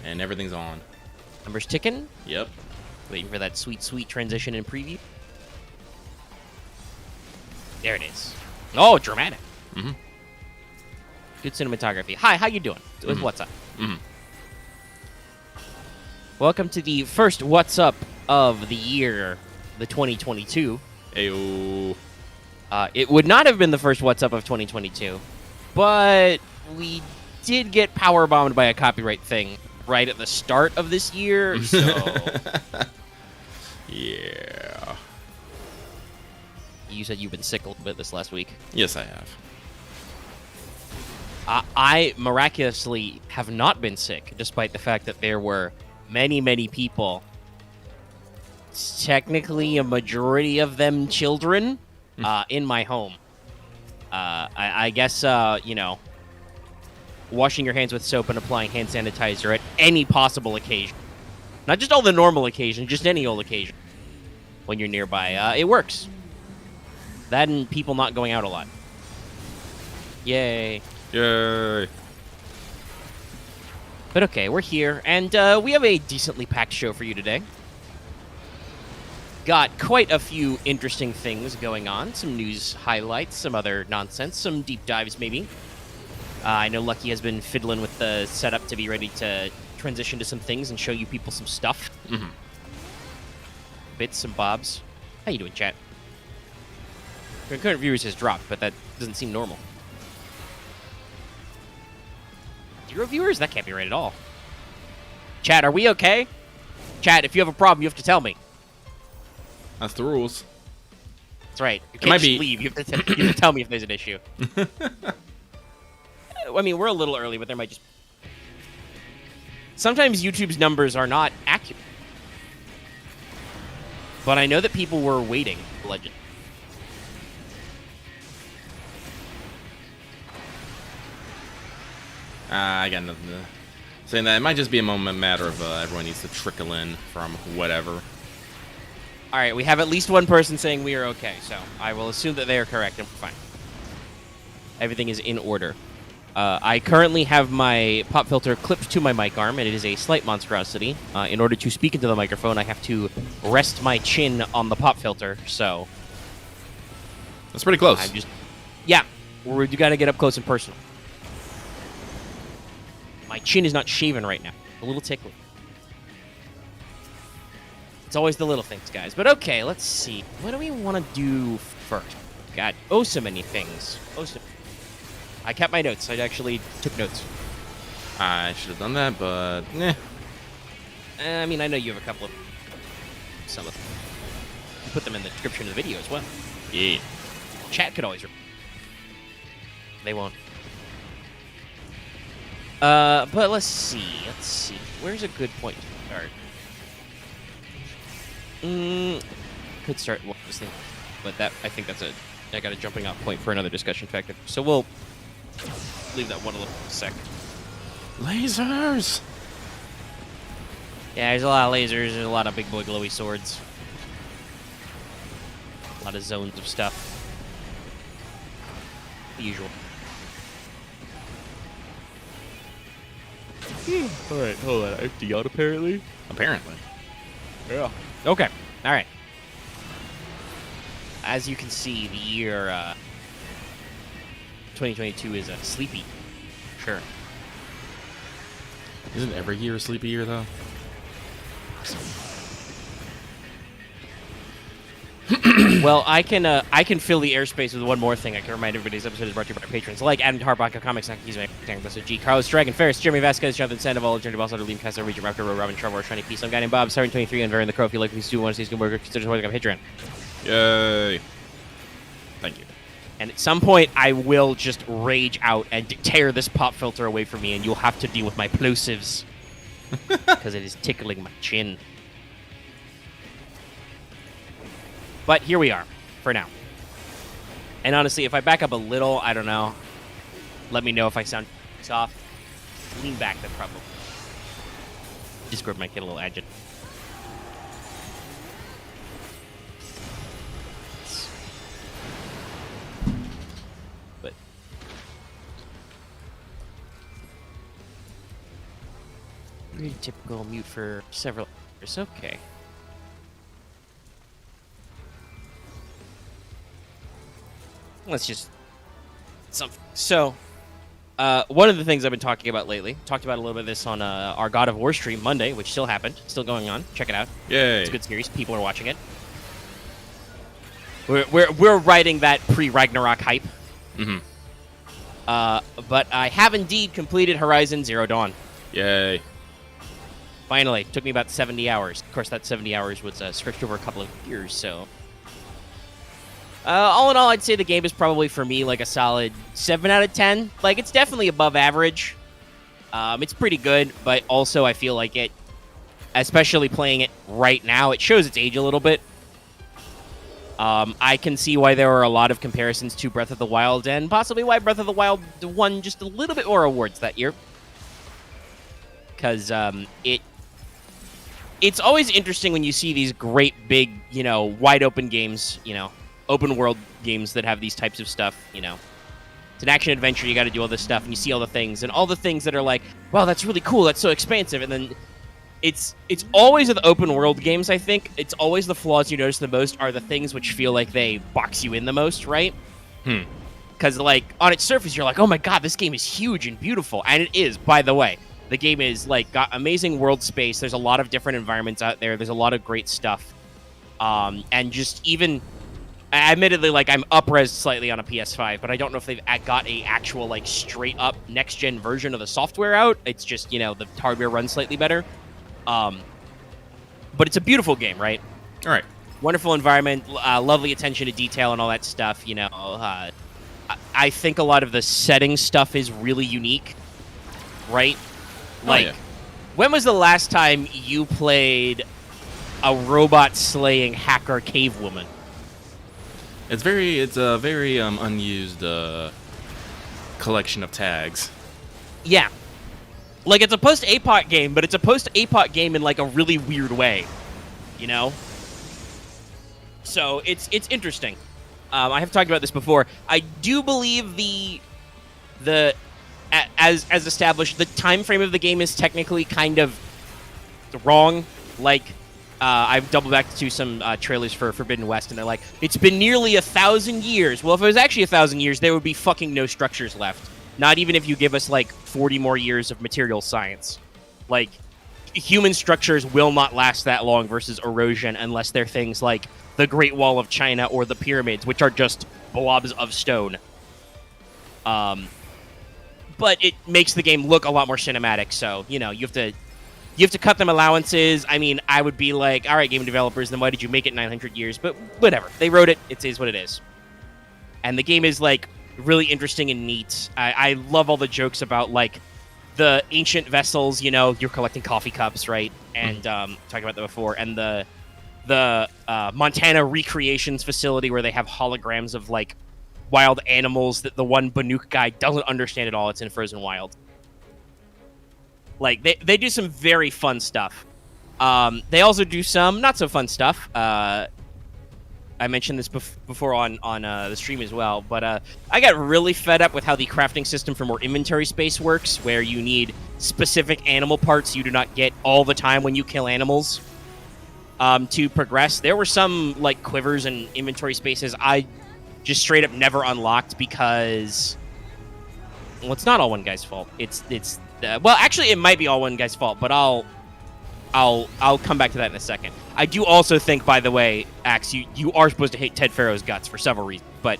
And everything's on. Numbers ticking. Yep. Waiting for that sweet, sweet transition and preview. There it is. Oh, dramatic. Mm-hmm. Good cinematography. Hi, how you doing? Mm-hmm. What's up? Mm-hmm. Welcome to the first What's Up of the year, the 2022. Ayo. It would not have been the first What's Up of 2022, but we did get power bombed by a copyright thing right at the start of this year, so... Yeah. You said you've been sick a little bit this last week. Yes, I have. I miraculously have not been sick, despite the fact that there were many, many people, technically a majority of them children, in my home. I guess, you know, washing your hands with soap and applying hand sanitizer at any possible occasion. Not just all the normal occasions, just any old occasion. When you're nearby, it works. That and people not going out a lot. Yay. Yay. But okay, we're here, and we have a decently packed show for you today. Got quite a few interesting things going on. Some news highlights, some other nonsense, some deep dives maybe. I know Lucky has been fiddling with the setup to be ready to transition to some things and show you people some stuff. Mm-hmm. Bits and bobs. How you doing, chat? Current viewers has dropped, but that doesn't seem normal. 0 viewers? That can't be right at all. Chat, are we okay? Chat, if you have a problem, you have to tell me. That's the rules. That's right. You can't just leave. You have to tell me if there's an issue. I mean, we're a little early, but there might just... Sometimes YouTube's numbers are not accurate. But I know that people were waiting. Legend. I got nothing to... Saying that it might just be a matter of everyone needs to trickle in from whatever. All right, we have at least one person saying we are okay, so I will assume that they are correct and we're fine. Everything is in order. I currently have my pop filter clipped to my mic arm, and it is a slight monstrosity. In order to speak into the microphone, I have to rest my chin on the pop filter, so... That's pretty close. Yeah, we got to get up close and personal. My chin is not shaven right now. A little tickly. It's always the little things, guys. But okay, let's see. What do we want to do first? Got so many things. I kept my notes. I actually took notes. I should have done that, but eh. I mean, I know you have a couple of... Some of them. You put them in the description of the video as well. Yeah. Chat could always... They won't. But let's see. Where's a good point to start? Could start this thing, but I think I got a jumping off point for another discussion factor. So we'll leave that one a little sec. Lasers! Yeah, there's a lot of lasers, there's a lot of big boy glowy swords. A lot of zones of stuff. The usual. Alright, hold on. I have to yawn apparently. Apparently. Yeah. Okay. All right. As you can see, the year 2022 is a sleepy. Sure. Isn't every year a sleepy year, though? Well, I can fill the airspace with one more thing. I can remind everybody this episode is brought to you by our patrons like Adam Harbach, Comics, G, Carlos, Dragon Ferris, Jeremy Vasquez, Jonathan Sandoval, Journey Boss, Liam Castro, Regent Raptor, Robin Trevor, Shiny Peace, some guy named Bob, 723, and Varian the Crow. If you like these two, want to see Scoomburger, consider supporting on Patreon. Yay. Thank you. And at some point, I will just rage out and tear this pop filter away from me, and you'll have to deal with my plosives. Because it is tickling my chin. But here we are, for now. And honestly, if I back up a little, I don't know. Let me know if I sound soft. Lean back, then probably. Discord might get a little agitated. But Pretty typical, mute for several hours. Okay. Let's just... So, one of the things I've been talking about lately, talked about a little bit of this on our God of War stream Monday, which still happened, still going on. Check it out. Yay. It's a good series. People are watching it. We're riding that pre-Ragnarok hype. Mm-hmm. But I have indeed completed Horizon Zero Dawn. Yay. Finally. Took me about 70 hours. Of course, that 70 hours was stretched over a couple of years, so... all in all, I'd say the game is probably, for me, like a solid 7 out of 10. Like, it's definitely above average. It's pretty good, but also I feel like it, especially playing it right now, it shows its age a little bit. I can see why there are a lot of comparisons to Breath of the Wild, and possibly why Breath of the Wild won just a little bit more awards that year. Because it's always interesting when you see these great, big, wide-open games, open-world games that have these types of stuff, It's an action-adventure, you gotta do all this stuff, and you see all the things that are like, wow, that's really cool, that's so expansive, and then... It's always with open-world games, I think. It's always the flaws you notice the most are the things which feel like they box you in the most, right? Because, like, on its surface, you're like, oh my god, this game is huge and beautiful. And it is, by the way. The game is, like, got amazing world space. There's a lot of different environments out there. There's a lot of great stuff. And just even... Admittedly, like, I'm up-res slightly on a PS5, but I don't know if they've got a actual, like, straight-up next-gen version of the software out. It's just, the hardware runs slightly better. But it's a beautiful game, right? All right. Wonderful environment, lovely attention to detail and all that stuff, I think a lot of the setting stuff is really unique, right? Like, when was the last time you played a robot-slaying hacker cave woman? It's a very unused collection of tags. Yeah. Like, it's a post-APOC game, but it's a post-APOC game in, like, a really weird way, So, it's interesting. I have talked about this before. I do believe as established, the time frame of the game is technically kind of wrong. Like, I've doubled back to some trailers for Forbidden West, and they're like, it's been nearly 1,000 years. Well, if it was actually 1,000 years, there would be fucking no structures left. Not even if you give us, like, 40 more years of material science. Like, human structures will not last that long versus erosion unless they're things like the Great Wall of China or the pyramids, which are just blobs of stone. But it makes the game look a lot more cinematic, so, you have to cut them allowances. I mean, I would be like, all right, game developers, then why did you make it 900 years? But whatever. They wrote it. It is what it is. And the game is, like, really interesting and neat. I love all the jokes about, like, the ancient vessels, you're collecting coffee cups, right? And talked about that before. And the Montana recreations facility where they have holograms of, like, wild animals that the one Banuk guy doesn't understand at all. It's in Frozen Wild. Like, they do some very fun stuff. They also do some not so fun stuff. I mentioned this before on the stream as well, but I got really fed up with how the crafting system for more inventory space works, where you need specific animal parts you do not get all the time when you kill animals to progress. There were some, like, quivers and inventory spaces I just straight up never unlocked because, well, it's not all one guy's fault. Well, actually, it might be all one guy's fault, but I'll come back to that in a second. I do also think, by the way, Axe, you are supposed to hate Ted Farrow's guts for several reasons, but,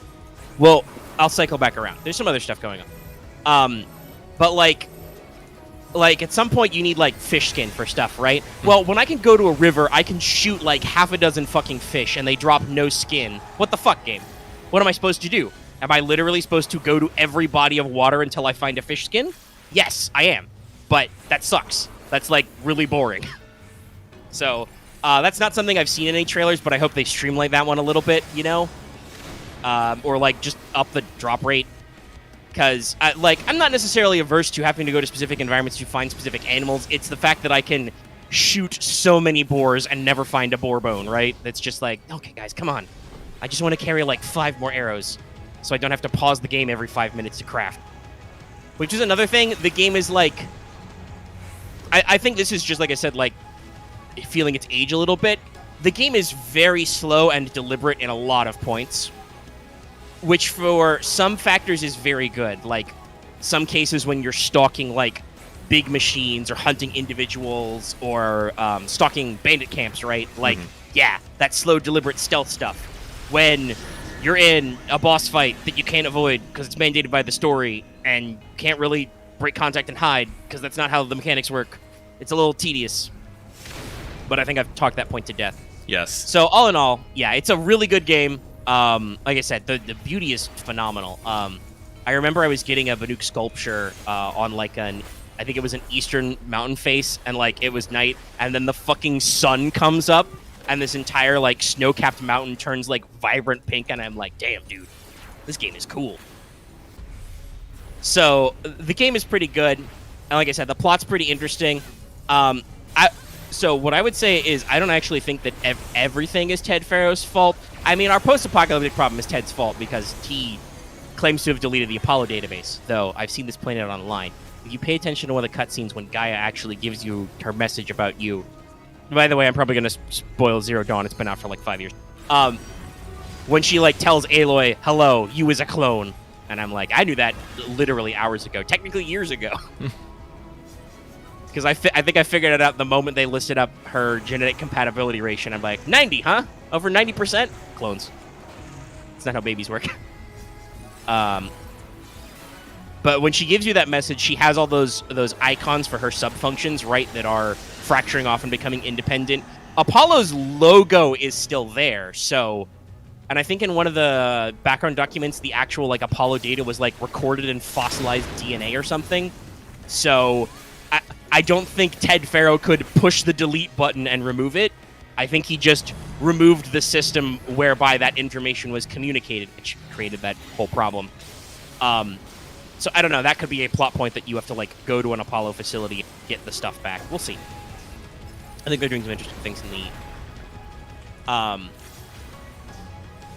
well, I'll cycle back around. There's some other stuff going on. But, like, at some point you need, like, fish skin for stuff, right? Well, when I can go to a river, I can shoot, like, half a dozen fucking fish, and they drop no skin. What the fuck, game? What am I supposed to do? Am I literally supposed to go to every body of water until I find a fish skin? Yes, I am. But that sucks. That's, like, really boring. So, that's not something I've seen in any trailers, but I hope they streamline that one a little bit, or, like, just up the drop rate. Because, I'm not necessarily averse to having to go to specific environments to find specific animals. It's the fact that I can shoot so many boars and never find a boar bone, right? That's just like, okay, guys, come on. I just want to carry, like, 5 more arrows, so I don't have to pause the game every 5 minutes to craft. Which is another thing. The game is, like... I think this is just, like I said, like, feeling its age a little bit. The game is very slow and deliberate in a lot of points, which for some factors is very good. Like, some cases when you're stalking, like, big machines or hunting individuals or stalking bandit camps, right? Like, yeah, that slow, deliberate stealth stuff. When you're in a boss fight that you can't avoid because it's mandated by the story and can't really break contact and hide because that's not how the mechanics work, it's a little tedious. But I think I've talked that point to death. Yes. So all in all, yeah, it's a really good game. Like I said, the beauty is phenomenal. I remember I was getting a Banuk sculpture on like I think it was an eastern mountain face, and like it was night, and then the fucking sun comes up, and this entire like snow-capped mountain turns like vibrant pink, and I'm like, damn, dude, this game is cool. So the game is pretty good, and like I said, the plot's pretty interesting. So what I would say is I don't actually think that everything is Ted Faro's fault. I mean, our post-apocalyptic problem is Ted's fault because he claims to have deleted the Apollo database, though I've seen this played out online. If you pay attention to one of the cutscenes when Gaia actually gives you her message about you. By the way, I'm probably going to spoil Zero Dawn. It's been out for like 5 years. When she like tells Aloy, hello, you is a clone. And I'm like, I knew that literally hours ago. Technically years ago. Because I think I figured it out the moment they listed up her genetic compatibility ratio. I'm like, 90, huh? Over 90%? Clones. That's not how babies work. But when she gives you that message, she has all those icons for her sub-functions, right, that are fracturing off and becoming independent. Apollo's logo is still there, so... And I think in one of the background documents, the actual, like, Apollo data was, like, recorded in fossilized DNA or something. So... I don't think Ted Faro could push the delete button and remove it. I think he just removed the system whereby that information was communicated, which created that whole problem. So I don't know. That could be a plot point that you have to like go to an Apollo facility and get the stuff back. We'll see. I think they're doing some interesting things in the.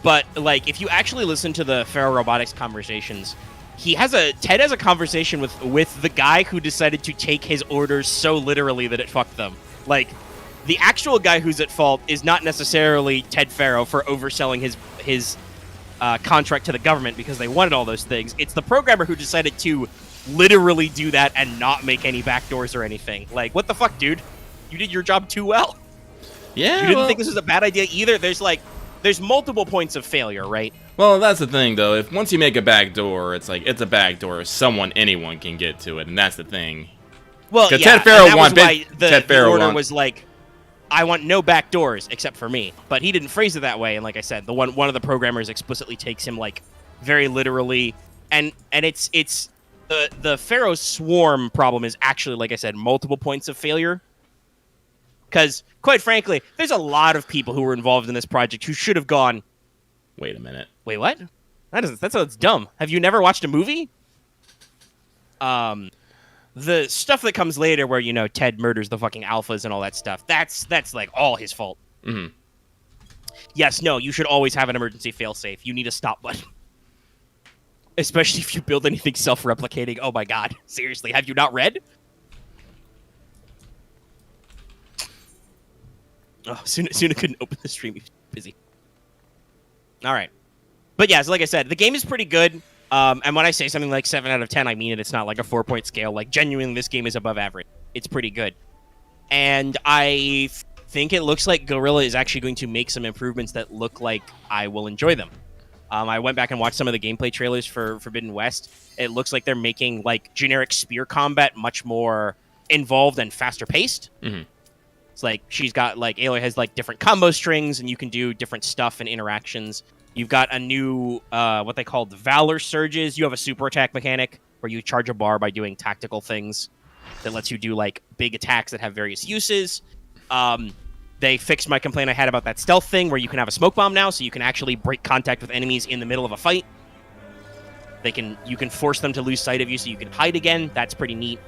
But like, if you actually listen to the Faro Robotics conversations. Ted has a conversation with the guy who decided to take his orders so literally that it fucked them. Like, the actual guy who's at fault is not necessarily Ted Faro for overselling his contract to the government because they wanted all those things. It's the programmer who decided to literally do that and not make any backdoors or anything. Like, what the fuck, dude? You did your job too well. Yeah, you didn't think this was a bad idea either? There's multiple points of failure, right? Well, that's the thing, though. If once you make a backdoor, it's like it's a backdoor. Anyone can get to it, and that's the thing. Well, yeah, Ted Faro the order was like, I want no backdoors except for me. But he didn't phrase it that way, and like I said, one of the programmers explicitly takes him like very literally, and it's the Pharaoh swarm problem is actually, like I said, multiple points of failure. Because, quite frankly, there's a lot of people who were involved in this project who should have gone, wait a minute. Wait, what? That sounds dumb. Have you never watched a movie? The stuff that comes later where, you know, Ted murders the fucking alphas and all that stuff, that's like all his fault. Mm-hmm. Yes, no, you should always have an emergency failsafe. You need a stop button. Especially if you build anything self-replicating. Oh my god. Seriously, have you not read? Oh, Suna couldn't open the stream. He was busy. All right. But yeah, so like I said, the game is pretty good. And when I say something like 7 out of 10, I mean it. It's not like a 4-point scale. Like, genuinely, this game is above average. It's pretty good. And I think it looks like Guerrilla is actually going to make some improvements that look like I will enjoy them. I went back and watched some of the gameplay trailers for Forbidden West. It looks like they're making, like, generic spear combat much more involved and faster paced. Mm-hmm. It's like she's got like Aloy has like different combo strings and you can do different stuff and interactions. You've got a new what they call the Valor Surges. You have a super attack mechanic where you charge a bar by doing tactical things that lets you do like big attacks that have various uses. They fixed my complaint I had about that stealth thing where you can have a smoke bomb now, so you can actually break contact with enemies in the middle of a fight. You can force them to lose sight of you so you can hide again. That's pretty neat.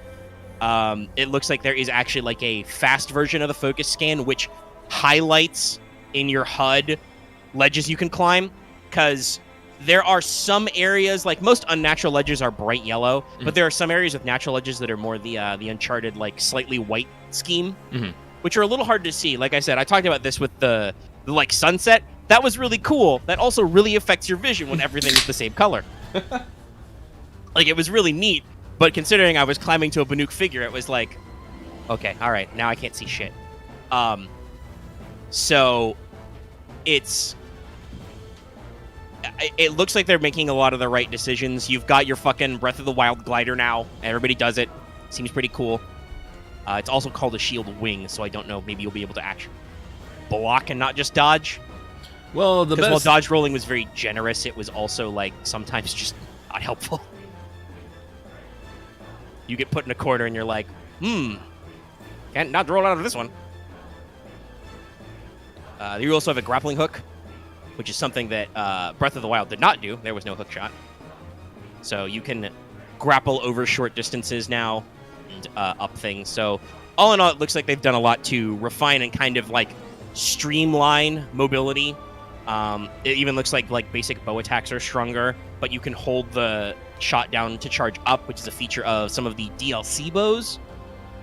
It looks like there is actually like a fast version of the focus scan, which highlights in your HUD ledges you can climb, because there are some areas, like most unnatural ledges are bright yellow, but there are some areas with natural ledges that are more the Uncharted, like, slightly white scheme, which are a little hard to see. Like I said, I talked about this with the like, sunset. That was really cool. That also really affects your vision when everything is the same color. Like, it was really neat, but considering I was climbing to a Banuk figure, it was like, okay, all right, now I can't see shit. So it looks like they're making a lot of the right decisions. You've got your fucking Breath of the Wild glider now. Everybody does it. Seems pretty cool. It's also called a shield wing, so I don't know. Maybe you'll be able to actually block and not just dodge. Well, because while dodge rolling was very generous, it was also, like, sometimes just not helpful. You get put in a corner and you're like, can't not roll out of this one. You also have a grappling hook, which is something that Breath of the Wild did not do. There was no hook shot. So you can grapple over short distances now and up things. So all in all, it looks like they've done a lot to refine and kind of, like, streamline mobility. It even looks like basic bow attacks are stronger, but you can hold the shot down to charge up, which is a feature of some of the DLC bows.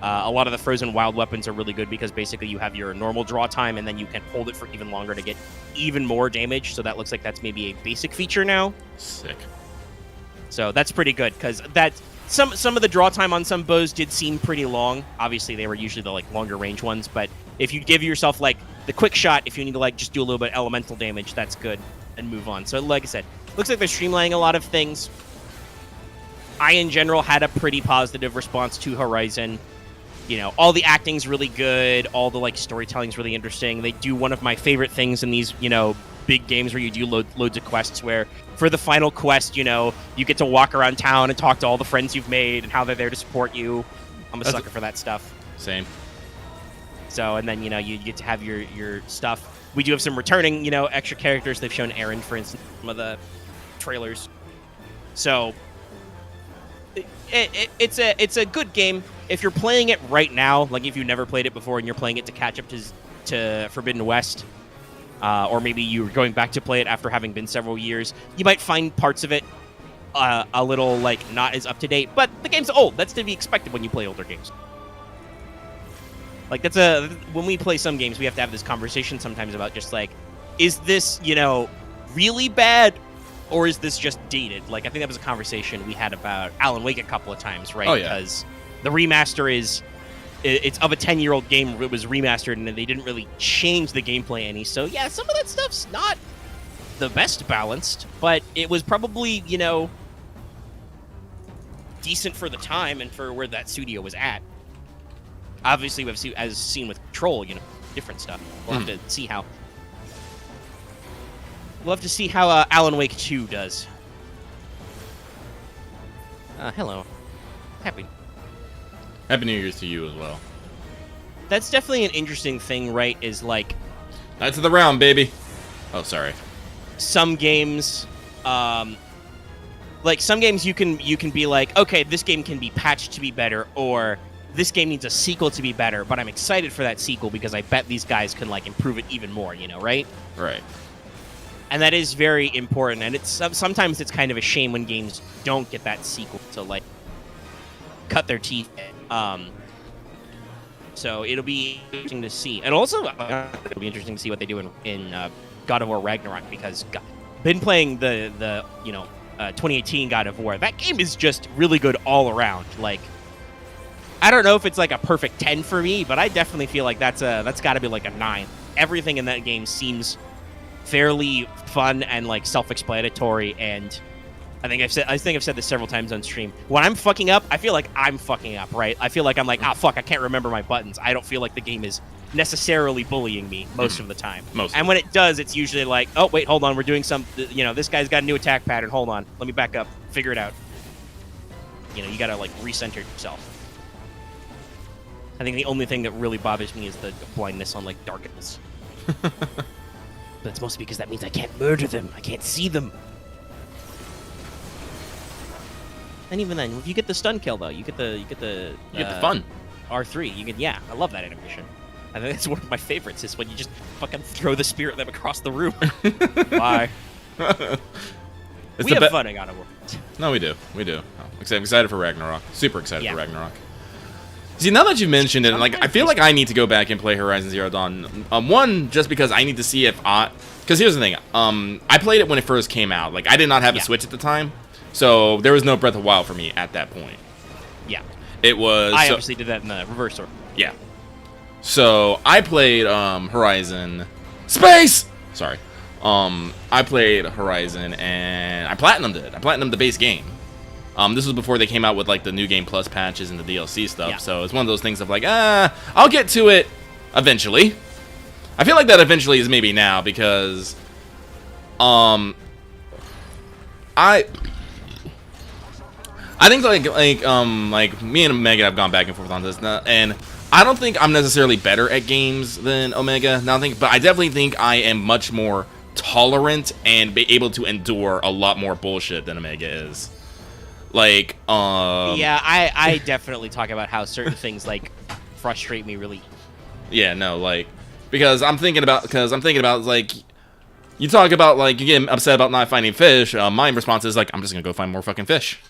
A lot of the frozen wild weapons are really good because basically you have your normal draw time and then you can hold it for even longer to get even more damage. So that looks like that's maybe a basic feature now. Sick. So that's pretty good because some of the draw time on some bows did seem pretty long. Obviously, they were usually the, like, longer range ones, but if you give yourself, like, the quick shot, if you need to, like, just do a little bit of elemental damage, that's good, and move on. So like I said, looks like they're streamlining a lot of things. I, in general, had a pretty positive response to Horizon. You know, all the acting's really good, all the, like, storytelling's really interesting. They do one of my favorite things in these, you know, big games where you do loads of quests where for the final quest, you know, you get to walk around town and talk to all the friends you've made and how they're there to support you. I'm a sucker for that stuff. Same. So, and then, you know, you get to have your stuff. We do have some returning, you know, extra characters. They've shown Aaron, for instance, in some of the trailers. So, it's a good game. If you're playing it right now, like if you've never played it before and you're playing it to catch up to Forbidden West, or maybe you're going back to play it after having been several years, you might find parts of it a little, like, not as up-to-date. But the game's old. That's to be expected when you play older games. Like, when we play some games, we have to have this conversation sometimes about just, like, is this, you know, really bad, or is this just dated? Like, I think that was a conversation we had about Alan Wake a couple of times, right? Oh, yeah. Because the remaster it's of a 10-year-old game. It was remastered, and they didn't really change the gameplay any. So, yeah, some of that stuff's not the best balanced, but it was probably, you know, decent for the time and for where that studio was at. Obviously, as seen with Control, you know, different stuff. We'll have to see how. We'll have to see how Alan Wake 2 does. Hello. Happy New Year's to you as well. That's definitely an interesting thing, right? Is, like, Knights of the Round, baby. Oh, sorry. Some games, like, some games you can be like, okay, this game can be patched to be better, or this game needs a sequel to be better, but I'm excited for that sequel because I bet these guys can, like, improve it even more, you know, right? Right. And that is very important, and sometimes it's kind of a shame when games don't get that sequel to, like, cut their teeth in. So it'll be interesting to see. And also, it'll be interesting to see what they do in God of War Ragnarok, because been playing the 2018 God of War. That game is just really good all around. Like, I don't know if it's like a perfect 10 for me, but I definitely feel like that's got to be like a 9. Everything in that game seems fairly fun and, like, self-explanatory, and I think I've said this several times on stream. When I'm fucking up, I feel like I'm fucking up, right? I feel like I'm like, fuck, I can't remember my buttons. I don't feel like the game is necessarily bullying me most of the time. And when it does, it's usually like, oh, wait, hold on, we're doing some, you know, this guy's got a new attack pattern. Hold on, let me back up, figure it out. You know, you gotta, like, recenter yourself. I think the only thing that really bothers me is the blindness on, like, darkness. But it's mostly because that means I can't murder them. I can't see them. And even then, if you get the stun kill, though, you get the fun. R3. I love that animation. I think that's one of my favorites, is when you just fucking throw the spear at them across the room. Bye. We have fun in God of War. No, we do. I'm excited for Ragnarok. Super excited for Yeah. Ragnarok. See, now that you've mentioned it, like I feel like I need to go back and play Horizon Zero Dawn. One, just because I need to see if because here's the thing. I played it when it first came out. Like I did not have a Switch at the time, so there was no Breath of the Wild for me at that point. Yeah. It was. I obviously did that in the reverse order. Yeah. So I played Horizon Space. Sorry. I played Horizon and I platinumed it. I platinumed the base game. This was before they came out with like the New Game Plus patches and the DLC stuff. Yeah. So it's one of those things of like, I'll get to it eventually. I feel like that eventually is maybe now because, I think like me and Omega have gone back and forth on this, and I don't think I'm necessarily better at games than Omega. But I definitely think I am much more tolerant and be able to endure a lot more bullshit than Omega is. Like, yeah, I definitely talk about how certain things like frustrate me really. Yeah, no, like because I'm thinking about like you talk about like you get upset about not finding fish. My response is like I'm just gonna go find more fucking fish.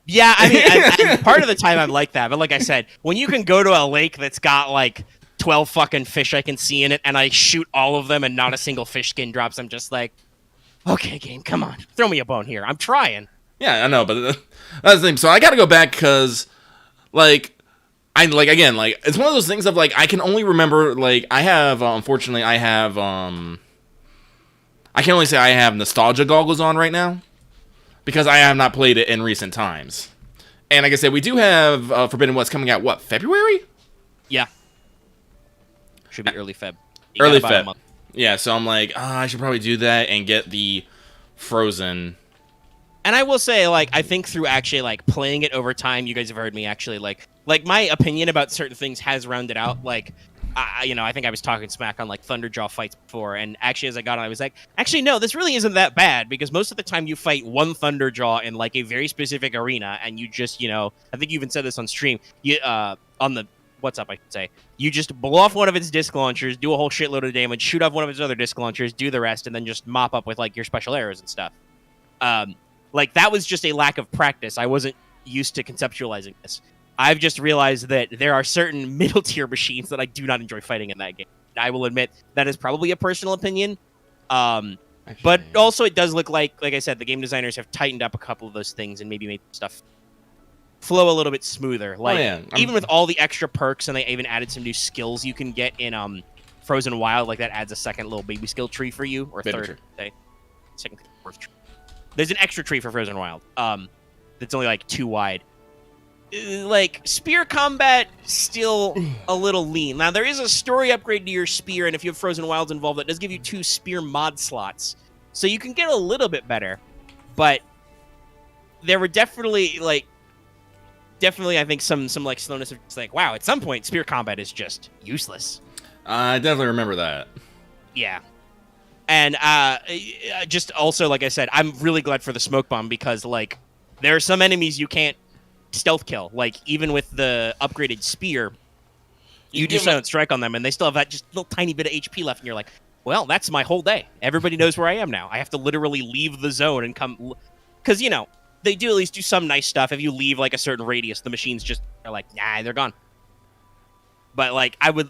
Yeah, I mean, and part of the time I'm like that, but like I said, when you can go to a lake that's got like 12 fucking fish I can see in it, and I shoot all of them and not a single fish skin drops, I'm just like, okay, game, come on, throw me a bone here. I'm trying. Yeah, I know, but that's the thing. So I gotta go back because, like, again, like it's one of those things of like I can only remember like I have unfortunately I have I can only say I have nostalgia goggles on right now. Because I have not played it in recent times. And like I said, we do have Forbidden West coming out, February? Yeah. Should be early Feb. Early Feb. Yeah, so I'm like, I should probably do that and get the Frozen. And I will say, like, I think through actually, like, playing it over time, you guys have heard me actually, like my opinion about certain things has rounded out, like, I think I was talking smack on like Thunderjaw fights before, and actually as I got on, I was like, actually no, this really isn't that bad because most of the time you fight one Thunderjaw in like a very specific arena, and you just, I think you even said this on stream, you on the what's up, I should say, you just blow off one of its disc launchers, do a whole shitload of damage, shoot off one of its other disc launchers, do the rest, and then just mop up with like your special arrows and stuff. Like that was just a lack of practice. I wasn't used to conceptualizing this. I've just realized that there are certain middle tier machines that I do not enjoy fighting in that game. I will admit that is probably a personal opinion. But also it does look like I said, the game designers have tightened up a couple of those things and maybe made stuff flow a little bit smoother. Like even with all the extra perks, and they even added some new skills you can get in Frozen Wild, like that adds a second little baby skill tree for you, or third, second, fourth tree. There's an extra tree for Frozen Wild. That's only like 2 wide. Like, spear combat, still a little lean. Now, there is a story upgrade to your spear, and if you have Frozen Wilds involved, that does give you 2 spear mod slots. So you can get a little bit better. But there were definitely, I think, some like, slowness of just like, wow, at some point, spear combat is just useless. I definitely remember that. Yeah. And just also, like I said, I'm really glad for the smoke bomb because, like, there are some enemies you can't stealth kill. Like, even with the upgraded spear, you do silent strike on them, and they still have that just little tiny bit of HP left, and you're like, well, that's my whole day. Everybody knows where I am now. I have to literally leave the zone and come... Because, they do at least do some nice stuff. If you leave, like, a certain radius, the machines just are like, nah, they're gone. But, like, I would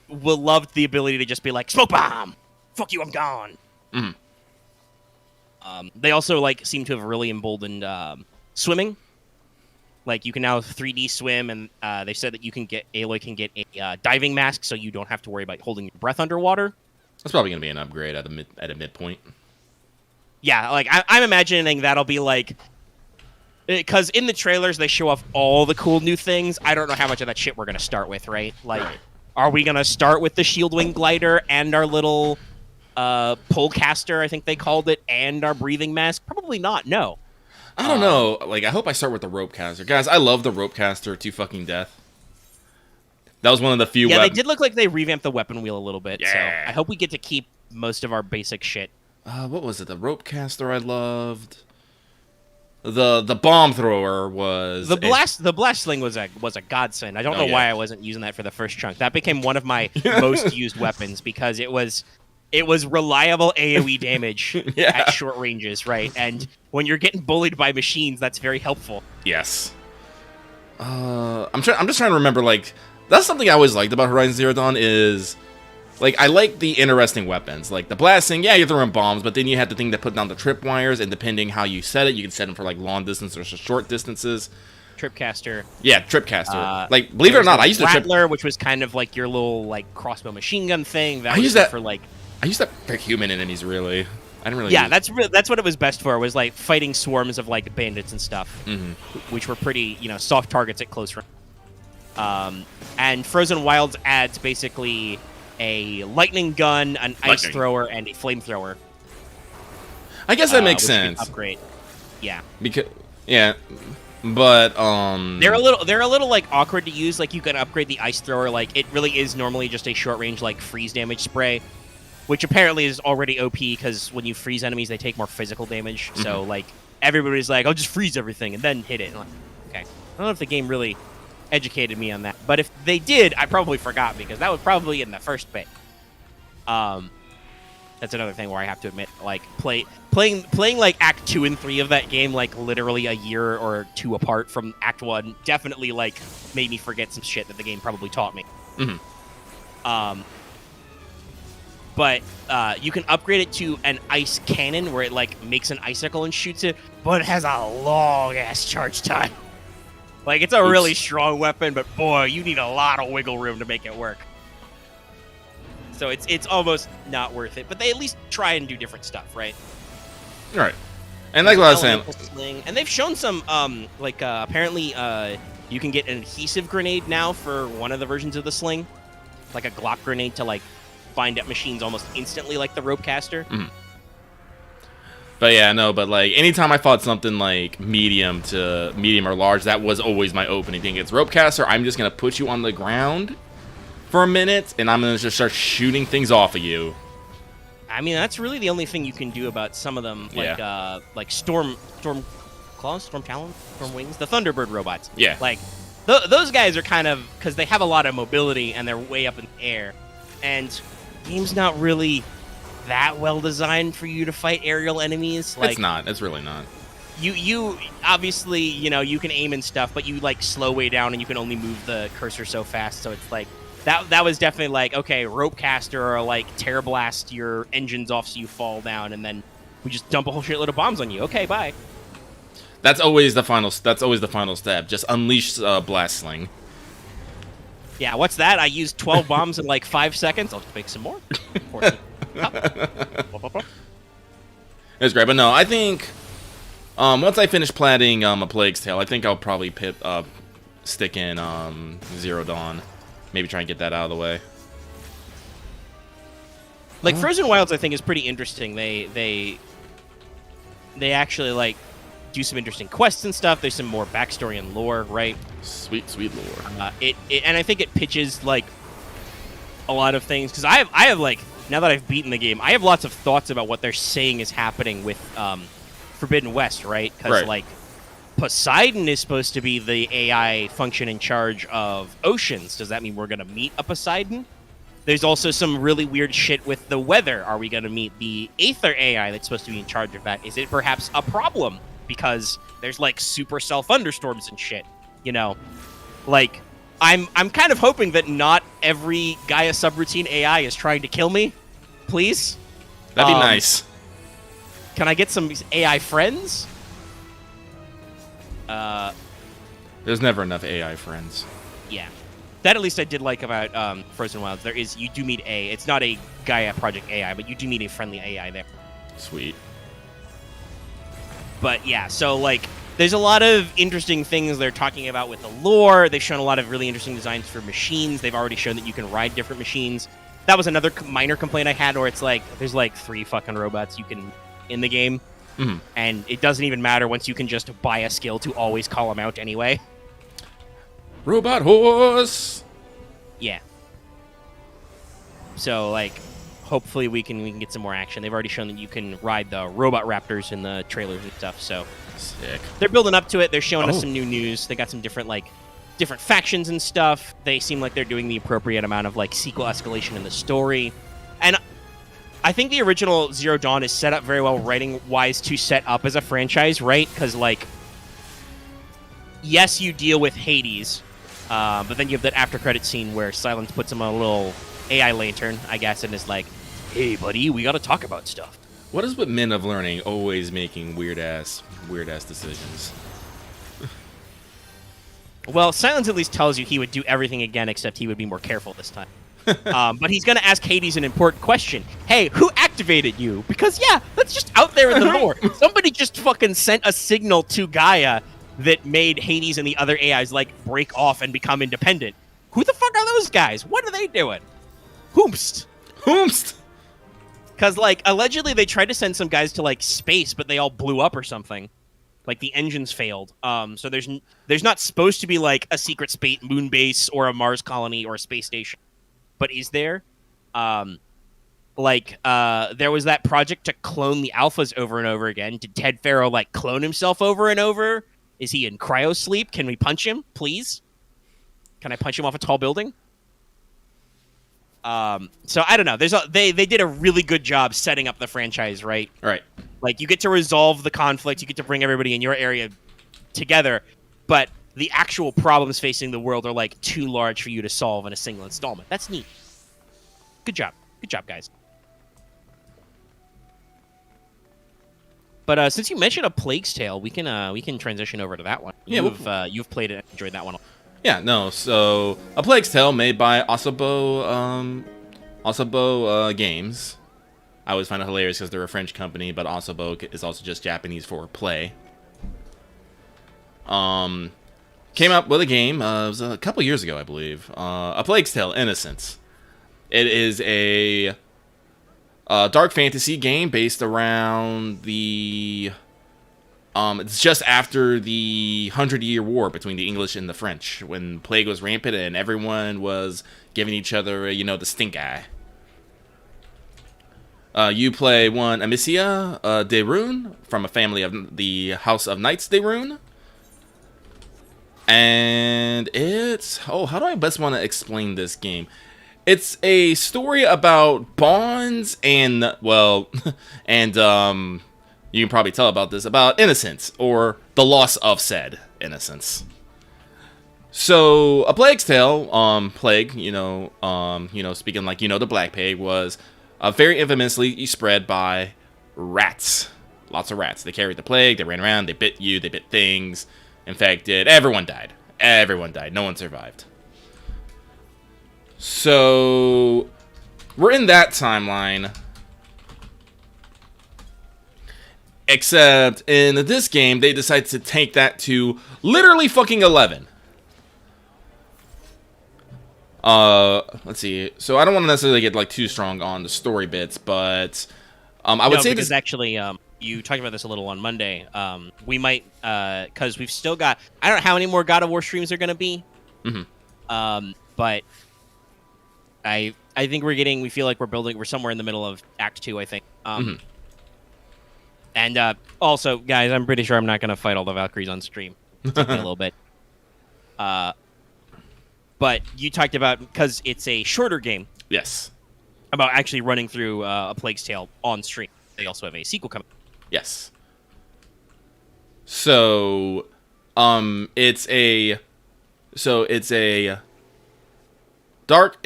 love the ability to just be like, smoke bomb! Fuck you, I'm gone! Mm-hmm. They also, like, seem to have really emboldened swimming. Like, you can now 3D swim, and they said that Aloy can get a diving mask, so you don't have to worry about holding your breath underwater. That's probably going to be an upgrade at a midpoint. Yeah, like, I'm imagining that'll be, like... Because in the trailers, they show off all the cool new things. I don't know how much of that shit we're going to start with, right? Like, are we going to start with the Shield Wing Glider and our little polecaster, I think they called it, and our breathing mask? Probably not, no. I don't know. Like, I hope I start with the rope caster. Guys, I love the rope caster to fucking death. That was one of the few... Yeah, they did look like they revamped the weapon wheel a little bit, yeah. So I hope we get to keep most of our basic shit. What was it? The rope caster I loved. The bomb thrower was... The blast sling was a godsend. I don't know why I wasn't using that for the first chunk. That became one of my most used weapons because it was... It was reliable AoE damage Yeah. at short ranges, right? And when you're getting bullied by machines, that's very helpful. Yes. I'm just trying to remember. Like, that's something I always liked about Horizon Zero Dawn is, like, I like the interesting weapons. Like the blasting, yeah, you're throwing bombs, but then you have the thing that put down the tripwires, and depending how you set it, you can set them for like long distance or short distances. Tripcaster. Yeah, Tripcaster. Like, believe it or not, I used to Rattler, which was kind of like your little like crossbow machine gun thing. I used that for like. I used that for human enemies, really. I didn't really. Yeah, that's what it was best for. Was like fighting swarms of like bandits and stuff, which were pretty soft targets at close range. And Frozen Wilds adds basically a lightning gun, an ice thrower, and a flamethrower. I guess that makes sense. Upgrade. Yeah. But they're a little like awkward to use. Like you can upgrade the ice thrower. Like it really is normally just a short range like freeze damage spray, which apparently is already OP because when you freeze enemies, they take more physical damage. So like everybody's like, "I'll just freeze everything and then hit it." And like, okay, I don't know if the game really educated me on that, but if they did, I probably forgot because that was probably in the first bit. That's another thing where I have to admit, like playing like Act 2 and 3 of that game, like literally a year or two apart from Act 1, definitely like made me forget some shit that the game probably taught me. But you can upgrade it to an ice cannon where it like makes an icicle and shoots it, but it has a long ass charge time. Like it's a really strong weapon, but boy, you need a lot of wiggle room to make it work. So it's almost not worth it, but they at least try and do different stuff, right? Right. And like what I was saying, sling. And they've shown some apparently you can get an adhesive grenade now for one of the versions of the sling, like a Glock grenade to like bind up machines almost instantly, like the rope caster. But yeah, no, but like anytime I fought something like medium or large, that was always my opening thing. It's rope caster. I'm just gonna put you on the ground for a minute, and I'm gonna just start shooting things off of you. I mean, that's really the only thing you can do about some of them, like storm claws, storm talons, storm wings, the Thunderbird robots. Yeah, like those guys are kind of because they have a lot of mobility and they're way up in the air, and the game's not really that well designed for you to fight aerial enemies. Like, it's not. It's really not. You obviously you can aim and stuff, but you like slow way down and you can only move the cursor so fast. So it's like. That was definitely like, okay, rope caster or like tear blast your engines off so you fall down, and then we just dump a whole shitload of bombs on you. Okay, bye. That's always the final step. Just unleash blast sling. Yeah, what's that? I used 12 bombs in like 5 seconds. I'll just make some more. It's great, but no, I think once I finish planning A Plague's Tale, I think I'll probably stick in Zero Dawn. Maybe try and get that out of the way. Like Frozen Wilds, I think is pretty interesting. They actually like do some interesting quests and stuff. There's some more backstory and lore, right? Sweet lore. And I think it pitches like a lot of things because I have like now that I've beaten the game, I have lots of thoughts about what they're saying is happening with Forbidden West, right? Because like. Poseidon is supposed to be the AI function in charge of oceans. Does that mean we're going to meet a Poseidon? There's also some really weird shit with the weather. Are we going to meet the Aether AI that's supposed to be in charge of that? Is it perhaps a problem? Because there's like supercell thunderstorms and shit, Like, I'm kind of hoping that not every Gaia subroutine AI is trying to kill me. Please? That'd be nice. Can I get some AI friends? There's never enough AI friends. Yeah. That at least I did like about Frozen Wilds. You do meet it's not a Gaia Project AI, but you do meet a friendly AI there. Sweet. But yeah, so like there's a lot of interesting things they're talking about with the lore. They've shown a lot of really interesting designs for machines. They've already shown that you can ride different machines. That was another minor complaint I had, where it's like there's like 3 fucking robots you can in the game. And it doesn't even matter once you can just buy a skill to always call them out anyway. Robot horse! Yeah. So, like, hopefully we can get some more action. They've already shown that you can ride the robot raptors in the trailers and stuff, so... Sick. They're building up to it. They're showing us some new news. They got some different factions and stuff. They seem like they're doing the appropriate amount of, like, sequel escalation in the story. And I think the original Zero Dawn is set up very well writing-wise to set up as a franchise, right? Because, like, yes, you deal with Hades, but then you have that after-credit scene where Silence puts him on a little AI lantern, I guess, and is like, hey, buddy, we gotta talk about stuff. What is with men of learning always making weird-ass decisions? Well, Silence at least tells you he would do everything again, except he would be more careful this time. But he's going to ask Hades an important question. Hey, who activated you? Because, yeah, that's just out there in the lore. Somebody just fucking sent a signal to Gaia that made Hades and the other AIs, like, break off and become independent. Who the fuck are those guys? What are they doing? Whomst. Because, like, allegedly they tried to send some guys to, like, space, but they all blew up or something. Like, the engines failed. So there's not supposed to be, like, a secret space moon base or a Mars colony or a space station. But is there? There was that project to clone the alphas over and over again. Did Ted Farrow, like, clone himself over and over? Is he in cryo sleep? Can we punch him, please? Can I punch him off a tall building? So I don't know. They did a really good job setting up the franchise, right? Right. Like, you get to resolve the conflict, you get to bring everybody in your area together, but the actual problems facing the world are, like, too large for you to solve in a single installment. That's neat. Good job. Good job, guys. But since you mentioned A Plague's Tale, we can transition over to that one. Yeah, you've played it and enjoyed that one. Yeah, no. So, A Plague's Tale, made by Asobo Games. I always find it hilarious because they're a French company, but Asobo is also just Japanese for play. Came up with a game. It was a couple years ago, I believe. A Plague's Tale: Innocence. It is a dark fantasy game based around the. It's just after the 100-Year War between the English and the French, when plague was rampant and everyone was giving each other, the stink eye. You play one Amicia de Rune from a family of the House of Knights de Rune. And it's... Oh, how do I best want to explain this game? It's a story about bonds and, well, and, you can probably tell about this, about innocence, or the loss of said innocence. So, A Plague's Tale, plague, speaking like, the Black Plague, was very infamously spread by rats. Lots of rats. They carried the plague, they ran around, they bit you, they bit things, infected, everyone died. Everyone died, no one survived. So, we're in that timeline. Except, in this game, they decided to take that to literally fucking 11. Let's see. So I don't want to necessarily get like too strong on the story bits, but I would say because actually, you talked about this a little on Monday. We might, because we've still got, I don't know how many more God of War streams are going to be. Mm-hmm. But I think we feel like we're somewhere in the middle of Act 2, I think. Mm-hmm. And also, guys, I'm pretty sure I'm not going to fight all the Valkyries on stream. Take me a little bit. But you talked about, because it's a shorter game. Yes. About actually running through A Plague's Tale on stream. They also have a sequel coming. Yes. So, it's a dark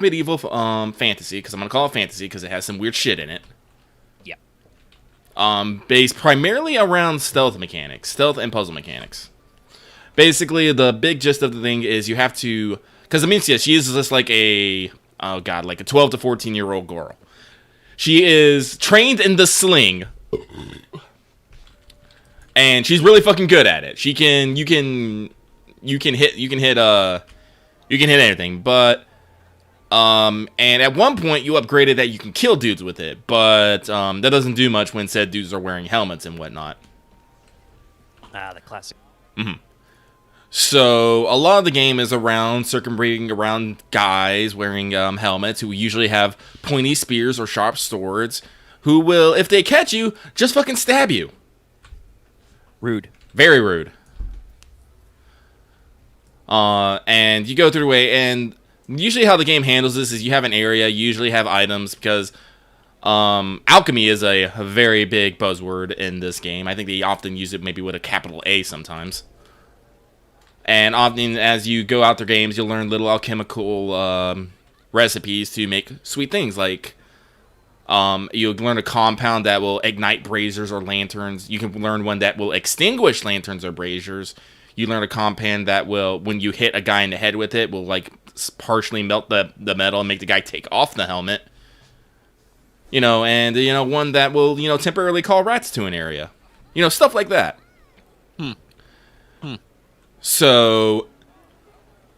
medieval fantasy, because I'm gonna call it fantasy because it has some weird shit in it. Yeah. Based primarily around stealth and puzzle mechanics. Basically, the big gist of the thing is you have to, because Amicia, she is just like a 12 to 14-year-old girl. She is trained in the sling, and she's really fucking good at it. You can hit anything, but and at one point you upgraded that you can kill dudes with it, but that doesn't do much when said dudes are wearing helmets and whatnot. The classic. Mm-hmm. So, a lot of the game is around circumventing around guys wearing helmets who usually have pointy spears or sharp swords, who will, if they catch you, just fucking stab you. Rude. Very rude. And you go through and usually how the game handles this is you have an area, you usually have items, because alchemy is a very big buzzword in this game. I think they often use it maybe with a capital A sometimes. And often as you go out their games, you'll learn little alchemical recipes to make sweet things. Like you'll learn a compound that will ignite braziers or lanterns. You can learn one that will extinguish lanterns or braziers. You learn a compound that will, when you hit a guy in the head with it, will like partially melt the metal and make the guy take off the helmet. You know, and, you know, one that will, you know, temporarily call rats to an area. You know, stuff like that. So,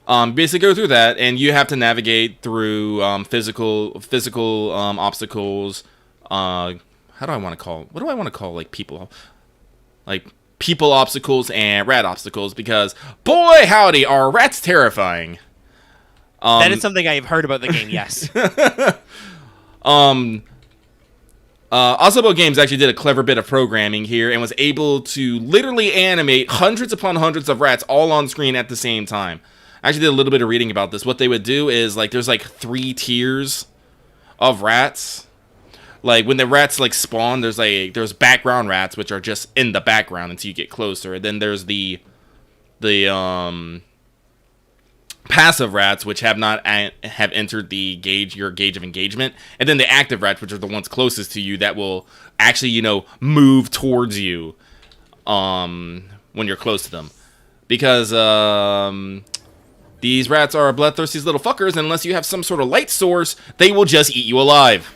basically go through that, and you have to navigate through physical obstacles. How do I want to call? What do I want to call like people? Like people obstacles and rat obstacles, because boy howdy, are rats terrifying. That is something I've heard about the game. Yes. Asobo Games actually did a clever bit of programming here and was able to literally animate hundreds upon hundreds of rats all on screen at the same time. I actually did a little bit of reading about this. What they would do is, like, there's like 3 tiers of rats. Like, when the rats like spawn, there's background rats, which are just in the background until you get closer. And then there's the passive rats, which have not have entered your gauge of engagement, and then the active rats, which are the ones closest to you that will actually, you know, move towards you when you're close to them, because these rats are bloodthirsty little fuckers, and unless you have some sort of light source, they will just eat you alive.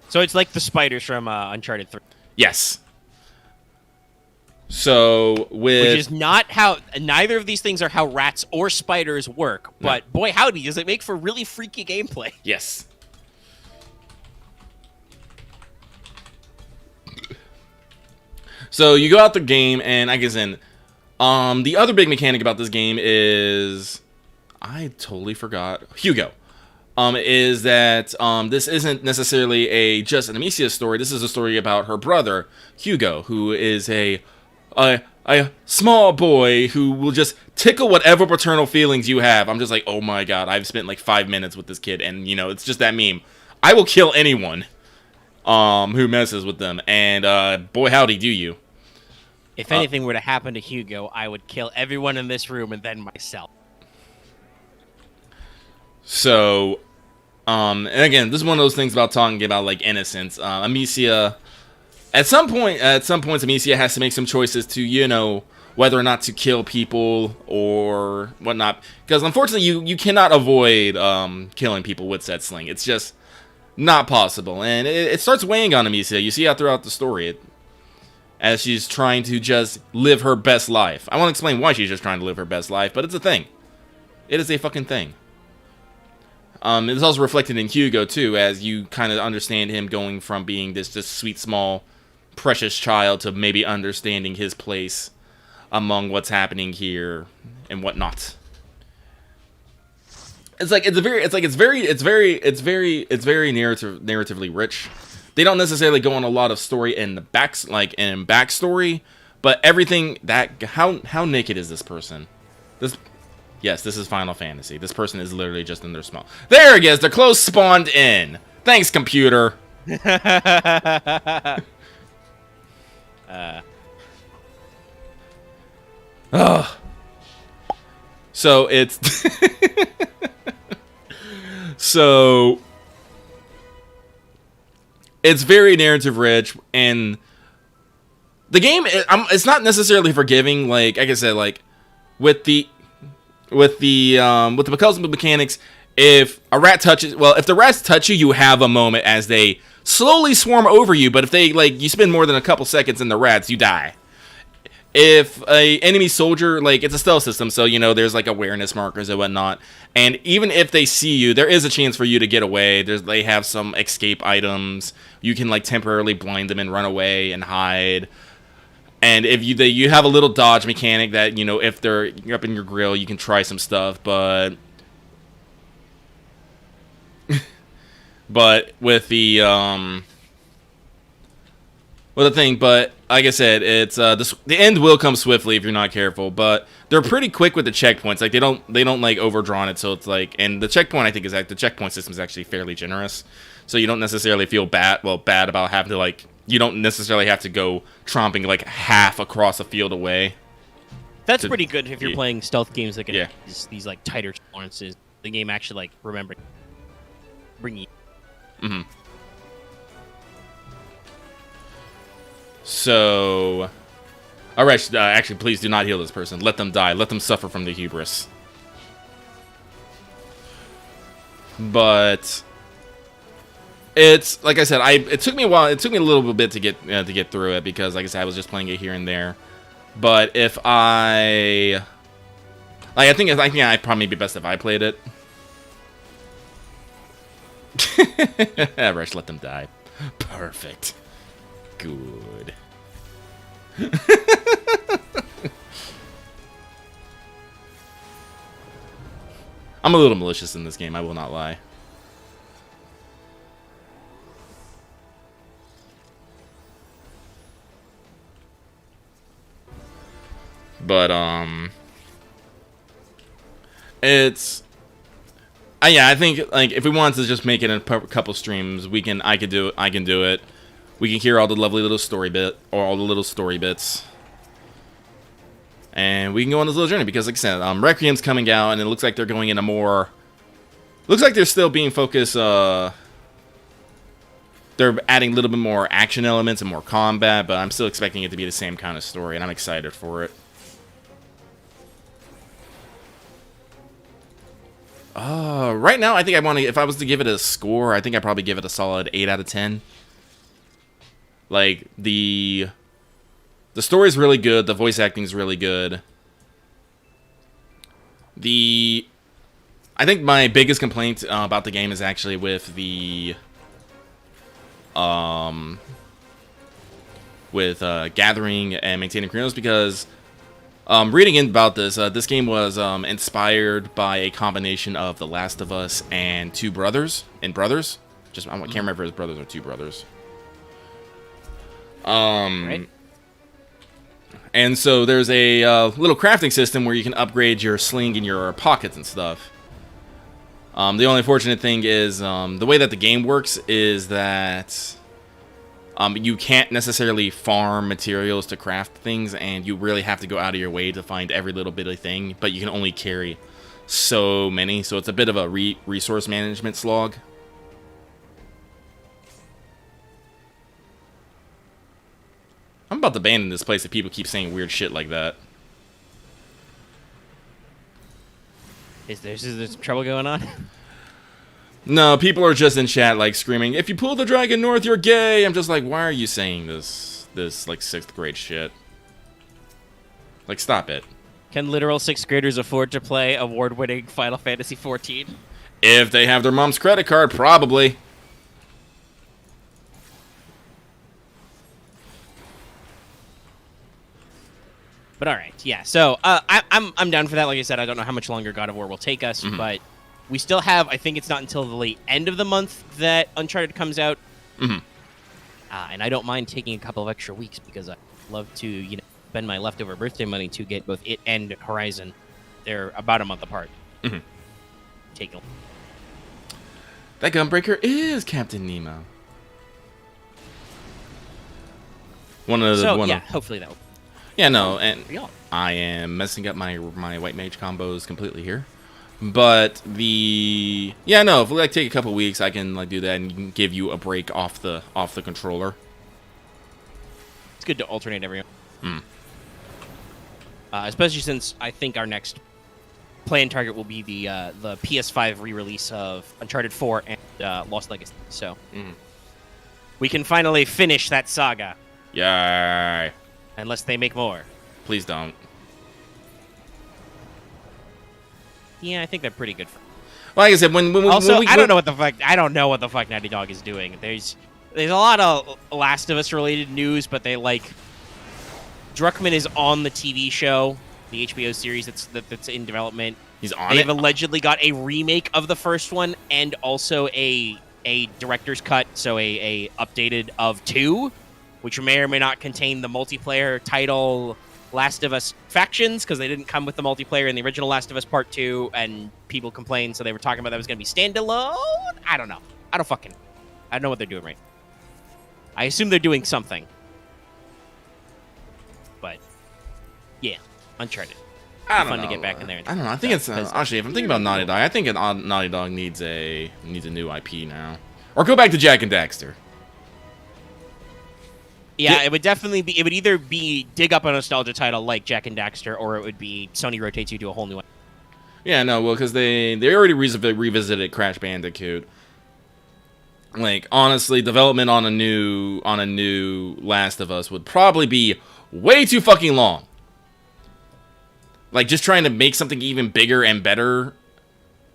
So it's like the spiders from Uncharted 3. Yes. So which is not how, neither of these things are how rats or spiders work, but boy howdy, does it make for really freaky gameplay. Yes. So you go out the game, and I guess the other big mechanic about this game is, I totally forgot, Hugo. Is that this isn't necessarily just an Amicia story. This is a story about her brother, Hugo, who is a small boy who will just tickle whatever paternal feelings you have. I'm just like, oh my god, I've spent like 5 minutes with this kid, and, you know, it's just that meme. I will kill anyone who messes with them, and boy howdy do you. If anything were to happen to Hugo, I would kill everyone in this room and then myself. So, and again, this is one of those things about talking about like Innocence. Amicia, at some points, Amicia has to make some choices to, you know, whether or not to kill people or whatnot. Because unfortunately, you cannot avoid killing people with said sling. It's just not possible, and it starts weighing on Amicia. You see that throughout the story, as she's trying to just live her best life. I won't explain why she's just trying to live her best life, but it's a thing. It is a fucking thing. It's also reflected in Hugo, too, as you kind of understand him going from being this just sweet, small, precious child to maybe understanding his place among what's happening here and whatnot. It's very narratively rich. They don't necessarily go on a lot of story in the backstory, but everything that how naked is this person? Yes, this is Final Fantasy. This person is literally just in their small. There it is. Their clothes spawned in. Thanks, computer. So it's it's very narrative rich, and the game it's not necessarily forgiving. Like I said, like with the mechanics, if the rats touch you, you have a moment as they slowly swarm over you. But if they you spend more than a couple seconds in the rats, you die. If a enemy soldier, it's a stealth system, so, there's, awareness markers and whatnot, and even if they see you, there is a chance for you to get away. They have some escape items. You can, temporarily blind them and run away and hide. And if you have a little dodge mechanic that, if you're up in your grill, you can try some stuff, but... but with the, like I said, it's the end will come swiftly if you're not careful, but they're pretty quick with the checkpoints. Like they don't like overdrawn it, so it's like, and the checkpoint I think is the checkpoint system is actually fairly generous, so you don't necessarily feel bad about having to like, you don't necessarily have to go tromping like half across a field away. That's pretty good if you're playing stealth games that get these like tighter tolerances. The game actually like bring you. Mm-hmm. So, all right. Actually, please do not heal this person. Let them die. Let them suffer from the hubris. But it's like I said. It took me a while. It took me a little bit to get through it because, like I said, I was just playing it here and there. But if I think I'd probably be best if I played it. Rush, let them die. Perfect. Good. I'm a little malicious in this game, I will not lie. But it's yeah, I think like if we want to just make it in a couple streams, I can do it. We can hear all the lovely little story bits. And we can go on this little journey because like I said, Requiem's coming out and it looks like they're going in a more looks like they're still being focused they're adding a little bit more action elements and more combat, but I'm still expecting it to be the same kind of story and I'm excited for it. Right now, I think if I was to give it a score, I think I'd probably give it a solid 8 out of 10. Like, the story's really good, the voice acting's really good. I think my biggest complaint about the game is actually with the gathering and maintaining criminals because reading about this game was inspired by a combination of The Last of Us and Two Brothers. Just I can't remember if it was brothers or two brothers. Right. And so there's a little crafting system where you can upgrade your sling and your pockets and stuff. The only unfortunate thing is the way that the game works is that you can't necessarily farm materials to craft things, and you really have to go out of your way to find every little bitty thing, but you can only carry so many, so it's a bit of a resource management slog. I'm about to abandon this place if people keep saying weird shit like that. Is there some trouble going on? No, people are just in chat like screaming, "If you pull the dragon north, you're gay." I'm just like, why are you saying this like 6th grade shit? Like, stop it. Can literal 6th graders afford to play award-winning Final Fantasy XIV? If they have their mom's credit card, probably. But all right, yeah. So I'm down for that. Like I said, I don't know how much longer God of War will take us, but we still have. I think it's not until the late end of the month that Uncharted comes out. And I don't mind taking a couple of extra weeks because I love to, spend my leftover birthday money to get both it and Horizon. They're about a month apart. Take a. That gunbreaker is Captain Nemo. Hopefully that will. Yeah, no, and I am messing up my white mage combos completely here. But if we take a couple weeks, I can do that and give you a break off the controller. It's good to alternate every. Especially since I think our next planned target will be the PS5 re-release of Uncharted 4 and Lost Legacy. So we can finally finish that saga. Yay! Unless they make more. Please don't. Yeah, I think they're pretty good. Well, like I said, I don't know what the fuck. I don't know what the fuck Naughty Dog is doing. There's a lot of Last of Us related news, but Druckmann is on the TV show, the HBO series that's in development. He's on it. They've allegedly got a remake of the first one and also a director's cut, so a updated of 2. which may or may not contain the multiplayer title Last of Us factions, because they didn't come with the multiplayer in the original Last of Us Part 2, and people complained, so they were talking about that was going to be standalone? I don't know. I don't know what they're doing right now. I assume they're doing something. But, yeah, Uncharted. I don't fun know. to get back in there. I don't know. I think it's actually, if I'm thinking about Naughty Dog, I think Naughty Dog needs a new IP now, or go back to Jack and Daxter. Yeah, it would definitely be. It would either be dig up a nostalgia title like Jack and Daxter, or it would be Sony rotates you to a whole new one. Yeah, no, well, because they already revisited Crash Bandicoot. Like, honestly, development on a new Last of Us would probably be way too fucking long. Like, just trying to make something even bigger and better.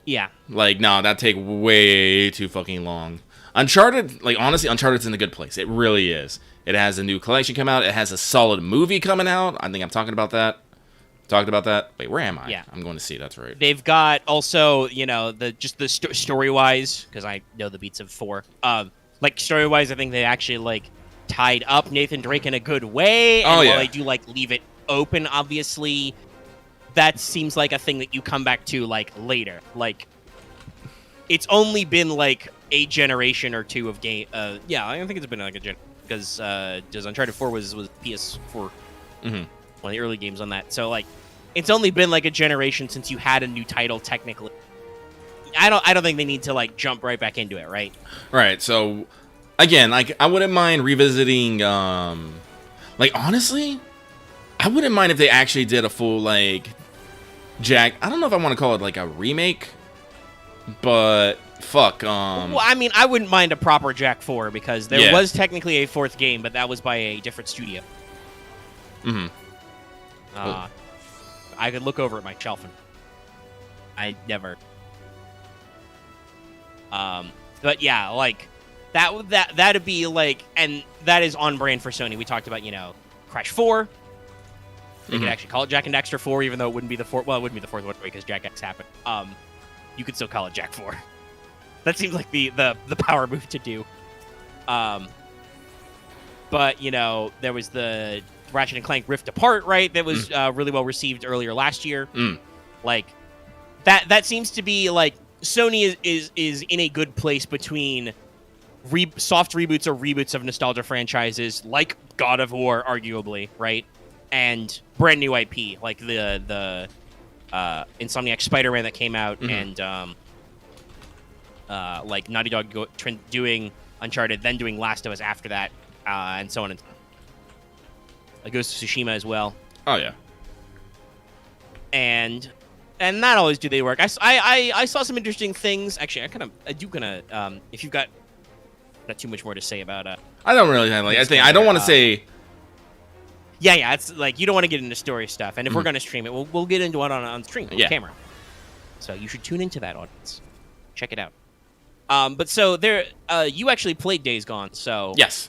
Yeah. Like, no, that'd take way too fucking long. Uncharted, like, honestly, Uncharted's in a good place. It really is. It has a new collection come out. It has a solid movie coming out. I think I'm talking about that. Talked about that. Wait, where am I? Yeah. I'm going to see. That's right. They've got also, the story-wise, because I know the beats of 4. Like, story-wise, I think they actually, like, tied up Nathan Drake in a good way. And while they do, like, leave it open, obviously, that seems like a thing that you come back to, like, later. Like, it's only been, like, a generation or two of game. Yeah, I think it's been, like, a generation. Because Uncharted 4 was PS4, one of the early games on that. So, like, it's only been, like, a generation since you had a new title, technically. I don't think they need to, like, jump right back into it, right? Right, so, again, like, I wouldn't mind revisiting, like, honestly, I wouldn't mind if they actually did a full, like, Jack, I don't know if I want to call it, like, a remake, but... Fuck. Well, I mean, I wouldn't mind a proper Jack 4 because there was technically a 4th game, but that was by a different studio. I could look over at my shelf and I never. But yeah, like that'd be like, and that is on brand for Sony. We talked about Crash 4. They could actually call it Jack and Daxter 4, even though it wouldn't be the 4th. Well, it wouldn't be the 4th one because Jack X happened. You could still call it Jack 4. That seems like the power move to do. But, there was the Ratchet and Clank Rift Apart, right? That was really well received earlier last year. Like, that seems to be, like, Sony is in a good place between soft reboots or reboots of nostalgia franchises, like God of War, arguably, right? And brand new IP, like the Insomniac Spider-Man that came out, and... like Naughty Dog doing Uncharted, then doing Last of Us after that, and so on. And Ghost of Tsushima as well. Oh yeah. And not always do they work. I saw some interesting things. Actually, if you've got not too much more to say about I don't really have I don't want to say. Yeah, it's like you don't want to get into story stuff, and if we're gonna stream it, we'll get into it on stream on camera. So you should tune into that, audience. Check it out. But so there, you actually played Days Gone, so yes.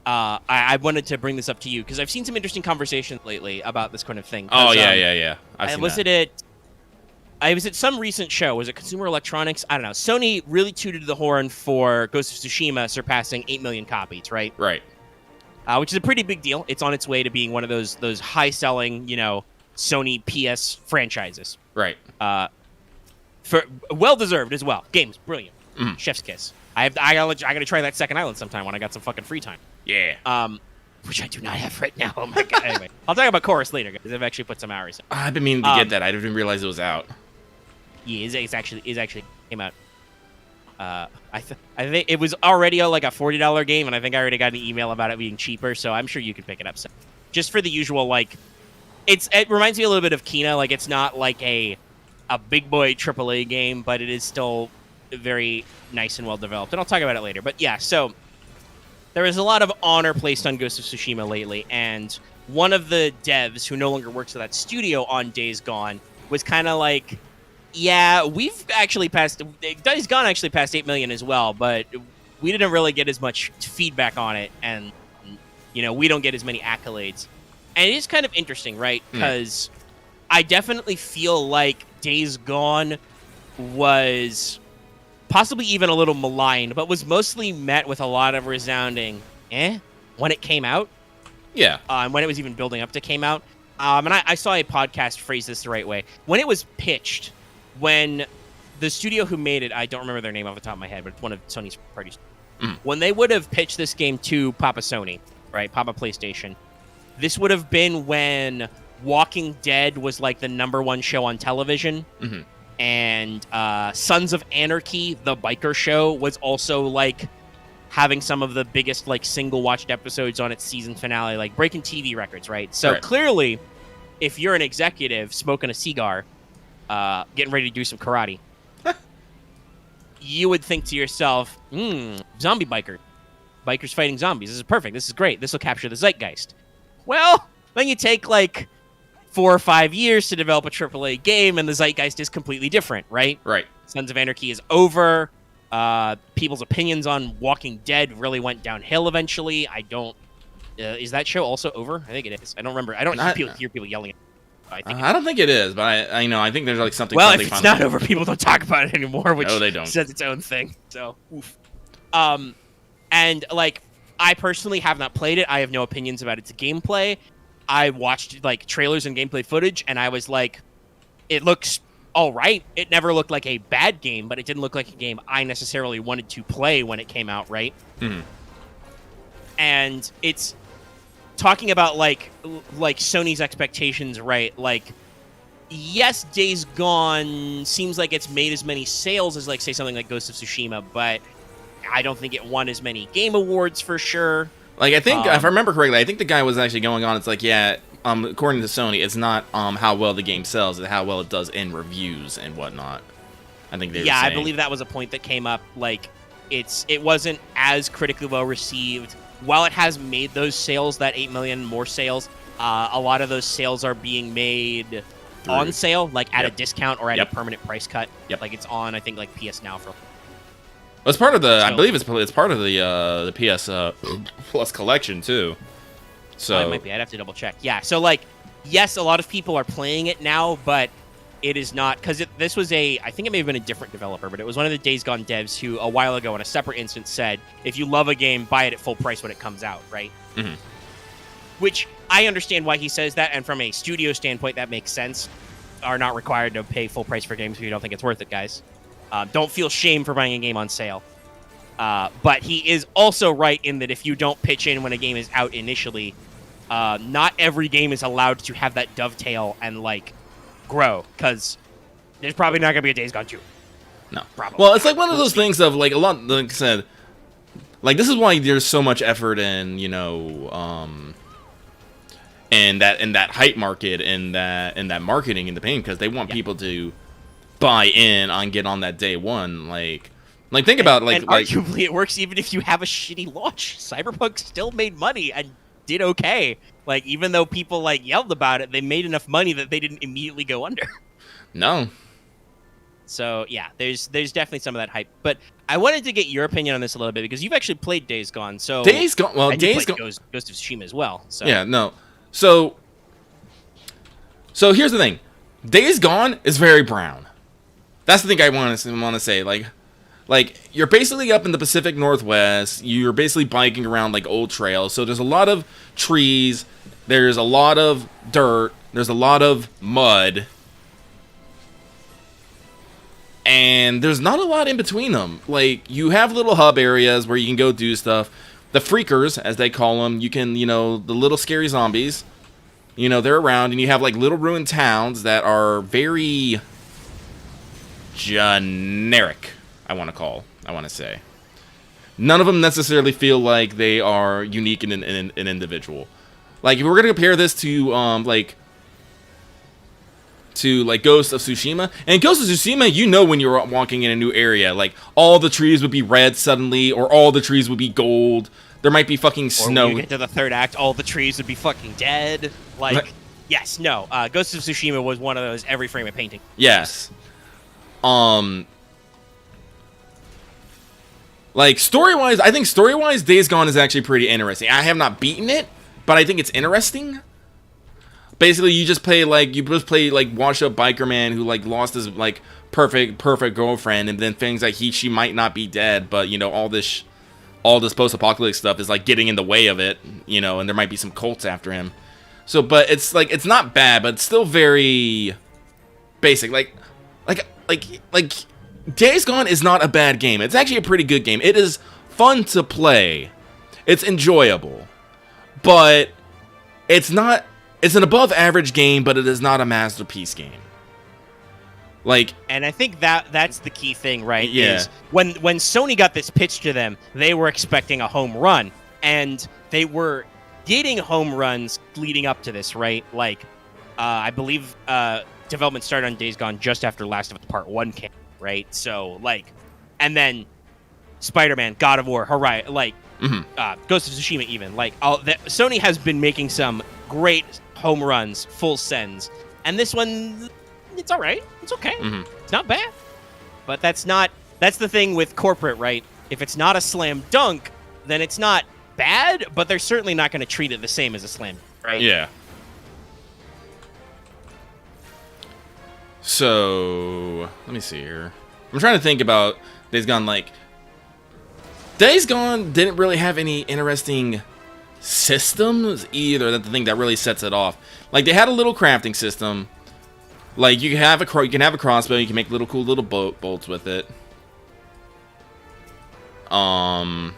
I wanted to bring this up to you because I've seen some interesting conversations lately about this kind of thing. Oh yeah. I was at some recent show. Was it Consumer Electronics? I don't know. Sony really tooted the horn for Ghost of Tsushima surpassing 8 million copies, right? Right. Which is a pretty big deal. It's on its way to being one of those high-selling, Sony PS franchises. Right. For well-deserved as well. Game's brilliant. Chef's kiss. I gotta try that second island sometime when I got some fucking free time. Yeah. Which I do not have right now. Oh my god. Anyway, I'll talk about Chorus later, guys. I've actually put some hours in. I've been meaning to get that. I didn't realize it was out. Yeah, it's actually came out. I think it was already like a $40 game, and I think I already got an email about it being cheaper. So I'm sure you can pick it up. So, just for the usual, like, it reminds me a little bit of Kena. Like, it's not like a big boy AAA game, but it is still very nice and well developed, and I'll talk about it later. But yeah, so there is a lot of honor placed on Ghost of Tsushima lately, and one of the devs who no longer works at that studio on Days Gone was kind of like, yeah, we've actually passed Days Gone actually passed 8 million as well, but we didn't really get as much feedback on it, and we don't get as many accolades. And it is kind of interesting, right? Because I definitely feel like Days Gone was possibly even a little maligned, but was mostly met with a lot of resounding, when it came out. Yeah. And when it was even building up to came out. And I saw a podcast phrase this the right way. When it was pitched, when the studio who made it, I don't remember their name off the top of my head, but it's one of Sony's parties. When they would have pitched this game to Papa Sony, right, Papa PlayStation, this would have been when Walking Dead was like the #1 show on television. And Sons of Anarchy, the biker show, was also like having some of the biggest like single watched episodes on its season finale, like breaking TV records, right? So clearly, if you're an executive smoking a cigar, getting ready to do some karate, you would think to yourself, zombie bikers fighting zombies. This is perfect. This is great. This will capture the zeitgeist. Well, then you take like 4 or 5 years to develop a AAA game, and the zeitgeist is completely different, right? Right. Sons of Anarchy is over. People's opinions on Walking Dead really went downhill eventually. I don't... is that show also over? I think it is. I don't remember. I don't hear people yelling. I don't think it is, but I think there's like something... Well, if it's not over, people don't talk about it anymore, which no, they don't. says its own thing. So, oof. And, like, I personally have not played it. I have no opinions about its gameplay. I watched, like, trailers and gameplay footage, and I was like, it looks all right. It never looked like a bad game, but it didn't look like a game I necessarily wanted to play when it came out, right? And it's talking about, like Sony's expectations, right? Like, yes, Days Gone seems like it's made as many sales as, like, say, something like Ghost of Tsushima, but I don't think it won as many game awards for sure. Like, I think, if I remember correctly, I think the guy was actually going on, it's like, yeah, according to Sony, it's not how well the game sells, it's how well it does in reviews and whatnot. I think they were saying. I believe that was a point that came up. Like, it wasn't as critically well received. While it has made those sales, that 8 million more sales, a lot of those sales are being made on sale, like at a discount or at a permanent price cut. Like, it's on, I think, like PS Now for... Well, it's part of the. I believe it's part of the PS Plus collection too. So it might be. I'd have to double check. Yeah. So like, yes, a lot of people are playing it now, but it is not because this was I think it may have been a different developer, but it was one of the Days Gone devs who a while ago in a separate instance said, if you love a game, buy it at full price when it comes out, right? Which I understand why he says that, and from a studio standpoint, that makes sense. Are not required to pay full price for games if you don't think it's worth it, guys. Don't feel shame for buying a game on sale. But he is also right in that if you don't pitch in when a game is out initially, not every game is allowed to have that dovetail and, like, grow, because there's probably not going to be a Days Gone 2. No. Probably. Well, it's like one of those things of, like, a lot, like I said, like, this is why there's so much effort in, you know, in that hype market and that marketing in the game, because they want people to buy in on get on that day one, like think about like arguably it works even if you have a shitty launch. Cyberpunk still made money and did okay. Like, even though people like yelled about it, they made enough money that they didn't immediately go under. No. So yeah, there's definitely some of that hype. But I wanted to get your opinion on this a little bit because you've actually played Days Gone. So Days Gone. Well, Days Gone. Ghost of Tsushima as well. So yeah, no. So here's the thing. Days Gone is very brown. That's the thing I want to say. Like you're basically up in the Pacific Northwest. You're basically biking around like old trails. So there's a lot of trees. There's a lot of dirt. There's a lot of mud. And there's not a lot in between them. Like, you have little hub areas where you can go do stuff. The freakers, as they call them, you can, you know, the little scary zombies. You know, they're around. And you have like little ruined towns that are very generic, I want to say. None of them necessarily feel like they are unique and an individual. Like, if we're going to compare this to, Ghost of Tsushima, and Ghost of Tsushima, you know when you're walking in a new area, like, all the trees would be red suddenly, or all the trees would be gold. There might be fucking snow. Or when you get to the third act, all the trees would be fucking dead. Like, yes, no. Ghost of Tsushima was one of those every frame of painting. Yes. Like, story-wise, I think story-wise, Days Gone is actually pretty interesting. I have not beaten it, but I think it's interesting. Basically, you just play, like, washed-up biker man who, like, lost his, like, perfect girlfriend, and then things like she might not be dead, but, you know, all this all this post-apocalyptic stuff is like getting in the way of it, you know, and there might be some cults after him. So, but it's like, it's not bad, but it's still very basic. Like Days Gone is not a bad game. It's actually a pretty good game. It is fun to play. It's enjoyable, but it's not. It's an above-average game, but it is not a masterpiece game. Like, and I think that's the key thing, right? Yeah. Is when Sony got this pitch to them, they were expecting a home run, and they were getting home runs leading up to this, right? Like, I believe development started on Days Gone just after Last of Us Part 1 came, right? So, like, and then Spider-Man, God of War, Horizon, like, Ghost of Tsushima even. Like, Sony has been making some great home runs, full sends, and this one, it's all right. It's okay. It's not bad. But that's the thing with corporate, right? If it's not a slam dunk, then it's not bad, but they're certainly not going to treat it the same as a slam, right? Yeah. So, let me see here. I'm trying to think about Days Gone. Like, Days Gone didn't really have any interesting systems either. That's the thing that really sets it off. Like, they had a little crafting system. Like, you can have a crossbow. You can make cool little bolts with it. I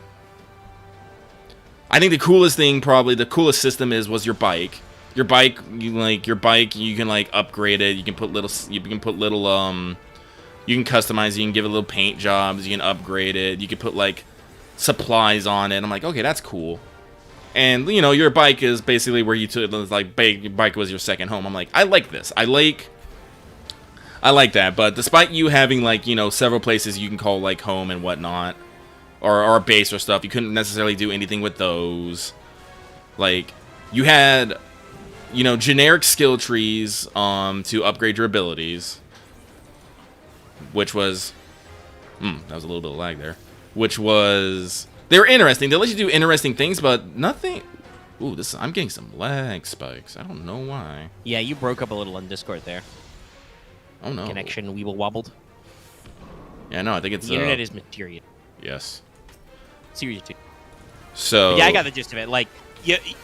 think the coolest thing, probably the coolest system was your bike. Your bike, you can like upgrade it. You can put little, you can customize it. You can give it little paint jobs. You can upgrade it. You can put like supplies on it. I'm like, okay, that's cool. And you know, your bike is basically where you took, like, your bike was your second home. I'm like, I like this. I like that. But despite you having, like, you know, several places you can call like home and whatnot, or a base or stuff, you couldn't necessarily do anything with those. Like, you had, you know, generic skill trees to upgrade your abilities, which was that was a little bit of lag there. Which was, they were interesting. They let you do interesting things, but nothing. Ooh, I'm getting some lag spikes. I don't know why. Yeah, you broke up a little on Discord there. Oh no. Connection weeble wobbled. Yeah, no, I think it's the internet is material. Yes. Series 2. So But yeah, I got the gist of it. Like,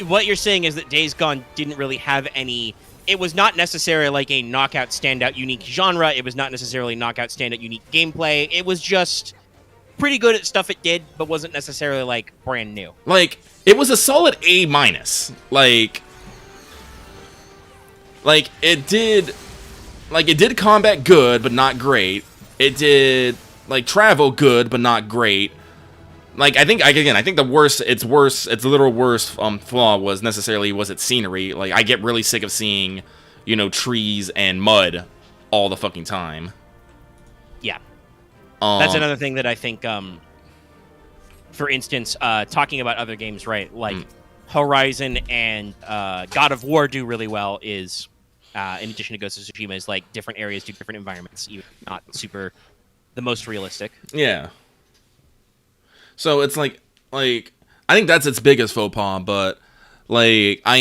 what you're saying is that Days Gone didn't really have any. It was not necessarily like a knockout, standout, unique genre. It was not necessarily knockout, standout, unique gameplay. It was just pretty good at stuff it did, but wasn't necessarily like brand new. Like, it was a solid A-. Like it did combat good, but not great. It did like travel good, but not great. Like, I think the worst, its literal worst flaw was its scenery. Like, I get really sick of seeing, you know, trees and mud all the fucking time. Yeah. That's another thing that I think, for instance, talking about other games, right, like Horizon and God of War do really well is, in addition to Ghost of Tsushima, is like different areas do different environments, even not super the most realistic. Yeah. So it's like I think that's its biggest faux pas, but like I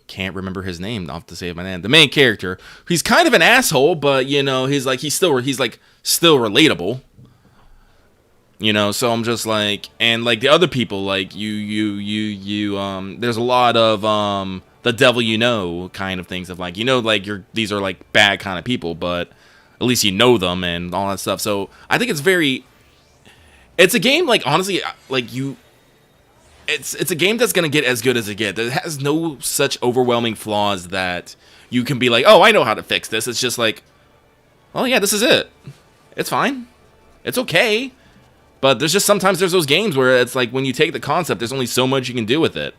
can't remember his name off the save my name. The main character, he's kind of an asshole, but you know, he's still relatable. You know, so I'm just like, and like the other people, like you there's a lot of the devil you know kind of things of like, you know, like these are like bad kind of people, but at least you know them and all that stuff. So I think it's a game, like, honestly, like, it's a game that's gonna get as good as it gets. It has no such overwhelming flaws that you can be like, oh, I know how to fix this. It's just like, oh yeah, this is it. It's fine. It's okay. But sometimes there's those games where it's like, when you take the concept, there's only so much you can do with it.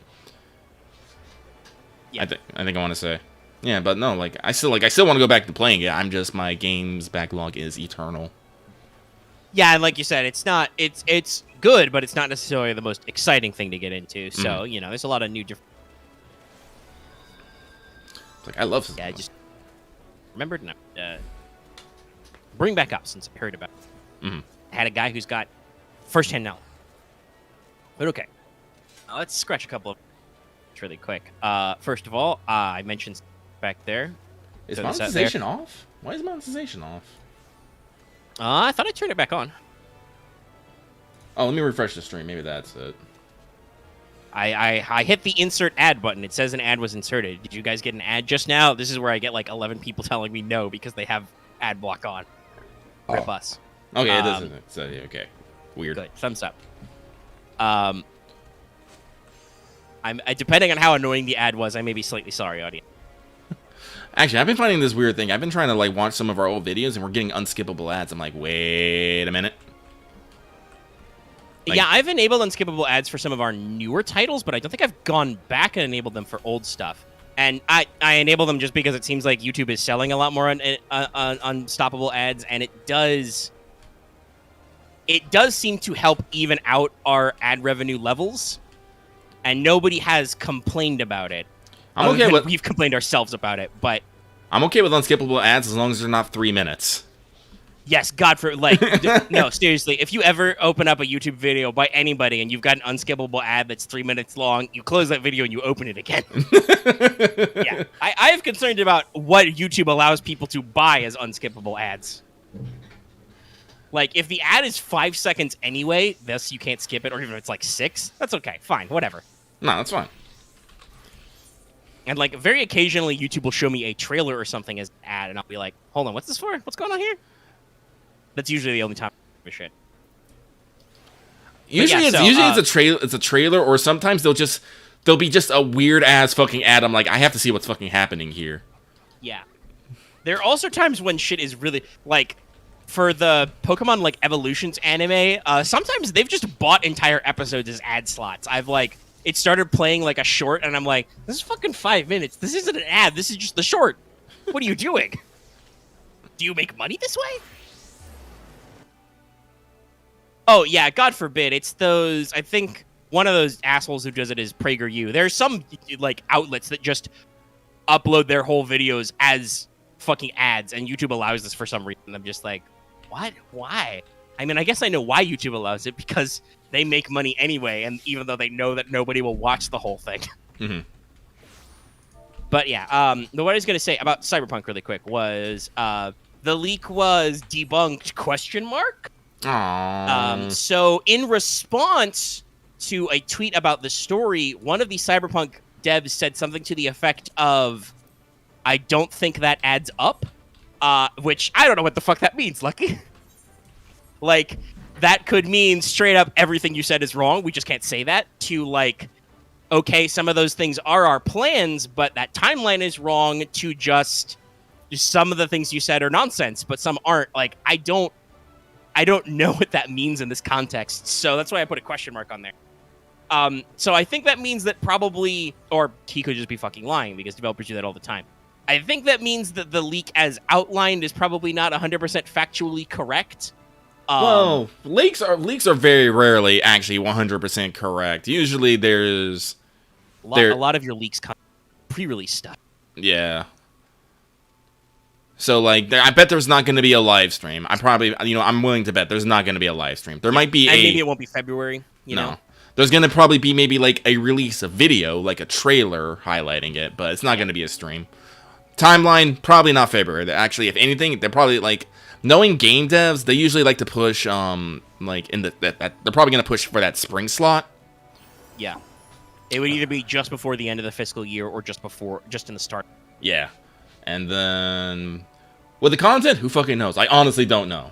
Yeah. I think I want to say. Yeah, but no, like, I still want to go back to playing it. My games backlog is eternal. Yeah, and like you said, it's good, but it's not necessarily the most exciting thing to get into. So, you know, there's a lot of new different. Like, I love. Yeah, I just remembered bring back up since I heard about it. I had a guy who's got first-hand knowledge. But okay, let's scratch a couple of really quick. First of all, I mentioned back there. Is monetization off? Why is monetization off? I thought I turned it back on. Oh, let me refresh the stream. Maybe that's it. I hit the insert ad button. It says an ad was inserted. Did you guys get an ad just now? This is where I get like 11 people telling me no because they have ad block on. Rip us. Okay, it doesn't. So, okay. Weird. Good. Thumbs up. I'm depending on how annoying the ad was, I may be slightly sorry, audience. Actually, I've been finding this weird thing. I've been trying to like watch some of our old videos, and we're getting unskippable ads. I'm like, wait a minute. Like, yeah, I've enabled unskippable ads for some of our newer titles, but I don't think I've gone back and enabled them for old stuff. And I enable them just because it seems like YouTube is selling a lot more on unstoppable ads, and it does seem to help even out our ad revenue levels, and nobody has complained about it. I'm okay with. We've complained ourselves about it, but I'm okay with unskippable ads as long as they're not 3 minutes. yes, God for like no, seriously. If you ever open up a YouTube video by anybody and you've got an unskippable ad that's 3 minutes long, you close that video and you open it again. Yeah, I have concerns about what YouTube allows people to buy as unskippable ads. Like, if the ad is 5 seconds anyway, thus you can't skip it, or even if it's like 6, that's okay, fine, whatever. No, that's fine. And like, very occasionally, YouTube will show me a trailer or something as an ad, and I'll be like, "Hold on, what's this for? What's going on here?" That's usually the only time I give a shit. Usually, it's a trailer, or sometimes there'll be just a weird ass fucking ad. I'm like, I have to see what's fucking happening here. Yeah, there are also times when shit is really like, for the Pokemon like Evolutions anime. Sometimes they've just bought entire episodes as ad slots. It started playing like a short, and I'm like, this is fucking 5 minutes. This isn't an ad. This is just the short. What are you doing? Do you make money this way? Oh, yeah, God forbid. It's those, I think one of those assholes who does it is PragerU. There's some, like, outlets that just upload their whole videos as fucking ads, and YouTube allows this for some reason. I'm just like, what? Why? I mean, I guess I know why YouTube allows it, because they make money anyway, and even though they know that nobody will watch the whole thing. Mm-hmm. But yeah, what I was going to say about Cyberpunk really quick was the leak was debunked, ? So in response to a tweet about the story, one of the Cyberpunk devs said something to the effect of, "I don't think that adds up," which I don't know what the fuck that means, Lucky. Like, that could mean straight up everything you said is wrong. We just can't say that. To like, okay, some of those things are our plans, but that timeline is wrong. To just some of the things you said are nonsense, but some aren't. Like, I don't know what that means in this context. So that's why I put a question mark on there. So I think that means that probably, or he could just be fucking lying, because developers do that all the time. I think that means that the leak as outlined is probably not 100% factually correct. Well, leaks are very rarely actually 100% correct. Usually there's a lot of your leaks come pre-release stuff. Yeah. So like, I bet there's not going to be a live stream. I'm willing to bet there's not going to be a live stream. There might be maybe it won't be February. You know? There's going to probably be maybe like a release of video, like a trailer highlighting it, but it's not going to be a stream. Timeline, probably not February. Actually, if anything, they're probably like, knowing game devs, they usually like to push, like in they're probably going to push for that spring slot. Yeah. It would either be just before the end of the fiscal year or just in the start. Yeah. And then with the content, who fucking knows? I honestly don't know.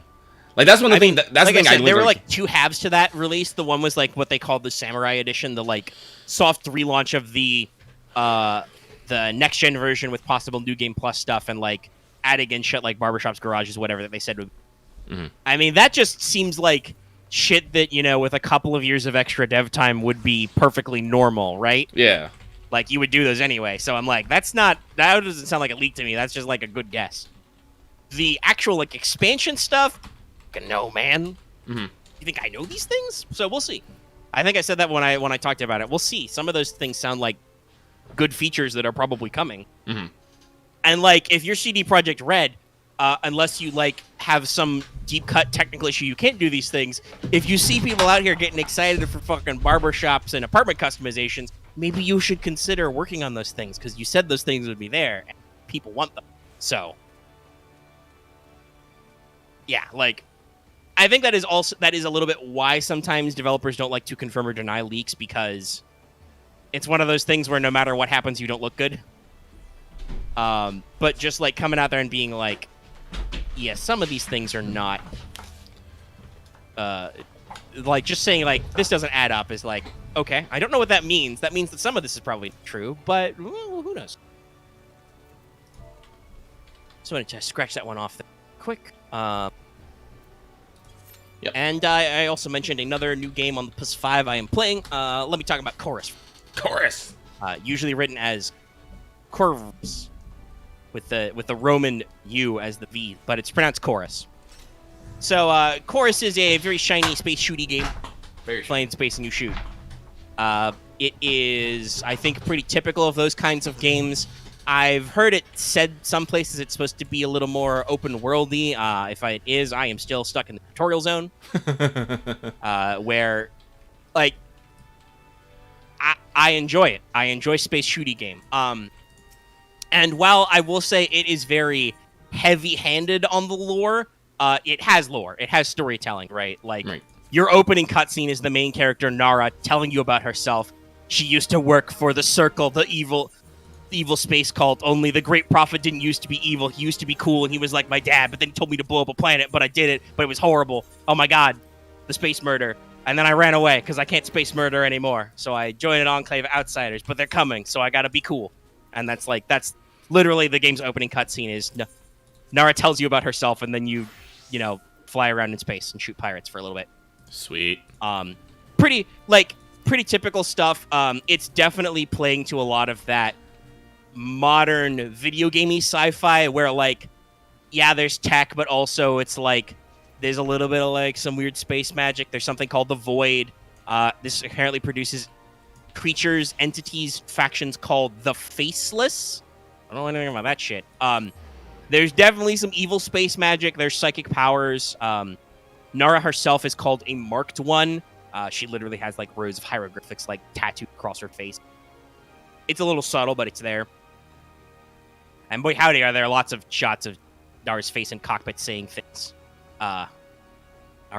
Like, that's one of the things. That's like the thing. There were like two halves to that release. The one was like what they called the Samurai Edition, the like soft relaunch of the next gen version with possible new game plus stuff and like adding in shit like barbershops, garages, whatever that they said would. Mm-hmm. I mean, that just seems like shit that, you know, with a couple of years of extra dev time would be perfectly normal, right? Yeah. Like, you would do those anyway. So I'm like, that doesn't sound like a leak to me. That's just like a good guess. The actual like expansion stuff, no, man. Mm-hmm. You think I know these things? So we'll see. I think I said that when I talked about it. We'll see. Some of those things sound like good features that are probably coming. Mm-hmm. And like, if you're CD Projekt Red, unless you like have some deep cut technical issue, you can't do these things. If you see people out here getting excited for fucking barbershops and apartment customizations, maybe you should consider working on those things, because you said those things would be there and people want them. So, yeah, like, I think that is a little bit why sometimes developers don't like to confirm or deny leaks, because it's one of those things where no matter what happens, you don't look good. But just like coming out there and being like, yeah, some of these things are not, like just saying like this doesn't add up is like, okay, I don't know what that means. That means that some of this is probably true, but well, who knows? So I wanted to scratch that one off quick. Yep. And I also mentioned another new game on the PS5 I am playing. Let me talk about Chorus. Chorus. Usually written as Corvus, with the Roman U as the V, but it's pronounced Chorus. So Chorus is a very shiny space shooty game. Very playing space and you shoot. It is, I think, pretty typical of those kinds of games. I've heard it said some places it's supposed to be a little more open worldy. If it is, I am still stuck in the tutorial zone, where, like, I enjoy it. I enjoy space shooty game. And while I will say it is very heavy-handed on the lore, it has lore. It has storytelling, right? Like, your opening cutscene is the main character, Nara, telling you about herself. She used to work for the Circle, the evil space cult. Only the Great Prophet didn't used to be evil. He used to be cool, and he was like my dad, but then he told me to blow up a planet, but I did it, but it was horrible. Oh my god, the space murder. And then I ran away, because I can't space murder anymore. So I joined an enclave of outsiders, but they're coming, so I gotta be cool. And that's literally the game's opening cutscene is Nara tells you about herself, and then you fly around in space and shoot pirates for a little bit. Sweet. Pretty typical stuff. It's definitely playing to a lot of that modern video gamey sci-fi where, like, yeah, there's tech, but also it's like there's a little bit of like some weird space magic. There's something called the Void. This apparently produces creatures, entities, factions called the Faceless. I don't know anything about that shit. There's definitely some evil space magic. There's psychic powers. Nara herself is called a Marked One. She literally has like rows of hieroglyphics like tattooed across her face. It's a little subtle, but it's there. And boy, howdy, are there lots of shots of Nara's face in cockpit saying things. Nara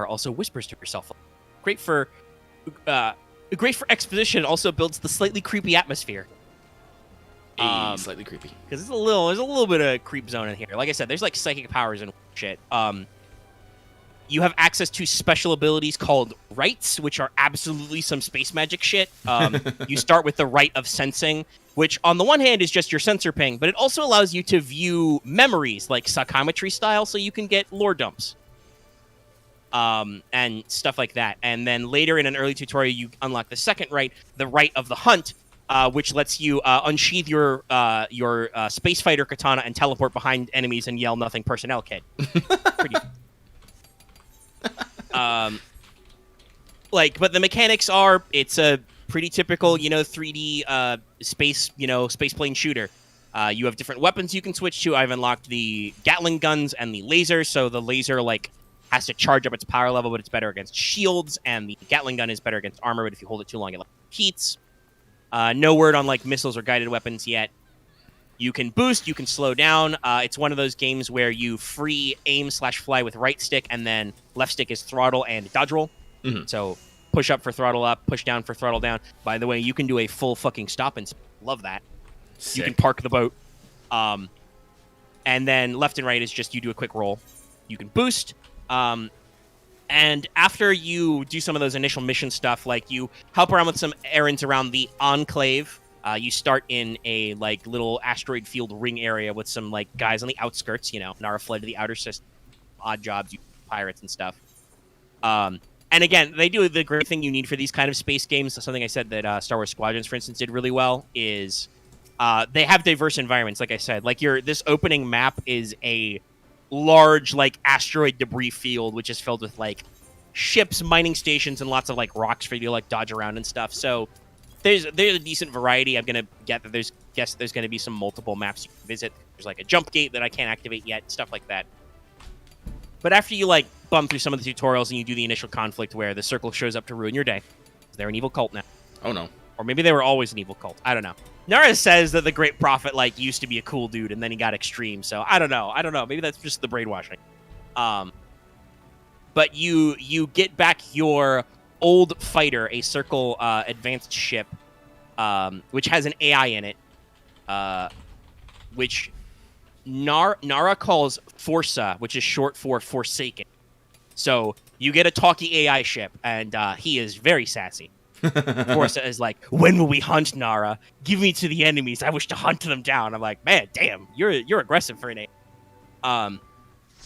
also whispers to herself. Great for exposition. Also builds the slightly creepy atmosphere. Slightly creepy. Because there's a little bit of creep zone in here. Like I said, there's like psychic powers and shit. You have access to special abilities called rights, which are absolutely some space magic shit. You start with the right of sensing, which on the one hand is just your sensor ping, but it also allows you to view memories, like psychometry style, so you can get lore dumps. And stuff like that. And then later in an early tutorial, you unlock the second right, the right of the hunt, which lets you unsheath your space fighter katana and teleport behind enemies and yell "Nothing personnel, kid." Pretty. But the mechanics are, it's a pretty typical, 3D space plane shooter. You have different weapons you can switch to. I've unlocked the Gatling guns and the laser, so the laser has to charge up its power level, but it's better against shields, and the Gatling gun is better against armor, but if you hold it too long, it heats. No word on missiles or guided weapons yet. You can boost, you can slow down. It's one of those games where you free aim/fly with right stick, and then left stick is throttle and dodge roll. Mm-hmm. So push up for throttle up, push down for throttle down. By the way, you can do a full fucking stop and love that. Sick. You can park the boat. And then left and right is just you do a quick roll. You can boost. And after you do some of those initial mission stuff, like you help around with some errands around the Enclave. You start in a little asteroid field ring area with some guys on the outskirts. Nara fled to the outer system. Odd jobs, you pirates and stuff. And again, they do the great thing you need for these kind of space games. Something I said that Star Wars Squadrons, for instance, did really well is they have diverse environments. Like I said, this opening map is a large asteroid debris field, which is filled with ships, mining stations, and lots of rocks for you to dodge around and stuff. So there's a decent variety. I'm gonna get that there's gonna be some multiple maps you can visit. There's a jump gate that I can't activate yet, stuff like that. But after you bum through some of the tutorials and you do the initial conflict where the Circle shows up to ruin your day, they're an evil cult now. Oh no. Or maybe they were always an evil cult. I don't know. Nara says that the Great Prophet used to be a cool dude and then he got extreme. So I don't know. Maybe that's just the brainwashing. But but you get back your old fighter, a Circle advanced ship, which has an AI in it, which Nara calls Forza, which is short for Forsaken. So you get a talkie AI ship, and he is very sassy. Forza is like, when will we hunt, Nara? Give me to the enemies. I wish to hunt them down. I'm like, man, damn, you're aggressive for an AI.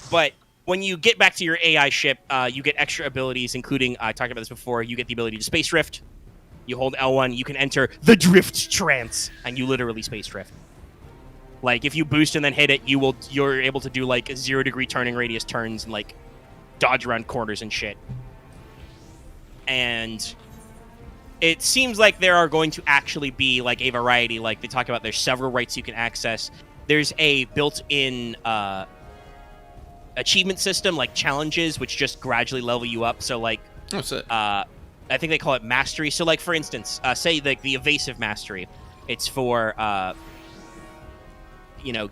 But when you get back to your AI ship, you get extra abilities, including, I talked about this before, you get the ability to space drift. You hold L1, you can enter the drift trance, and you literally space drift. Like, if you boost and then hit it, you're able to do, like, 0-degree turning radius turns and, like, dodge around corners and shit. And it seems like there are going to actually be, like, a variety. Like, they talk about there's several rights you can access. There's a built-in achievement system, like challenges, which just gradually level you up. So, like, I think they call it mastery. So, like, for instance, say, like, the evasive mastery. It's for,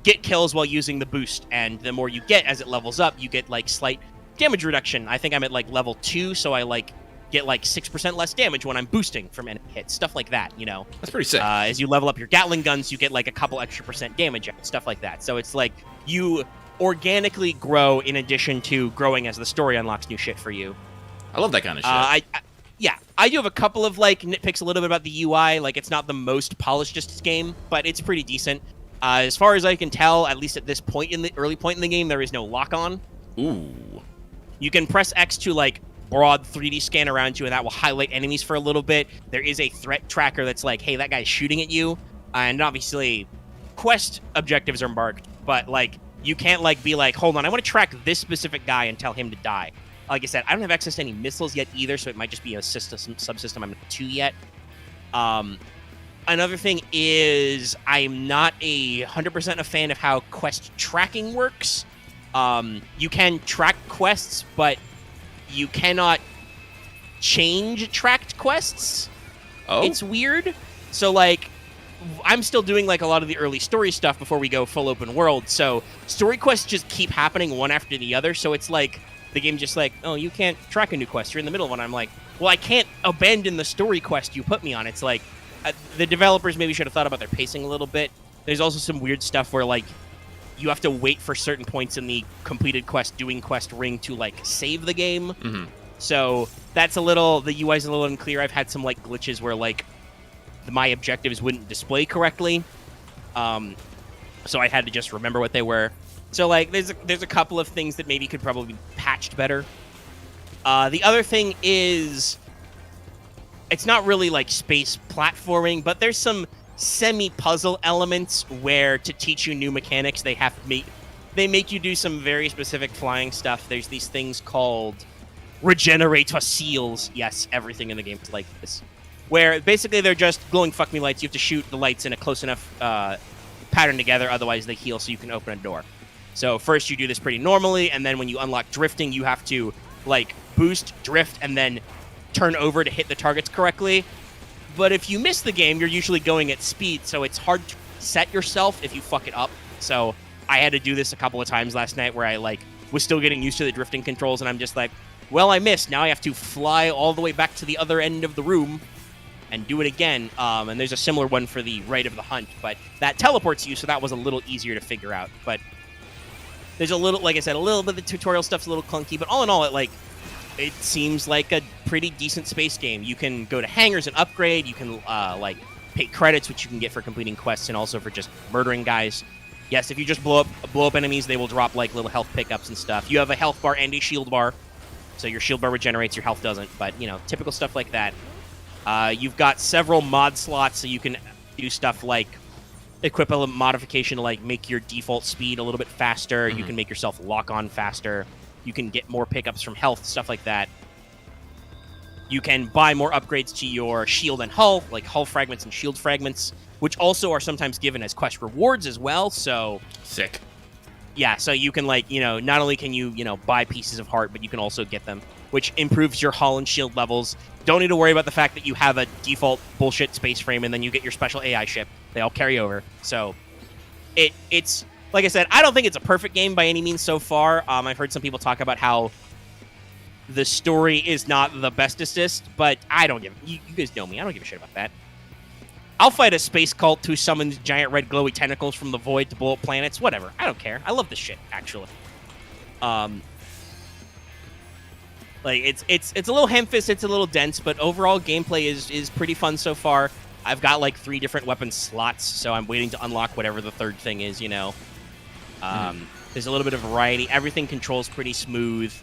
get kills while using the boost. And the more you get as it levels up, you get, like, slight damage reduction. I think I'm at, like, level 2, so I, like, get, like, 6% less damage when I'm boosting from enemy hits. Stuff like that, That's pretty sick. As you level up your Gatling guns, you get, like, a couple extra % damage, stuff like that. So it's, like, you organically grow in addition to growing as the story unlocks new shit for you. I love that kind of shit. I do have a couple of, like, nitpicks a little bit about the UI. Like, it's not the most polished game, but it's pretty decent. As far as I can tell, at least at this point in the early point in the game, there is no lock-on. Ooh. You can press X to, like, broad 3D scan around you, and that will highlight enemies for a little bit. There is a threat tracker that's like, hey, that guy's shooting at you. And obviously, quest objectives are marked, but, like, you can't, like, be like, hold on, I want to track this specific guy and tell him to die. Like I said, I don't have access to any missiles yet either, so it might just be a subsystem I'm not to yet. Another thing is I'm not 100% a fan of how quest tracking works. You can track quests, but you cannot change tracked quests. Oh. It's weird. So, like, I'm still doing, like, a lot of the early story stuff before we go full open world, so story quests just keep happening one after the other, so it's like, the game's just like, oh, you can't track a new quest, you're in the middle of one. I'm like, well, I can't abandon the story quest you put me on. It's like, the developers maybe should have thought about their pacing a little bit. There's also some weird stuff where, like, you have to wait for certain points in the completed quest, doing quest ring to, like, save the game. Mm-hmm. So that's the UI's a little unclear. I've had some, like, glitches where, like, my objectives wouldn't display correctly. So I had to just remember what they were. So, like, there's a couple of things that maybe could probably be patched better. The other thing is, it's not really, like, space platforming, but there's some semi-puzzle elements where, to teach you new mechanics, they make you do some very specific flying stuff. There's these things called regenerator seals. Yes, everything in the game is like this. Where basically they're just glowing fuck me lights. You have to shoot the lights in a close enough pattern together, otherwise they heal so you can open a door. So first you do this pretty normally, and then when you unlock drifting, you have to, like, boost, drift, and then turn over to hit the targets correctly. But if you miss the game, you're usually going at speed, so it's hard to set yourself if you fuck it up. So I had to do this a couple of times last night where I, like, was still getting used to the drifting controls, and I'm just like, well, I missed. Now I have to fly all the way back to the other end of the room and do it again. And there's a similar one for the right of the hunt, but that teleports you, so that was a little easier to figure out. But there's a little, like I said, a little bit of the tutorial stuff's a little clunky, but all in all, it seems like a pretty decent space game. You can go to hangars and upgrade. You can, like, pay credits, which you can get for completing quests and also for just murdering guys. Yes, if you just blow up enemies, they will drop, like, little health pickups and stuff. You have a health bar and a shield bar, so your shield bar regenerates, your health doesn't. But, typical stuff like that. You've got several mod slots, so you can do stuff like equip a modification to, like, make your default speed a little bit faster. Mm-hmm. You can make yourself lock on faster. You can get more pickups from health, stuff like that. You can buy more upgrades to your shield and hull, like hull fragments and shield fragments, which also are sometimes given as quest rewards as well, so... Sick. Yeah, so you can, like, not only can you, buy pieces of heart, but you can also get them, which improves your hull and shield levels. Don't need to worry about the fact that you have a default bullshit space frame and then you get your special AI ship. They all carry over. So it's like I said, I don't think it's a perfect game by any means so far. I've heard some people talk about how the story is not the bestest, but I don't give... You guys know me. I don't give a shit about that. I'll fight a space cult who summons giant red glowy tentacles from the void to blow up planets. Whatever. I don't care. I love this shit, actually. Like, it's a little ham-fist, it's a little dense, but overall gameplay is pretty fun so far. I've got, like, 3 different weapon slots, so I'm waiting to unlock whatever the third thing is, you know. There's a little bit of variety. Everything controls pretty smooth.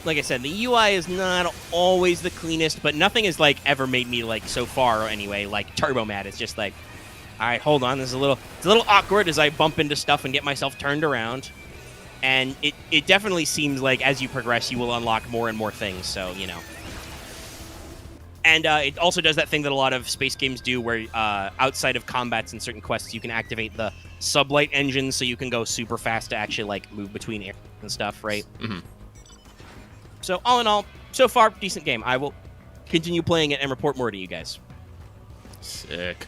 Like I said, the UI is not always the cleanest, but nothing has, like, ever made me, like, so far, anyway, like, turbo mad. It's just like, all right, hold on. It's a little awkward as I bump into stuff and get myself turned around. And it definitely seems like as you progress, you will unlock more and more things, so, you know. And it also does that thing that a lot of space games do where outside of combats and certain quests, you can activate the sublight engine so you can go super fast to actually, like, move between areas and stuff, right? Mm-hmm. So, all in all, so far, decent game. I will continue playing it and report more to you guys. Sick.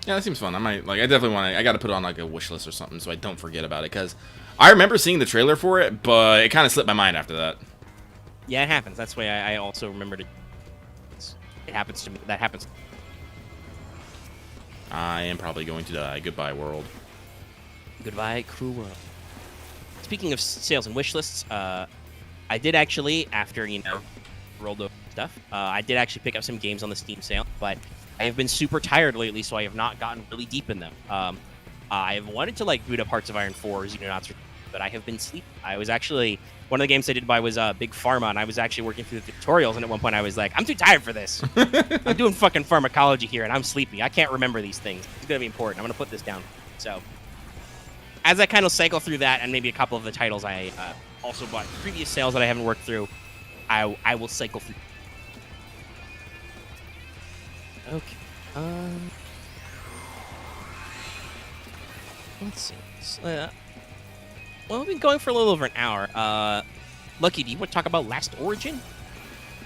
Yeah, that seems fun. I might, like, I definitely want to, I got to put it on, like, a wish list or something so I don't forget about it, because I remember seeing the trailer for it, but it kind of slipped my mind after that. Yeah, it happens. That's why I also remembered it. It happens to me. That happens. I am probably going to die. Goodbye, world. Goodbye, cruel world. Speaking of sales and wish lists, I did actually, after, you know, rolled over stuff, I did actually pick up some games on the Steam sale, but I have been super tired lately, so I have not gotten really deep in them. I have wanted to, like, boot up Hearts of Iron 4 or Xenonauts, but I have been sleeping. I was actually, one of the games I did buy was Big Pharma, and I was actually working through the tutorials, and at one point I was like, I'm too tired for this. I'm doing fucking pharmacology here, and I'm sleepy. I can't remember these things. It's going to be important. I'm going to put this down. So, as I kind of cycle through that, and maybe a couple of the titles I also bought previous sales that I haven't worked through, I will cycle through. Okay. Let's see. Well, we've been going for a little over an hour. Lucky, do you want to talk about Last Origin?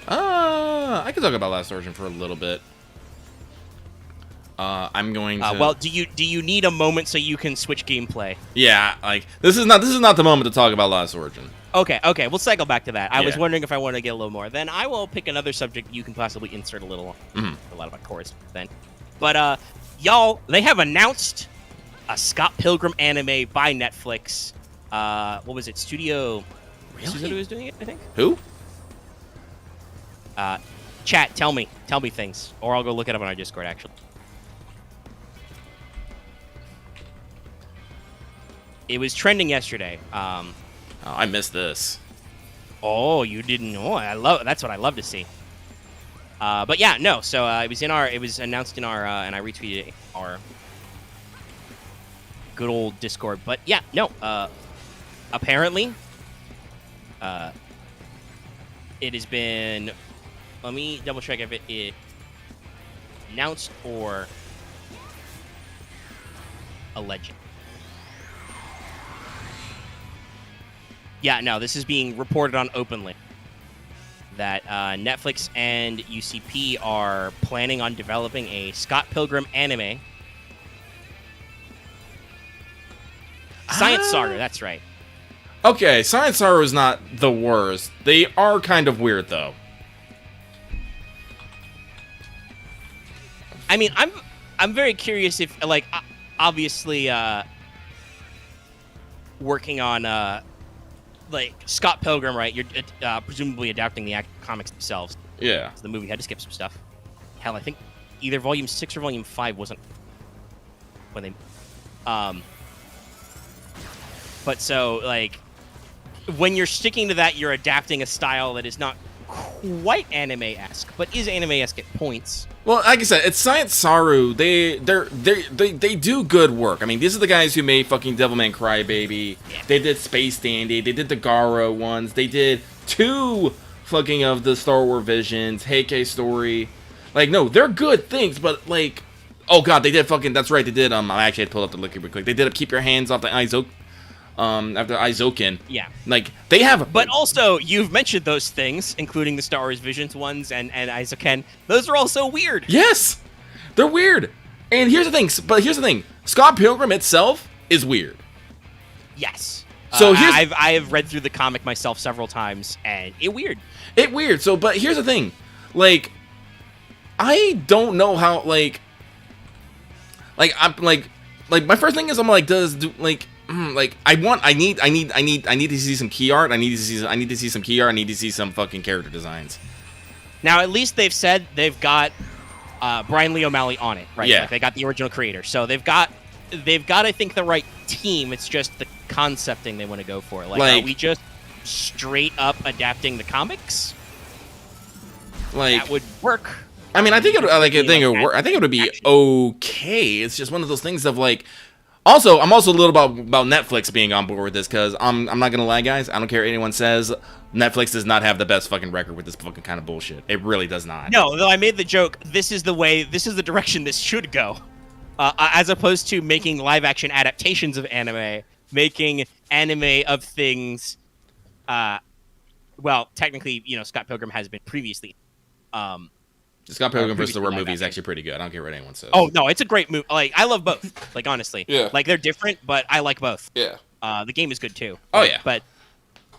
I could talk about Last Origin for a little bit. I'm going to. Well, do you need a moment so you can switch gameplay? Yeah, like this is not the moment to talk about Last Origin. Okay, we'll cycle back to that. I was wondering if I want to get a little more. Then I will pick another subject you can possibly insert a little, a lot of my chorus then. But y'all, they have announced a Scott Pilgrim anime by Netflix. What was it? Studio. Really? Suzuki was doing it, I think. Who? Chat, tell me things, or I'll go look it up on our Discord. Actually, it was trending yesterday. Oh, I missed this. Oh, you didn't know? That's what I love to see. But yeah, no. So it was announced in our, and I retweeted our good old Discord. But yeah, no. Apparently, it has been. Let me double check if it is announced or alleged. Yeah, no, this is being reported on openly that Netflix and UCP are planning on developing a Scott Pilgrim anime. Science Saga, that's right. Okay, Science Saga is not the worst. They are kind of weird, though. I mean, I'm very curious if, like, obviously, working on like Scott Pilgrim, right? You're presumably adapting the comics themselves. Yeah. So the movie had to skip some stuff. Hell, I think either Volume 6 or Volume 5 wasn't when they. But so, like, when you're sticking to that, you're adapting a style that is not quite anime-esque, but is anime-esque at points. Well, like I said, it's Science Saru. They do good work. I mean, these are the guys who made fucking Devilman Crybaby. Yeah. They did Space Dandy. They did the Garo ones. They did 2 fucking of the Star Wars Visions, Heike Story. Like, no, they're good things, but like, oh god, they did fucking. That's right, they did. I actually had to pull up the link real quick. They did Keep Your Hands Off the Izoken. After Izoken. Yeah. Like, they have... But also, you've mentioned those things, including the Star Wars Visions ones and Izoken. Those are also weird. Yes! They're weird. And here's the thing. Scott Pilgrim itself is weird. Yes. So I have read through the comic myself several times, and it weird. So, but here's the thing, like, I don't know how, like I'm like my first thing is I'm like, I need to see some key art. I need to see some key art. I need to see some fucking character designs. Now, at least they've said they've got Brian Lee O'Malley on it, right? Yeah. Like, they got the original creator, so they've got I think the right team. It's just the concepting they want to go for. Like, are we just straight up adapting the comics? Like, that would work. I mean, I think it would be okay. It's just one of those things of like. Also, I'm also a little about Netflix being on board with this, because I'm not gonna lie, guys. I don't care what anyone says. Netflix does not have the best fucking record with this fucking kind of bullshit. It really does not. No, though I made the joke. This is the direction this should go, as opposed to making live action adaptations of anime, making anime of things. Well, technically, Scott Pilgrim has been previously. Scott Pilgrim vs. the World movie is actually pretty good. I don't care what anyone says. Oh no, it's a great movie. Like, I love both. Like, honestly, yeah. Like, they're different, but I like both. Yeah. The game is good too. Oh yeah. But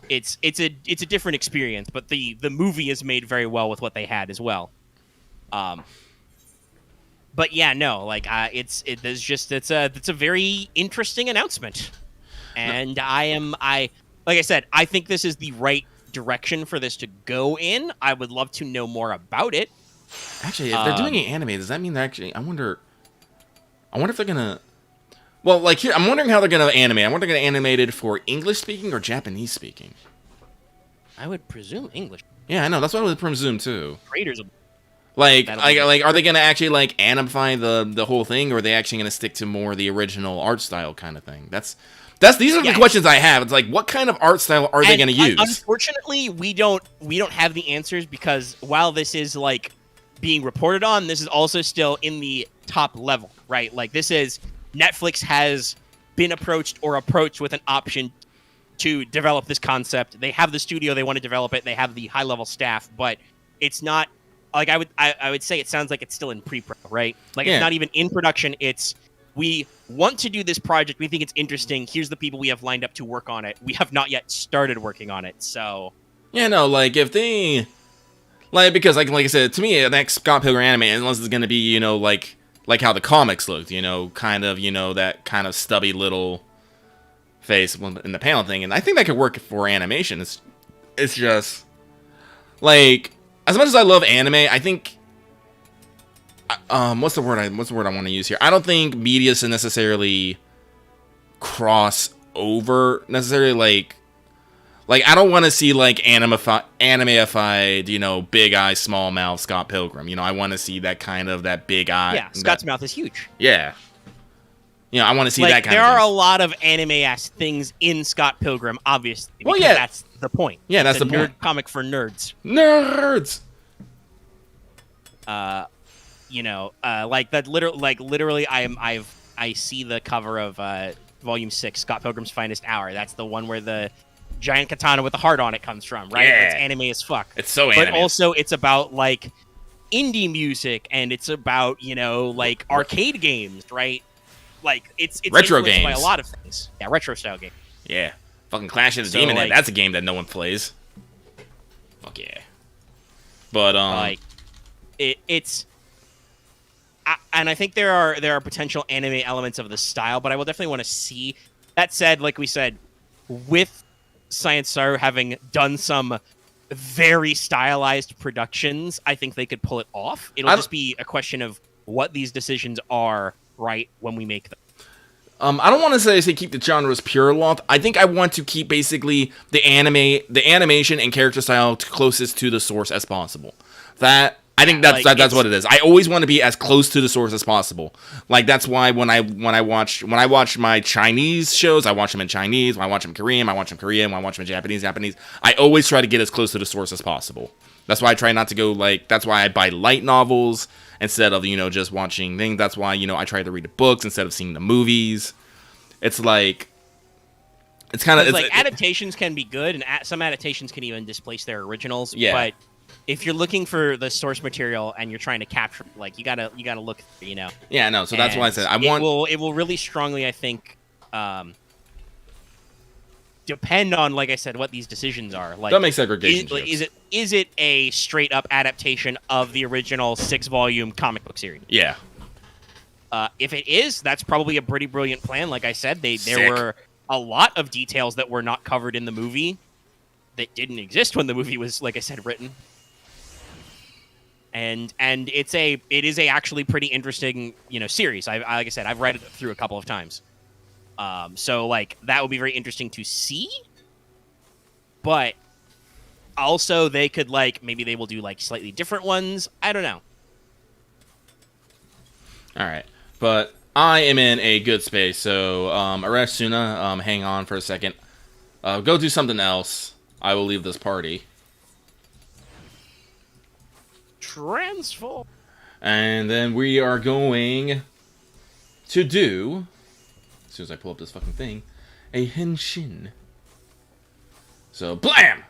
it's a different experience. But the movie is made very well with what they had as well. But yeah, no, like it's a very interesting announcement, and like I said, I think this is the right direction for this to go in. I would love to know more about it. Actually, if they're doing an anime, does that mean they're actually? I wonder if they're gonna. Well, like here, I'm wondering how they're gonna animate. I wonder if they're gonna animate it for English speaking or Japanese speaking. I would presume English. Yeah, I know. That's what I would presume too. Creators. Like, are they gonna actually like animify the whole thing, or are they actually gonna stick to more the original art style kind of thing? These are the questions I have. It's like, what kind of art style are they gonna use? Unfortunately, we don't have the answers, because while this is like being reported on, this is also still in the top level, right? Like, this is Netflix has been approached with an option to develop this concept. They have the studio, they want to develop it, they have the high level staff, but it's not like I would say it sounds like it's still in pre-pro, right? Like, It's not even in production. It's, we want to do this project, we think it's interesting, here's the people we have lined up to work on it. We have not yet started working on it, so yeah, no, like if they because like I said, to me, the next Scott Pilgrim anime, unless it's gonna be, like how the comics looked, kind of, that kind of stubby little face in the panel thing, and I think that could work for animation. It's just like, as much as I love anime, I think what's the word I want to use here? I don't think media should necessarily cross over necessarily, like I don't want to see like animeified, big eye, small mouth Scott Pilgrim. I want to see that kind of that big eye. Yeah, Scott's mouth is huge. Yeah. I want to see that kind of thing. There are a lot of anime-ass things in Scott Pilgrim, obviously. Well, yeah. That's the point. Yeah, that's the point. Nerd comic for nerds. Nerds! Like that literally I see the cover of Volume 6, Scott Pilgrim's Finest Hour. That's the one where the giant katana with the heart on it comes from, right? Yeah. It's anime as fuck. It's so anime. But also it's about like indie music, and it's about, like arcade games, right? Like it's retro games by a lot of things. Yeah, retro style game. Yeah. Fucking Clash of the Demon Head. That's a game that no one plays. Fuck yeah. But it's and I think there are potential anime elements of the style, but I will definitely want to see. That said, like we said, with Science Star having done some very stylized productions, I think they could pull it off. It'll just be a question of what these decisions are right when we make them. I don't want to say keep the genres pure, Loth. I think I want to keep basically the animation and character style closest to the source as possible. I think that's what it is. I always want to be as close to the source as possible. Like, that's why when I watch my Chinese shows, I watch them in Chinese. When I watch them Korean, I watch them Korean. When I watch them in Japanese. I always try to get as close to the source as possible. That's why I try not to go that's why I buy light novels instead of, just watching things. That's why, I try to read the books instead of seeing the movies. It's like, it's kind of like adaptations can be good, and some adaptations can even displace their originals. Yeah. But if you're looking for the source material and you're trying to capture, like, you gotta look, Yeah, no. So that's why I said it will really strongly, I think, depend on, like I said, what these decisions are. Like, Don't make segregation jokes. Is it a straight up adaptation of the original 6-volume comic book series? Yeah. If it is, that's probably a pretty brilliant plan. Like I said, there were a lot of details that were not covered in the movie that didn't exist when the movie was, like I said, written. And it is a actually pretty interesting, series. Like I said, I've read it through a couple of times. So like that would be very interesting to see. But also they could maybe they will do slightly different ones. I don't know. All right. But I am in a good space, so Arash Suna, hang on for a second. Go do something else. I will leave this party. Transform. And then we are going to do, as soon as I pull up this fucking thing, a henshin. So, blam!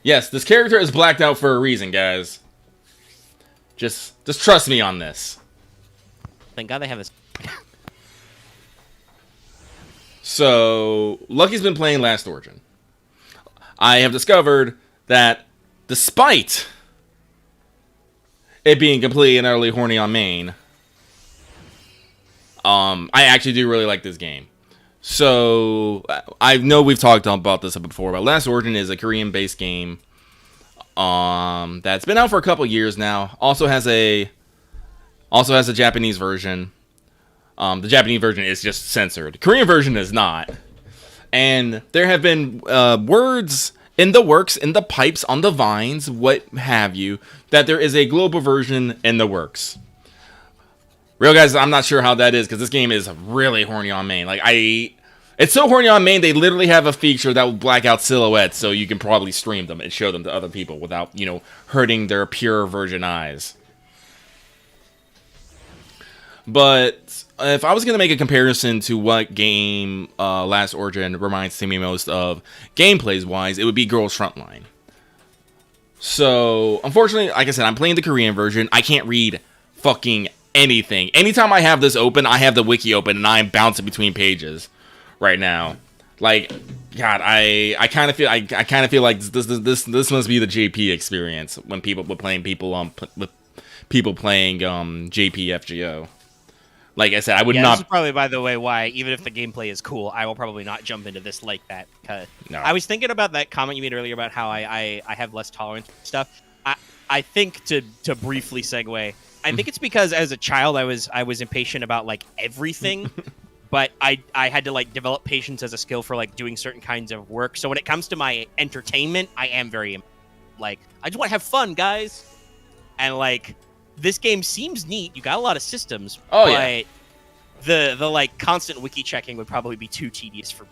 Yes, this character is blacked out for a reason, guys. Just trust me on this. Thank God they have this. So, Lucky's been playing Last Origin. I have discovered that despite it being completely and utterly horny on main, I actually do really like this game. So, I know we've talked about this before, but Last Origin is a Korean-based game that's been out for a couple years now. Also has a Japanese version. The Japanese version is just censored. Korean version is not. And there have been words in the works, in the pipes, on the vines, what have you, that there is a global version in the works. Real guys, I'm not sure how that is, because this game is really horny on main. It's so horny on main, they literally have a feature that will black out silhouettes, so you can probably stream them and show them to other people without, hurting their pure virgin eyes. But if I was going to make a comparison to what game Last Origin reminds me most of, gameplays-wise, it would be Girls Frontline. So, unfortunately, like I said, I'm playing the Korean version. I can't read fucking anything. Anytime I have this open, I have the wiki open, and I'm bouncing between pages right now. Like, God, I kind of feel like this must be the JP experience when people playing JPFGO. Like I said, I would not. This is probably, by the way, why even if the gameplay is cool, I will probably not jump into this like that. No. I was thinking about that comment you made earlier about how I have less tolerance for stuff. I think to briefly segue, I think it's because as a child I was impatient about everything, but I had to develop patience as a skill for doing certain kinds of work. So when it comes to my entertainment, I am very I just want to have fun, guys, and this game seems neat. You got a lot of systems. Oh, but yeah. The constant wiki checking would probably be too tedious for me.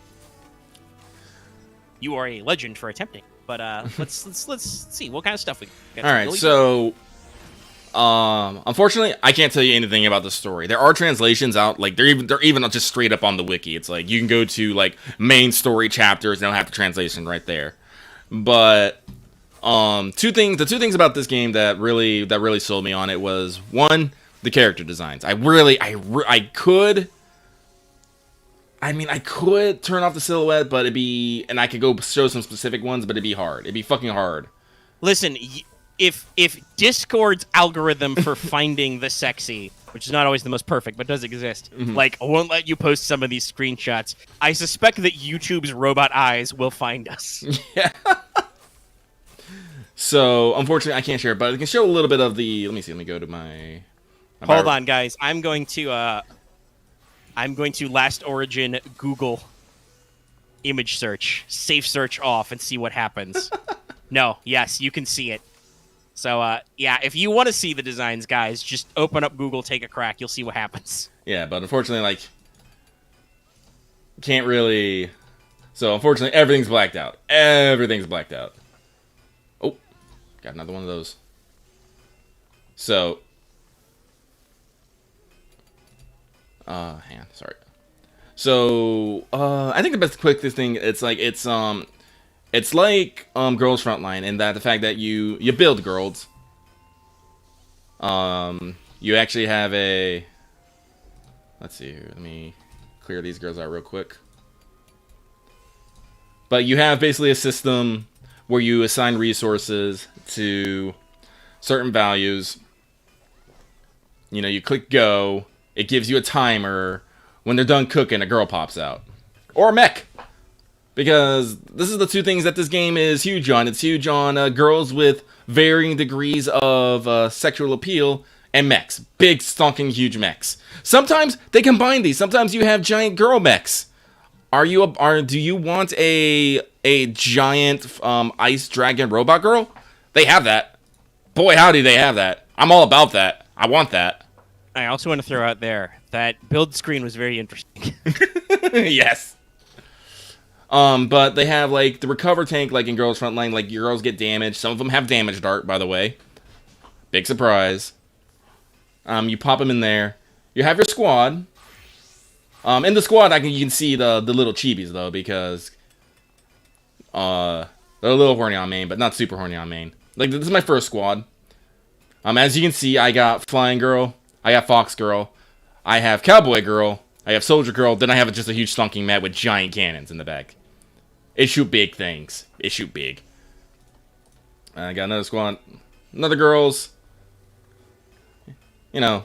You are a legend for attempting. But let's see what kind of stuff we got. All right, so unfortunately, I can't tell you anything about the story. There are translations out, they're even just straight up on the wiki. It's you can go to main story chapters and they'll have the translation right there. But the two things about this game that really sold me on it was, one, the character designs. I could turn off the silhouette, but and I could go show some specific ones, but it'd be hard. It'd be fucking hard. Listen, if Discord's algorithm for finding the sexy, which is not always the most perfect, but does exist, won't let you post some of these screenshots, I suspect that YouTube's robot eyes will find us. Yeah. So, unfortunately, I can't share it, but I can show a little bit of the... Let me see. Let me go to my... Hold on, guys. I'm going to Last Origin Google image search, safe search off, and see what happens. No, yes, you can see it. So, yeah, if you want to see the designs, guys, just open up Google, take a crack. You'll see what happens. Yeah, but unfortunately, can't really... So, unfortunately, everything's blacked out. Everything's blacked out. Oh, got another one of those. So... hang on, sorry. So, I think the best quickest thing, it's like Girls Frontline, in that the fact that you build girls. You actually have a... Let's see here. Let me clear these girls out real quick. But you have basically a system where you assign resources to certain values. You know, you click go. It gives you a timer. When they're done cooking, a girl pops out. Or a mech. Because this is the two things that this game is huge on. It's huge on girls with varying degrees of sexual appeal and mechs. Big, stonking, huge mechs. Sometimes they combine these. Sometimes you have giant girl mechs. Do you want a giant ice dragon robot girl? They have that. Boy, howdy, they have that. I'm all about that. I want that. I also want to throw out there that build screen was very interesting. Yes. But they have, like, the recover tank, like in Girls Frontline, like, your girls get damaged. Some of them have damage dart, by the way. Big surprise. You pop them in there. You have your squad. In the squad, you can see the little chibis, though, because they're a little horny on main, but not super horny on main. Like, this is my first squad. As you can see, I got Flying Girl, I got Fox Girl, I have Cowboy Girl, I have Soldier Girl, then I have just a huge stonking mat with giant cannons in the back. It shoot big things. It shoot big. I got another squad. Another girls. You know.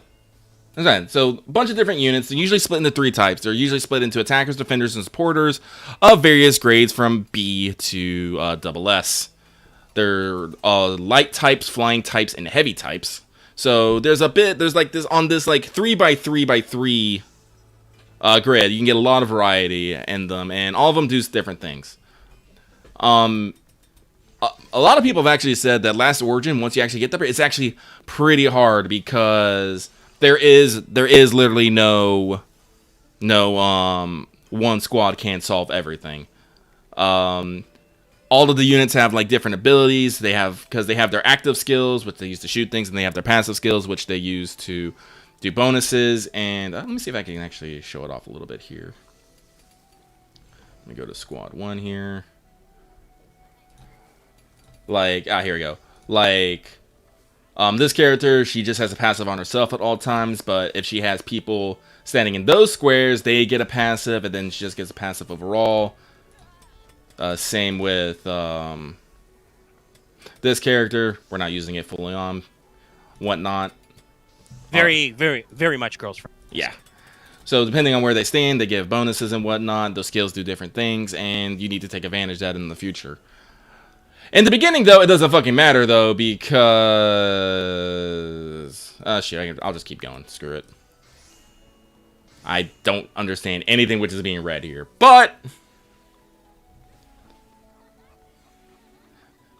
So, a bunch of different units. They're usually split into 3 types. They're usually split into attackers, defenders, and supporters of various grades from B to SS. They're light types, flying types, and heavy types. So, there's like this, on this like 3x3x3 grid, you can get a lot of variety in them, and all of them do different things. A lot of people have actually said that Last Origin, once you actually get there, it's actually pretty hard because there is literally no one squad can't solve everything. All of the units have like different abilities. Because they have their active skills, which they use to shoot things, and they have their passive skills, which they use to do bonuses. And let me see if I can actually show it off a little bit here. Let me go to squad 1 here. Like, here we go. Like, this character, she just has a passive on herself at all times, but if she has people standing in those squares, they get a passive, and then she just gets a passive overall. Same with this character. We're not using it fully on. Whatnot. Very, very, very much girls' friendly. Yeah. So depending on where they stand, they give bonuses and whatnot. Those skills do different things, and you need to take advantage of that in the future. In the beginning, though, it doesn't fucking matter, though, because... shit, I'll just keep going. Screw it. I don't understand anything which is being read here. But...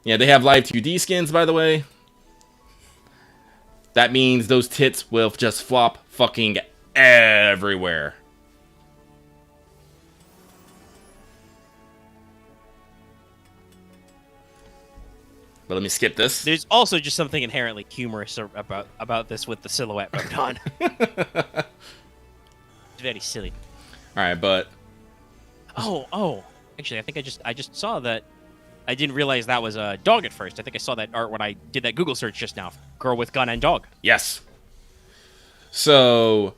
yeah, they have live 2D skins, by the way. That means those tits will just flop fucking everywhere. But let me skip this. There's also just something inherently humorous about this with the silhouette mode on. It's very silly. All right, but oh, actually, I think I just saw that. I didn't realize that was a dog at first. I think I saw that art when I did that Google search just now. Girl with gun and dog. Yes. So,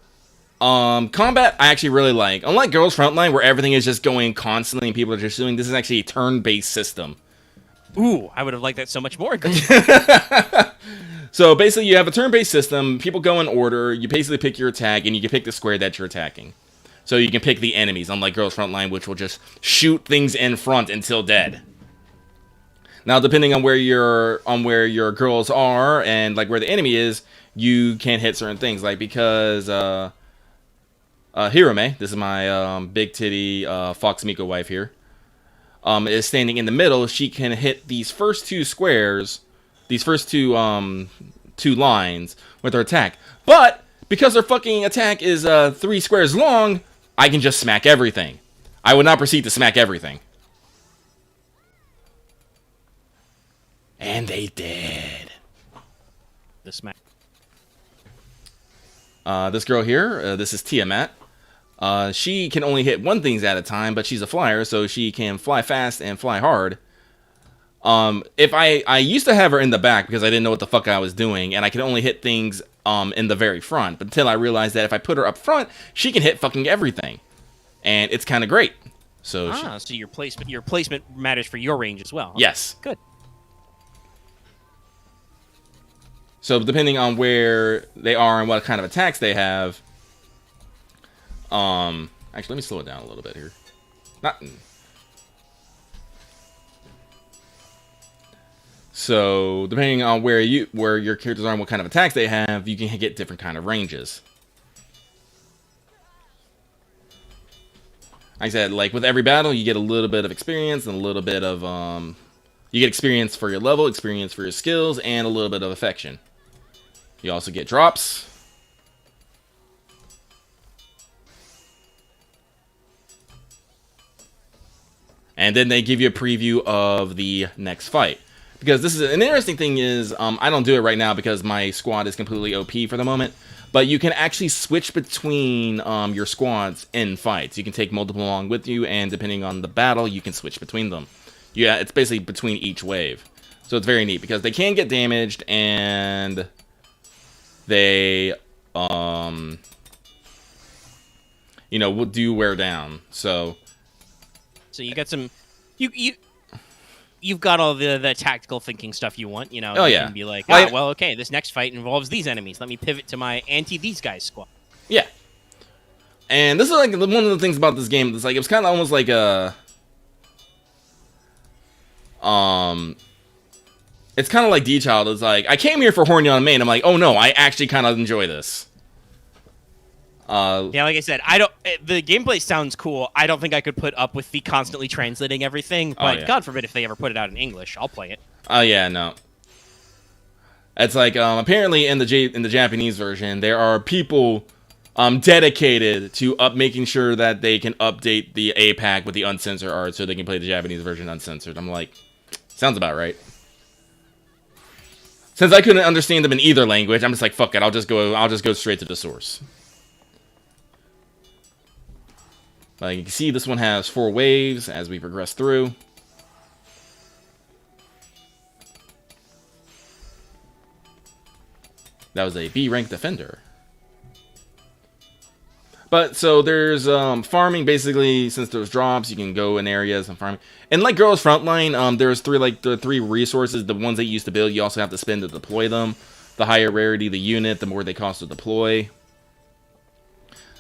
combat I actually really like. Unlike Girls Frontline, where everything is just going constantly and people are just doing, this is actually a turn-based system. Ooh, I would have liked that so much more. So basically, you have a turn-based system. People go in order. You basically pick your attack, and you can pick the square that you're attacking. So you can pick the enemies, unlike Girls Frontline, which will just shoot things in front until dead. Now, depending on where your girls are and like where the enemy is, you can hit certain things. Like because Hirome, this is my big titty Fox Miko wife here, is standing in the middle. She can hit these first 2 squares, these first two lines with her attack. But because her fucking attack is 3 squares long, I can just smack everything. I would not proceed to smack everything. And they did. The smack. This girl here, this is Tiamat. She can only hit 1 things at a time, but she's a flyer, so she can fly fast and fly hard. If I used to have her in the back because I didn't know what the fuck I was doing, and I could only hit things in the very front. But until I realized that if I put her up front, she can hit fucking everything, and it's kind of great. So so your placement matters for your range as well. Huh? Yes. Good. So depending on where they are and what kind of attacks they have, actually let me slow it down a little bit here. So depending on where your characters are and what kind of attacks they have, you can get different kind of ranges. Like I said, like with every battle, you get a little bit of experience and a little bit of you get experience for your level, experience for your skills, and a little bit of affection. You also get drops. And then they give you a preview of the next fight. Because this is an interesting thing is, I don't do it right now because my squad is completely OP for the moment. But you can actually switch between your squads in fights. You can take multiple along with you, and depending on the battle, you can switch between them. Yeah, it's basically between each wave. So it's very neat because they can get damaged, and they, you know, will do wear down. So you got some, you've got all the tactical thinking stuff you want. You know, oh you yeah, can be like, well, okay, this next fight involves these enemies. Let me pivot to my anti-these guys squad. Yeah, and this is like one of the things about this game. It's like it was kind of almost like a, it's kind of like D-Child. It's like, I came here for horny on main. I'm like, oh no, I actually kind of enjoy this. Yeah, like I said, the gameplay sounds cool. I don't think I could put up with the constantly translating everything, but yeah. God forbid if they ever put it out in English, I'll play it. Oh yeah, no. It's like, apparently in the Japanese version, there are people dedicated to making sure that they can update the APAC with the uncensored art so they can play the Japanese version uncensored. I'm like, sounds about right. Since I couldn't understand them in either language, I'm just like, fuck it, I'll just go straight to the source. Like you can see, this one has 4 waves as we progress through. That was a B rank defender. But so there's farming basically. Since there's drops, you can go in areas and farm. And like Girls Frontline, there's the three resources. The ones that you used to build, you also have to spend to deploy them. The higher rarity the unit, the more they cost to deploy.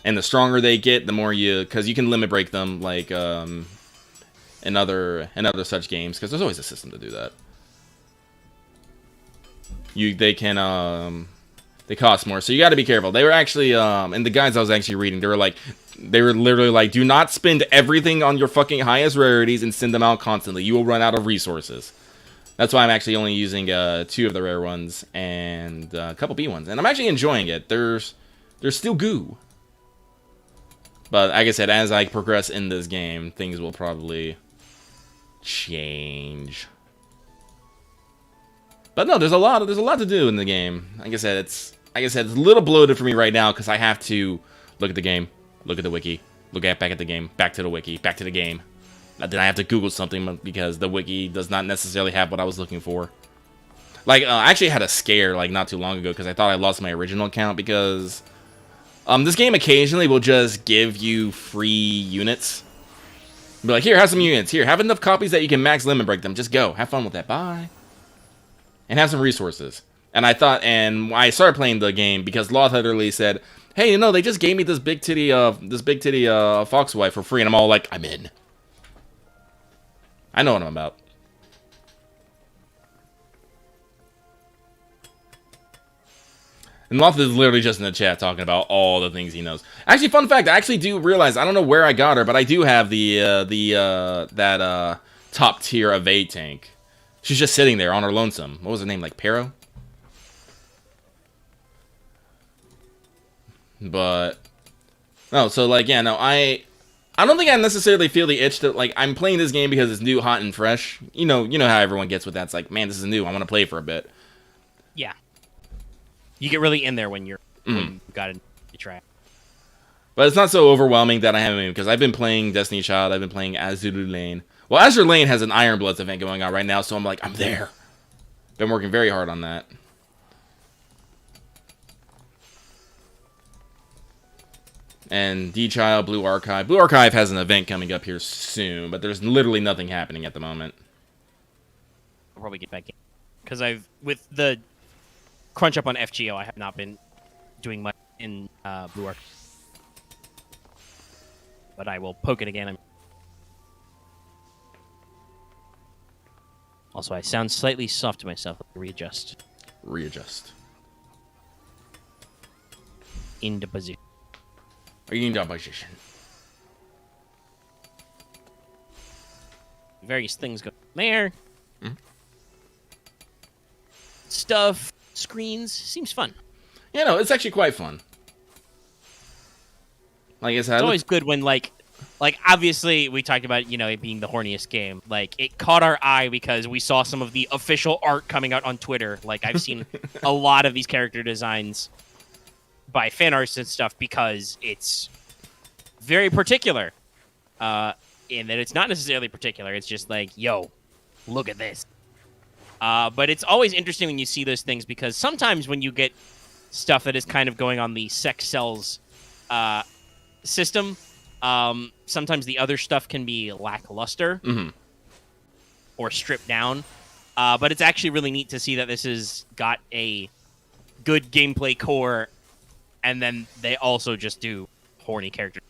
And the stronger they get, the more because you can limit break them, like in other such games. Because there's always a system to do that. They cost more, so you got to be careful. They were actually, and the guides I was actually reading, they were literally like, do not spend everything on your fucking highest rarities and send them out constantly. You will run out of resources. That's why I'm actually only using 2 of the rare ones and a couple B ones, and I'm actually enjoying it. There's still goo, but like I said, as I progress in this game, things will probably change. But no, there's a lot to do in the game. Like I said, it's a little bloated for me right now because I have to look at the game, look at the wiki, back at the game, back to the wiki, back to the game. Then I have to Google something because the wiki does not necessarily have what I was looking for. Like, I actually had a scare like not too long ago because I thought I lost my original account because this game occasionally will just give you free units. Be like, here, have some units. Here, have enough copies that you can max limit break them. Just go, have fun with that. Bye. And have some resources. And I thought, and I started playing the game because Loth literally said, hey, you know, they just gave me this big titty fox wife for free. And I'm all like, I'm in. I know what I'm about. And Loth is literally just in the chat talking about all the things he knows. Actually, fun fact, I actually do realize, I don't know where I got her, but I do have that top tier evade tank. She's just sitting there on her lonesome. What was her name? Like Pero? But no, so like yeah, no, I don't think I necessarily feel the itch to like I'm playing this game because it's new, hot, and fresh. You know how everyone gets with that. It's like, man, this is new. I want to play for a bit. Yeah. You get really in there when you got in the track. But it's not so overwhelming that I haven't, because I've been playing Destiny Child. I've been playing Azure Lane. Well, Azure Lane has an Iron Bloods event going on right now, so I'm like, I'm there. Been working very hard on that. And D-Child, Blue Archive. Blue Archive has an event coming up here soon, but there's literally nothing happening at the moment. I'll probably get back in. Because with the crunch up on FGO, I have not been doing much in Blue Archive. But I will poke it again. Also, I sound slightly soft to myself. Let me readjust. Readjust. Into position. Are you in that position? Various things go there. Mm-hmm. Stuff, screens, seems fun. Yeah, no, it's actually quite fun. Like I said, It's always good when, like obviously we talked about, it being the horniest game. Like, it caught our eye because we saw some of the official art coming out on Twitter. Like, I've seen a lot of these character designs by fan artists and stuff because it's very particular. In that it's not necessarily particular. It's just like, yo, look at this. But it's always interesting when you see those things because sometimes when you get stuff that is kind of going on the sex sells system, sometimes the other stuff can be lackluster or stripped down. But it's actually really neat to see that this has got a good gameplay core, and then they also just do horny characters.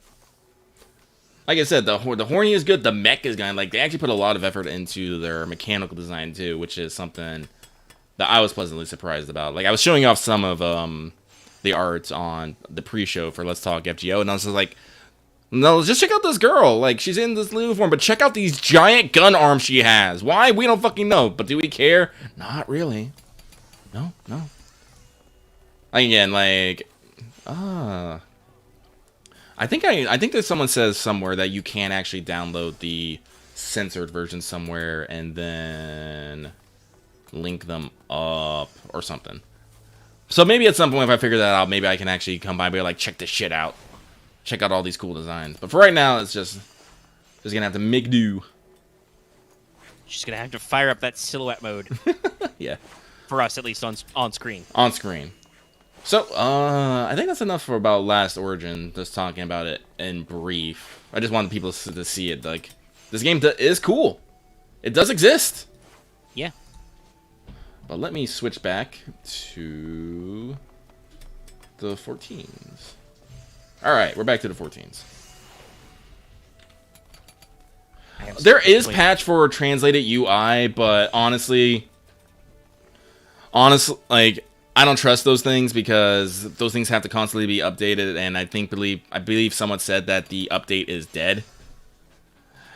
Like I said, the horny is good, the mech is good. Like, they actually put a lot of effort into their mechanical design, too, which is something that I was pleasantly surprised about. Like, I was showing off some of the art on the pre-show for Let's Talk FGO, and I was just like, no, just check out this girl. Like, she's in this uniform, but check out these giant gun arms she has. Why? We don't fucking know. But do we care? Not really. No. Again, like, I think that someone says somewhere that you can actually download the censored version somewhere and then link them up or something. So maybe at some point if I figure that out, maybe I can actually come by and be like, check this shit out. Check out all these cool designs. But for right now, it's just gonna have to make do. Just gonna have to fire up that silhouette mode. Yeah. For us, at least on screen. On screen. So, I think that's enough for about Last Origin, just talking about it in brief. I just wanted people to see it. Like, this game is cool. It does exist. Yeah. But let me switch back to the 14s. Alright, we're back to the 14s. There is patch for translated UI, but honestly, like, I don't trust those things because those things have to constantly be updated, and I believe someone said that the update is dead.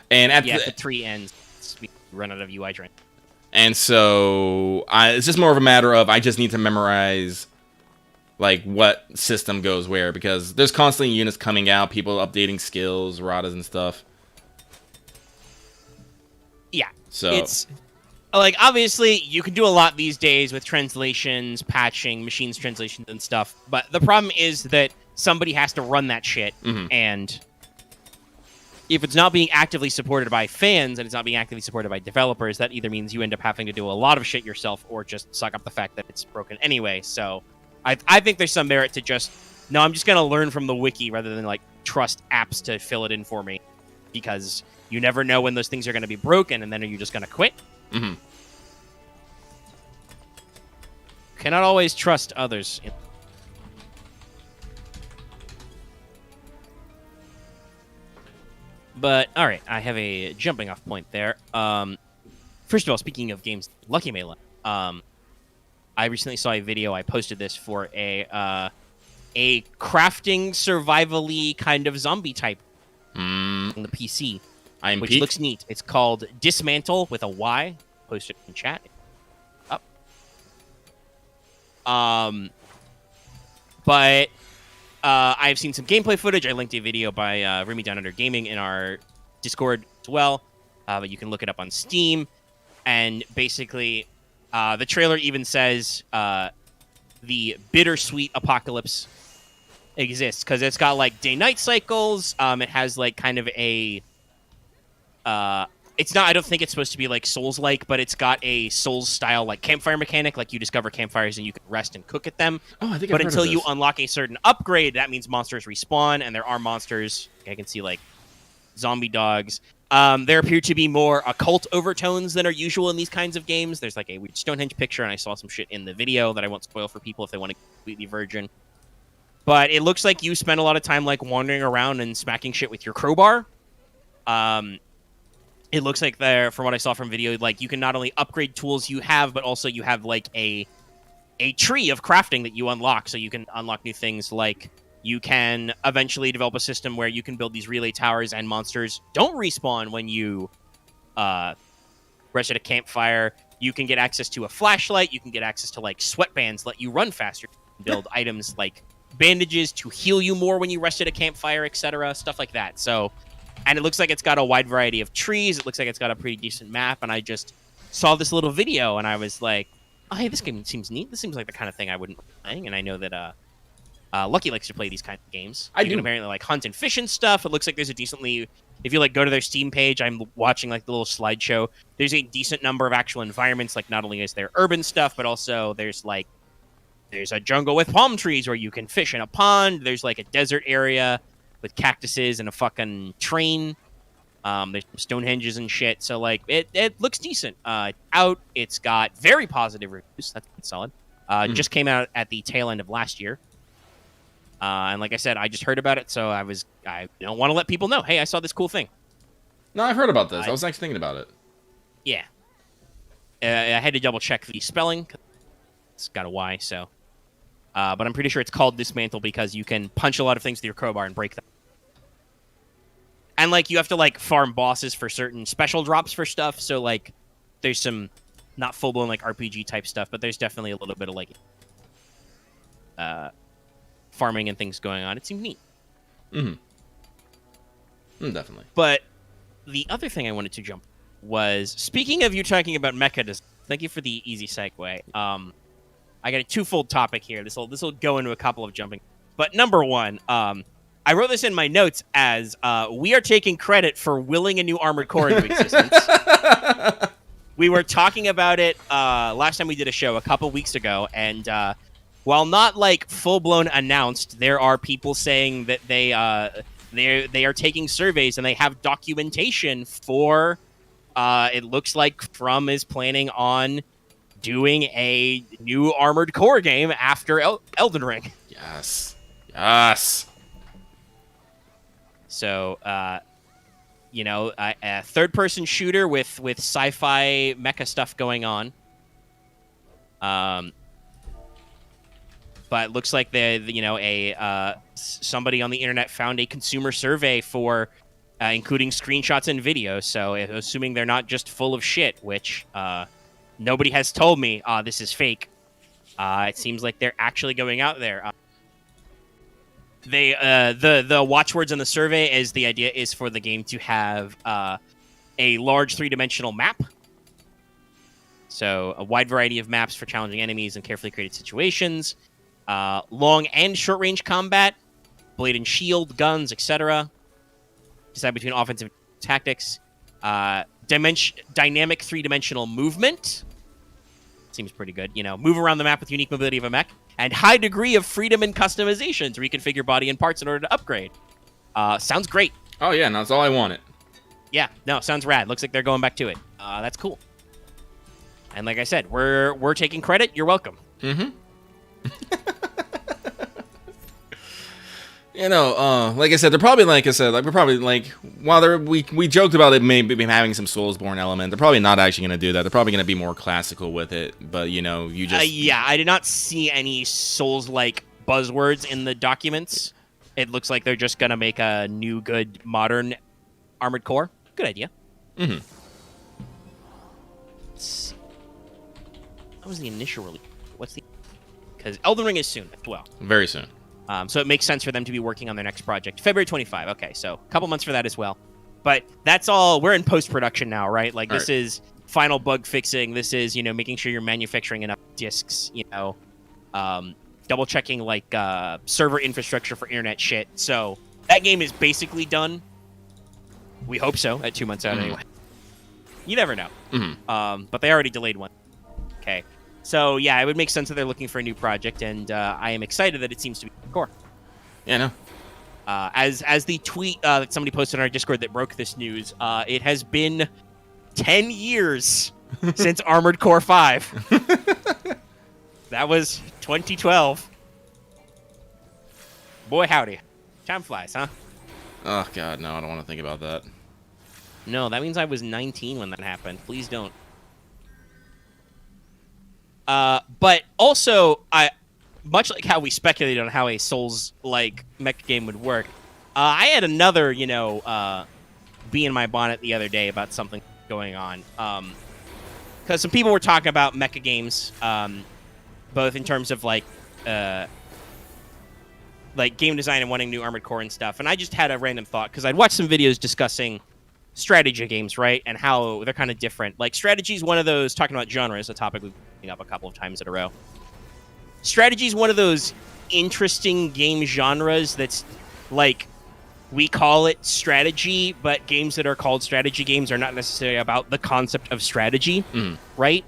And at the 3 ends, we run out of UI train. And so it's just more of a matter of I just need to memorize like what system goes where, because there's constantly units coming out, people updating skills, ratas and stuff. Yeah. So it's like, obviously, you can do a lot these days with translations, patching, machines translations, and stuff. But the problem is that somebody has to run that shit. And if it's not being actively supported by fans and it's not being actively supported by developers, that either means you end up having to do a lot of shit yourself or just suck up the fact that it's broken anyway. So I think there's some merit to just, no, I'm just going to learn from the wiki rather than, like, trust apps to fill it in for me. Because you never know when those things are going to be broken, and then are you just going to quit? Cannot always trust others. But, alright, I have a jumping off point there. First of all, speaking of games, Lucky Melee. I recently saw a video, I posted this for a crafting, survival-y kind of zombie type on the PC. Which looks neat. It's called Dismantle with a Y. Post it in chat. Up. But I've seen some gameplay footage. I linked a video by Remy Down Under Gaming in our Discord as well. But you can look it up on Steam. And basically, the trailer even says the bittersweet apocalypse exists. Because it's got, like, day-night cycles. It has, like, kind of a It's not. I don't think it's supposed to be like Souls-like, but it's got a Souls-style like campfire mechanic. Like you discover campfires and you can rest and cook at them. Oh, I think. But until you unlock a certain upgrade, that means monsters respawn, and there are monsters. I can see like zombie dogs. There appear to be more occult overtones than are usual in these kinds of games. There's like a weird Stonehenge picture, and I saw some shit in the video that I won't spoil for people if they want to be completely virgin. But it looks like you spend a lot of time like wandering around and smacking shit with your crowbar. It looks like there, from what I saw from video, like you can not only upgrade tools you have, but also you have like a tree of crafting that you unlock. So you can unlock new things, like you can eventually develop a system where you can build these relay towers and monsters don't respawn when you rest at a campfire. You can get access to a flashlight. You can get access to like sweatbands, let you run faster. Build items like bandages to heal you more when you rest at a campfire, etc. Stuff like that. So. And it looks like it's got a wide variety of trees. It looks like it's got a pretty decent map. And I just saw this little video, and I was like, oh, hey, this game seems neat. This seems like the kind of thing I wouldn't be playing. And I know that Lucky likes to play these kind of games. You can apparently like hunt and fish and stuff. It looks like there's a decently... If you like go to their Steam page, I'm watching like the little slideshow. There's a decent number of actual environments. Like not only is there urban stuff, but also there's a jungle with palm trees where you can fish in a pond. There's like a desert area with cactuses and a fucking train. There's Stonehenges and shit. So, like, it looks decent. Out. It's got very positive reviews. That's solid. Just came out at the tail end of last year. And like I said, I just heard about it, so I want to let people know, hey, I saw this cool thing. No, I've heard about this. I was actually thinking about it. Yeah. I had to double-check the spelling. It's got a Y, so... but I'm pretty sure it's called Dismantle because you can punch a lot of things with your crowbar and break them. And, like, you have to, like, farm bosses for certain special drops for stuff. So, like, there's some not full-blown, like, RPG-type stuff, but there's definitely a little bit of, like, farming and things going on. It seemed neat. Definitely. But the other thing I wanted to jump was, speaking of you talking about mecha design, thank you for the easy segue. I got a twofold topic here. This will go into a couple of jumping. But number one, I wrote this in my notes as we are taking credit for willing a new Armored Core into existence. We were talking about it last time we did a show a couple weeks ago, and while not like full blown announced, there are people saying that they are taking surveys and they have documentation for. It looks like From is planning on doing a new Armored Core game after Elden Ring. Yes. So, a third-person shooter with sci-fi mecha stuff going on. But it looks like somebody on the internet found a consumer survey for including screenshots and videos. So, assuming they're not just full of shit, which nobody has told me this is fake. It seems like they're actually going out there. The watchwords in the survey is the idea is for the game to have a large 3-dimensional map. So a wide variety of maps for challenging enemies and carefully created situations. Long and short range combat, blade and shield, guns, etc. Decide between offensive tactics. Dynamic 3-dimensional movement. Seems pretty good. Move around the map with unique mobility of a mech. And high degree of freedom and customization to reconfigure body and parts in order to upgrade. Sounds great. Oh, yeah, that's all I wanted. Yeah, no, sounds rad. Looks like they're going back to it. That's cool. And like I said, we're taking credit. You're welcome. Mm-hmm. Like I said, they're probably, while we joked about it maybe having some Soulsborne element, they're probably not actually going to do that. They're probably going to be more classical with it, but, you just... yeah, I did not see any Souls-like buzzwords in the documents. It looks like they're just going to make a new, good, modern Armored Core. Good idea. Mm-hmm. Let's see. What was the initial release? Because Elden Ring is soon as well. Very soon. So it makes sense for them to be working on their next project. February 25. Okay, so a couple months for that as well. But that's all. We're in post-production now, right? Like, this is final bug fixing. This is, making sure you're manufacturing enough discs, double-checking, server infrastructure for internet shit. So that game is basically done. We hope so, at 2 months out anyway. You never know. Mm-hmm. But they already delayed one. Okay. So, yeah, it would make sense that they're looking for a new project, and I am excited that it seems to be core. Yeah, no. As the tweet that somebody posted on our Discord that broke this news, it has been 10 years since Armored Core 5. That was 2012. Boy, howdy. Time flies, huh? Oh, God, no, I don't want to think about that. No, that means I was 19 when that happened. Please don't. But also, much like how we speculated on how a Souls-like mecha game would work, I had another, bee in my bonnet the other day about something going on. Because some people were talking about mecha games, both in terms of, like game design and wanting new Armored Core and stuff. And I just had a random thought, because I'd watched some videos discussing strategy games, right, and how they're kind of different. Like, strategy is one of those, talking about genres, a topic we've been up a couple of times in a row. Strategy is one of those interesting game genres that's, like, we call it strategy, but games that are called strategy games are not necessarily about the concept of strategy, right?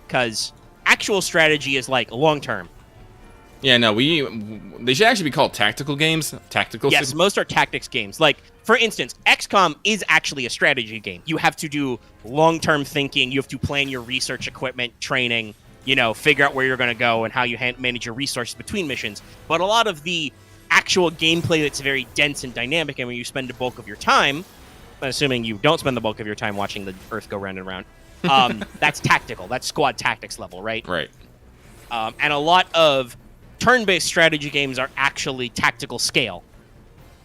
Because actual strategy is, like, long-term. Yeah, no, they should actually be called tactical games. Yes, most are tactics games. Like, for instance, XCOM is actually a strategy game. You have to do long-term thinking. You have to plan your research, equipment, training, figure out where you're going to go and how you manage your resources between missions. But a lot of the actual gameplay that's very dense and dynamic, and when you spend the bulk of your time, assuming you don't spend the bulk of your time watching the Earth go round and round, that's tactical. That's squad tactics level, right? Right. And a lot of turn-based strategy games are actually tactical scale.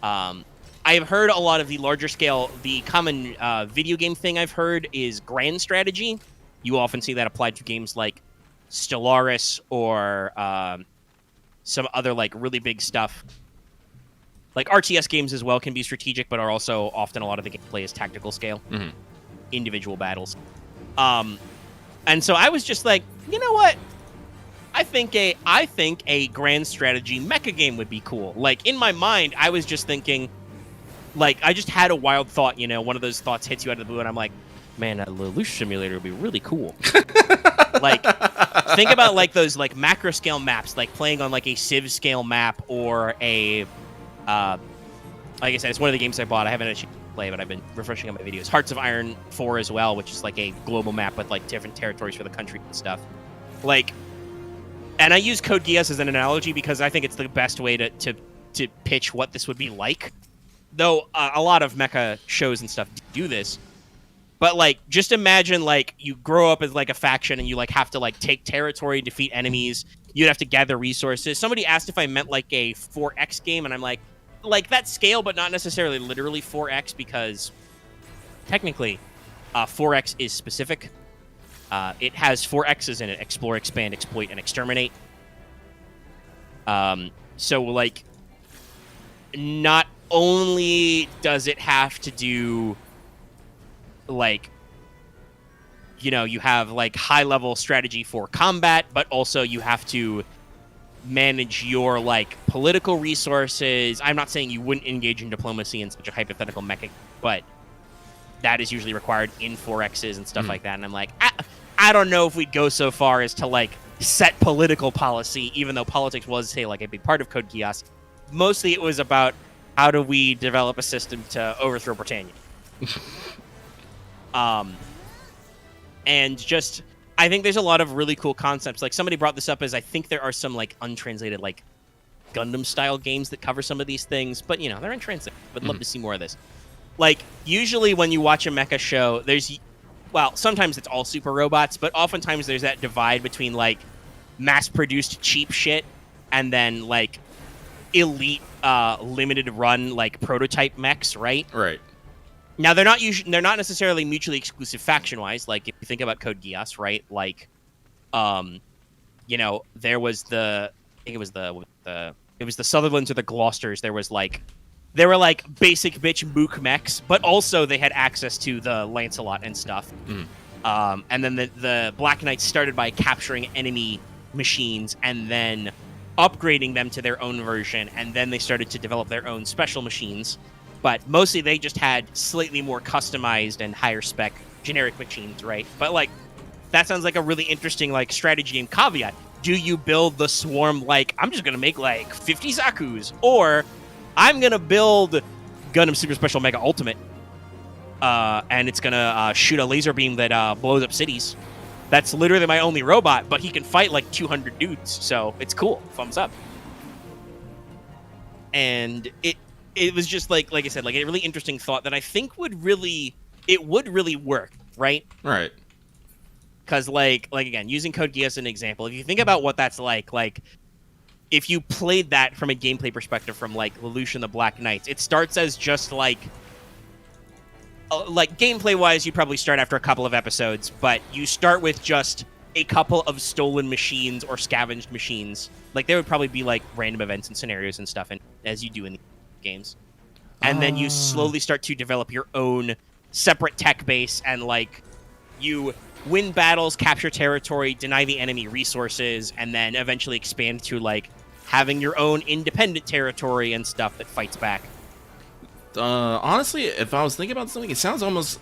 I have heard a lot of the larger scale, the common video game thing I've heard is grand strategy. You often see that applied to games like Stellaris or some other like really big stuff. Like RTS games as well can be strategic, but are also often a lot of the gameplay is tactical scale, individual battles. And so I was just like, you know what? I think a grand strategy mecha game would be cool. Like, in my mind, I was just thinking, like, I just had a wild thought, one of those thoughts hits you out of the blue, and I'm like, man, a Lelouch simulator would be really cool. Like, think about, like, those, like, macro scale maps, like, playing on, like, a Civ scale map or a, like I said, it's one of the games I bought. I haven't actually played, but I've been refreshing on my videos. Hearts of Iron 4 as well, which is, like, a global map with, like, different territories for the country and stuff. Like, and I use Code Geass as an analogy because I think it's the best way to pitch what this would be like. Though a lot of mecha shows and stuff do this. But, like, just imagine, like, you grow up as, like, a faction and you, like, have to, like, take territory, defeat enemies. You'd have to gather resources. Somebody asked if I meant, like, a 4X game, and I'm like, that scale, but not necessarily literally 4X because technically 4X is specific. It has 4 X's in it: explore, expand, exploit, and exterminate. So, like, not only does it have to do, like, you have, like, high-level strategy for combat, but also you have to manage your, like, political resources. I'm not saying you wouldn't engage in diplomacy in such a hypothetical mecha, but that is usually required in 4Xs and stuff like that. And I'm like, I don't know if we'd go so far as to, like, set political policy, even though politics was, say, like, a big part of Code Geass. Mostly it was about how do we develop a system to overthrow Britannia. And just, I think there's a lot of really cool concepts. Like, somebody brought this up as I think there are some, like, untranslated, like, Gundam-style games that cover some of these things. But, they're untranslated. Would love to see more of this. Like, usually when you watch a mecha show, sometimes it's all super robots, but oftentimes there's that divide between, like, mass-produced cheap shit and then, like, elite, limited run, like, prototype mechs, right? Right. Now, they're not necessarily mutually exclusive faction-wise. Like, if you think about Code Geass, right? Like, there was it was the Sutherlands or the Gloucesters. There were, like, basic bitch mook mechs, but also they had access to the Lancelot and stuff. And then the Black Knights started by capturing enemy machines and then upgrading them to their own version, and then they started to develop their own special machines. But mostly they just had slightly more customized and higher spec generic machines, right? But like that sounds like a really interesting like strategy game caveat. Do you build the swarm like I'm just gonna make like 50 Zaku's, or I'm gonna build Gundam Super Special Mega Ultimate, and it's gonna shoot a laser beam that blows up cities. That's literally my only robot, but he can fight like 200 dudes, so it's cool. Thumbs up. And it was just like I said, like a really interesting thought that I think would really work, right? Right. Because like again, using Code Geass as an example, if you think about what that's like if you played that from a gameplay perspective from like Lelouch and the Black Knights, it starts as just like gameplay wise, you probably start after a couple of episodes, but you start with just a couple of stolen machines or scavenged machines. Like there would probably be like random events and scenarios and stuff, and as you do in the games, and then you slowly start to develop your own separate tech base, and like you win battles, capture territory, deny the enemy resources, and then eventually expand to like having your own independent territory and stuff that fights back. Honestly, if I was thinking about something, it sounds almost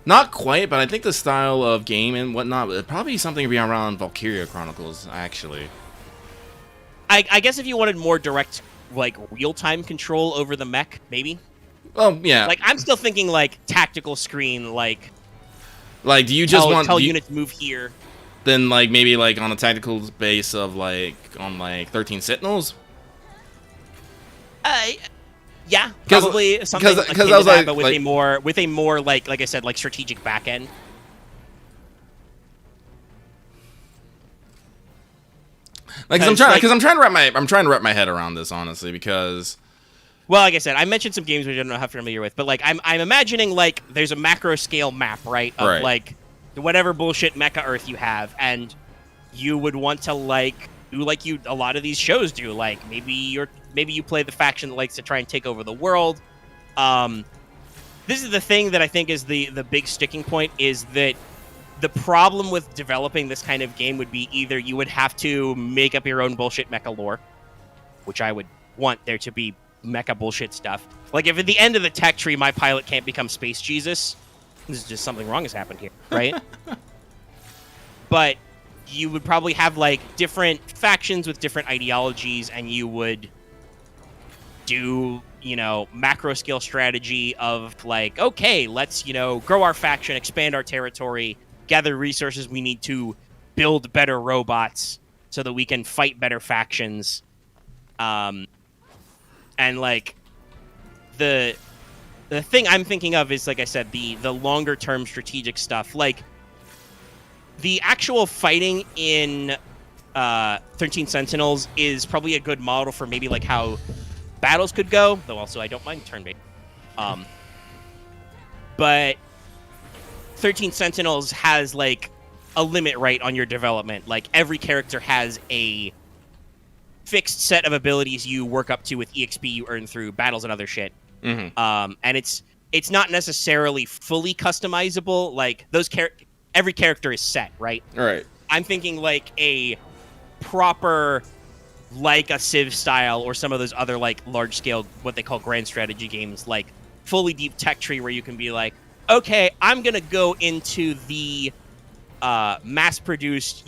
not quite, but I think the style of game and whatnot would probably be something around Valkyria Chronicles, actually. I guess if you wanted more direct, like real-time control over the mech, maybe. Oh yeah. Like I'm still thinking like tactical screen, like do you just want units move here? Then like maybe like on a tactical base of like on like 13 Sentinels. Yeah, probably something because I was like, but with a more like I said, like strategic back end. Like, I'm trying to wrap my head around this, honestly, because. Well, like I said, I mentioned some games which I don't know how familiar with, but like I'm imagining like there's a macro scale map, right, of like whatever bullshit mecha Earth you have, and you would want to like do like a lot of these shows do, like maybe you play the faction that likes to try and take over the world. This is the thing that I think is the big sticking point, is that the problem with developing this kind of game would be either you would have to make up your own bullshit mecha lore, which I would want there to be mecha bullshit stuff. Like if at the end of the tech tree my pilot can't become Space Jesus, this is just something wrong has happened here, right? But you would probably have like different factions with different ideologies, and you would do, macro scale strategy of like, okay, let's, grow our faction, expand our territory, gather resources we need to build better robots so that we can fight better factions. And like the thing I'm thinking of is, like I said, the longer term strategic stuff. Like the actual fighting in 13 Sentinels is probably a good model for maybe like how battles could go, though also I don't mind turn-based. But 13 Sentinels has like a limit, right, on your development. Like every character has a fixed set of abilities you work up to with EXP you earn through battles and other shit. Mm-hmm. And it's not necessarily fully customizable. Like every character is set, right? All right. I'm thinking like a proper, like a Civ style or some of those other like large scale, what they call grand strategy games, like fully deep tech tree where you can be like, okay, I'm going to go into the mass-produced,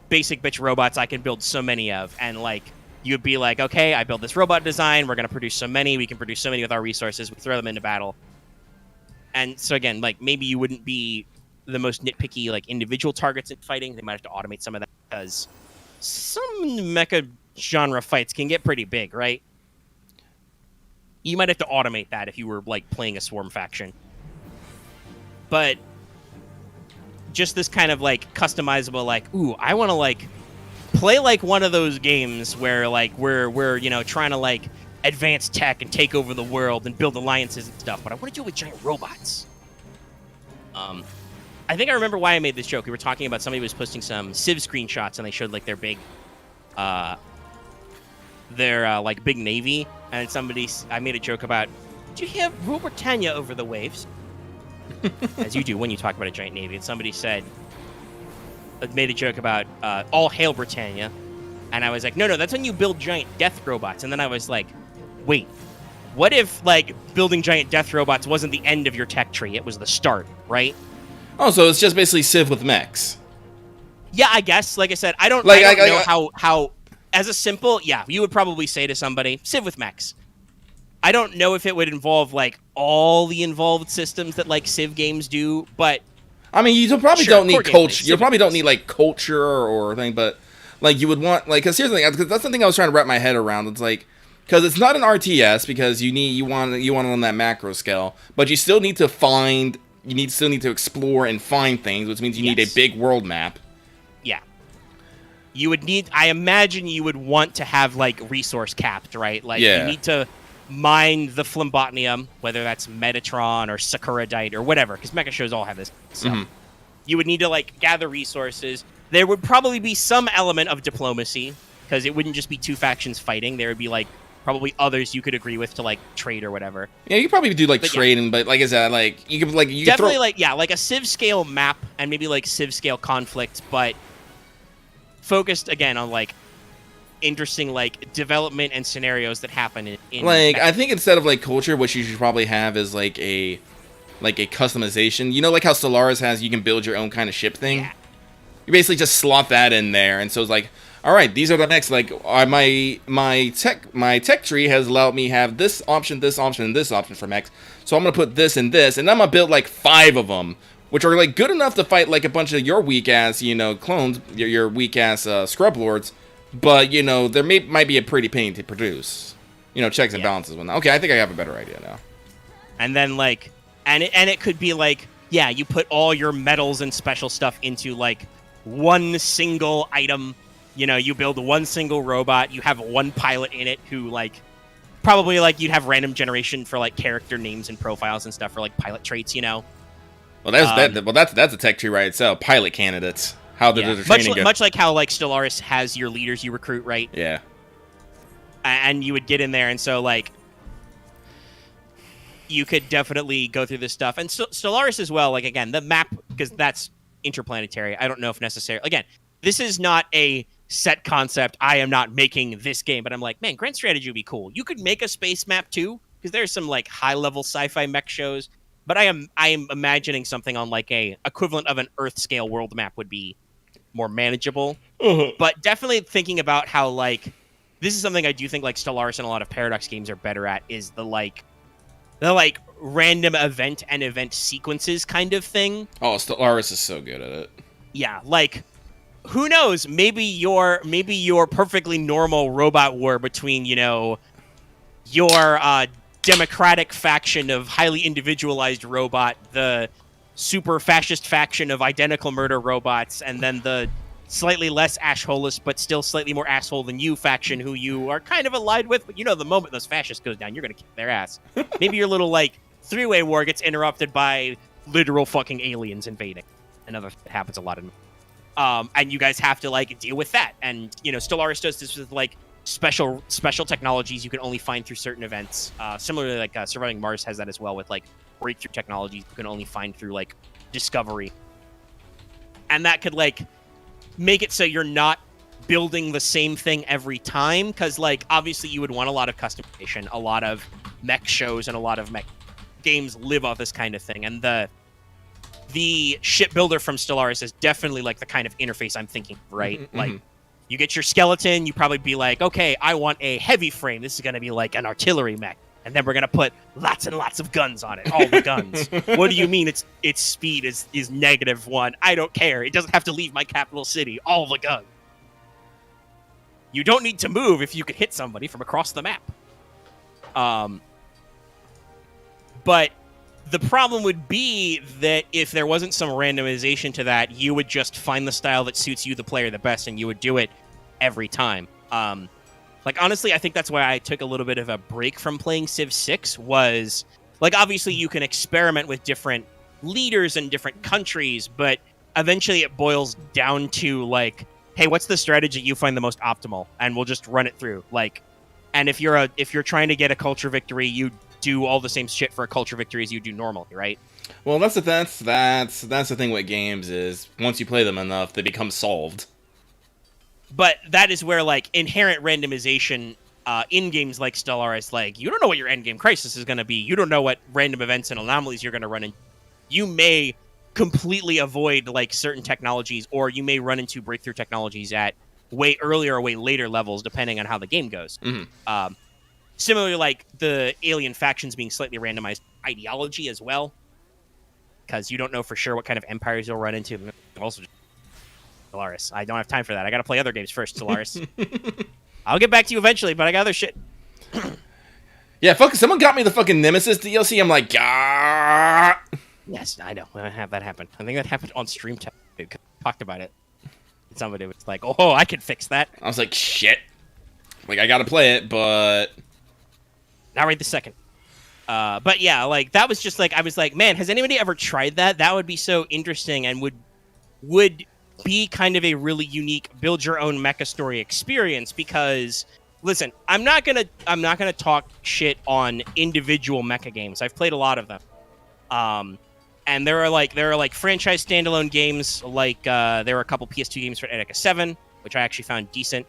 basic bitch robots I can build so many of. And, like, you'd be like, okay, I build this robot design. We're going to produce so many. We can produce so many with our resources. We throw them into battle. And so, again, like, maybe you wouldn't be the most nitpicky, like, individual targets in fighting. They might have to automate some of that because some mecha genre fights can get pretty big, right? You might have to automate that if you were, like, playing a swarm faction. But just this kind of like customizable, like, ooh, I want to like play like one of those games where like we're trying to like advance tech and take over the world and build alliances and stuff, but I want to do it with giant robots. I think I remember why I made this joke. We were talking about somebody was posting some Civ screenshots and they showed like their big like big navy, and I made a joke about, do you have Rule Britannia over the waves? As you do when you talk about a giant navy. And somebody made a joke about all hail Britannia, and I was like, no, that's when you build giant death robots. And then I was like, wait, what if like building giant death robots wasn't the end of your tech tree, it was the start, right? Oh, so it's just basically Civ with mechs. Yeah, I guess. Like I said, I don't know how as a simple, yeah, you would probably say to somebody, Civ with mechs. I don't know if it would involve like all the involved systems that like Civ games do, but I mean, you probably don't need culture. You probably don't need like culture or thing, but like you would want like because here's the thing, because that's the thing I was trying to wrap my head around. It's like because it's not an RTS because you want it on that macro scale, but you still need to still need to explore and find things, which means you need a big world map. Yeah. You would need, I imagine you would want to have like resource capped, right? Like you need to mine the Flimbotnium, whether that's Metatron or Sakuradite or whatever, because mecha shows all have this stuff. You would need to like gather resources. There would probably be some element of diplomacy, because it wouldn't just be two factions fighting. There would be like probably others you could agree with to like trade or whatever. Yeah, you could probably do like trading, but like I said, like you could definitely like a Civ scale map and maybe like Civ scale conflict, but focused again on like interesting like development and scenarios that happen in like I think instead of like culture, what you should probably have is like a customization. You know, like how Stellaris has, you can build your own kind of ship thing. Yeah. You basically just slot that in there, and so it's like, all right, these are the next. Like my tech tree has allowed me have this option, and this option for mechs. So I'm gonna put this and this, and I'm gonna build like 5 of them, which are like good enough to fight like a bunch of your weak ass, clones, your weak ass scrub lords. But there might be a pretty pain to produce. Checks and balances. Okay, I think I have a better idea now. And then like, and it could be like, yeah, you put all your medals and special stuff into like one single item. You build one single robot. You have one pilot in it who like probably like you'd have random generation for like character names and profiles and stuff for like pilot traits. Well, that's a tech tree right itself. Pilot candidates. How did the training go? Much like how like Stellaris has your leaders you recruit, right? Yeah. And you would get in there, and so like you could definitely go through this stuff. And Stellaris as well, like again, the map, because that's interplanetary. I don't know if necessary. Again, this is not a set concept. I am not making this game, but I'm like, man, Grand Strategy would be cool. You could make a space map too, because there's some like high level sci-fi mech shows. But I am imagining something on like a equivalent of an Earth scale world map would be more manageable. But definitely thinking about how like this is something I do think like Stellaris and a lot of Paradox games are better at is the random event and event sequences kind of thing. Oh, Stellaris is so good at it. Yeah, like who knows? Maybe your perfectly normal robot war between your democratic faction of highly individualized robot, the super fascist faction of identical murder robots, and then the slightly less assholeless but still slightly more asshole than you faction who you are kind of allied with, but the moment those fascists goes down, you're gonna kick their ass. Maybe your little like 3-way war gets interrupted by literal fucking aliens invading. Another that happens a lot in and you guys have to like deal with that. And Stellaris does this with like special technologies you can only find through certain events. Similarly, like Surviving Mars has that as well with like breakthrough technologies you can only find through like discovery, and that could like make it so you're not building the same thing every time, because like obviously you would want a lot of customization. A lot of mech shows and a lot of mech games live off this kind of thing, and the shipbuilder from Stellaris is definitely like the kind of interface I'm thinking, right? Mm-hmm. Like you get your skeleton, you probably be like, okay, I want a heavy frame. This is going to be like an artillery mech. And then we're going to put lots and lots of guns on it. All the guns. What do you mean its speed is -1? I don't care. It doesn't have to leave my capital city. All the guns. You don't need to move if you could hit somebody from across the map. But the problem would be that if there wasn't some randomization to that, you would just find the style that suits you, the player, the best, and you would do it every time. Like, honestly, I think that's why I took a little bit of a break from playing Civ 6 was, like, obviously you can experiment with different leaders in different countries, but eventually it boils down to, like, hey, what's the strategy you find the most optimal? And we'll just run it through. Like, and if you're trying to get a culture victory, you do all the same shit for a culture victory as you do normally, right? Well, that's the thing with games is once you play them enough, they become solved. But that is where, like, inherent randomization in games like Stellaris, like, you don't know what your endgame crisis is going to be. You don't know what random events and anomalies you're going to run into. You may completely avoid like certain technologies, or you may run into breakthrough technologies at way earlier or way later levels, depending on how the game goes. Similarly, like the alien factions being slightly randomized ideology as well, because you don't know for sure what kind of empires you'll run into. Also, Solaris, I don't have time for that. I got to play other games first, Solaris. I'll get back to you eventually, but I got other shit. Yeah, fuck. Someone got me the fucking Nemesis DLC. I'm like, ah. Yes, I know. I have that happen. I think that happened on stream. Talked about it. Somebody was like, "Oh, I can fix that." I was like, "Shit!" Like I gotta play it, but not right this second. But yeah, like that was just like I was like, "Man, has anybody ever tried that? That would be so interesting and would be kind of a really unique build your own mecha story experience." Because listen, I'm not gonna talk shit on individual mecha games. I've played a lot of them. And there are like franchise standalone games, like there were a couple PS2 games for Etika 7, which I actually found decent,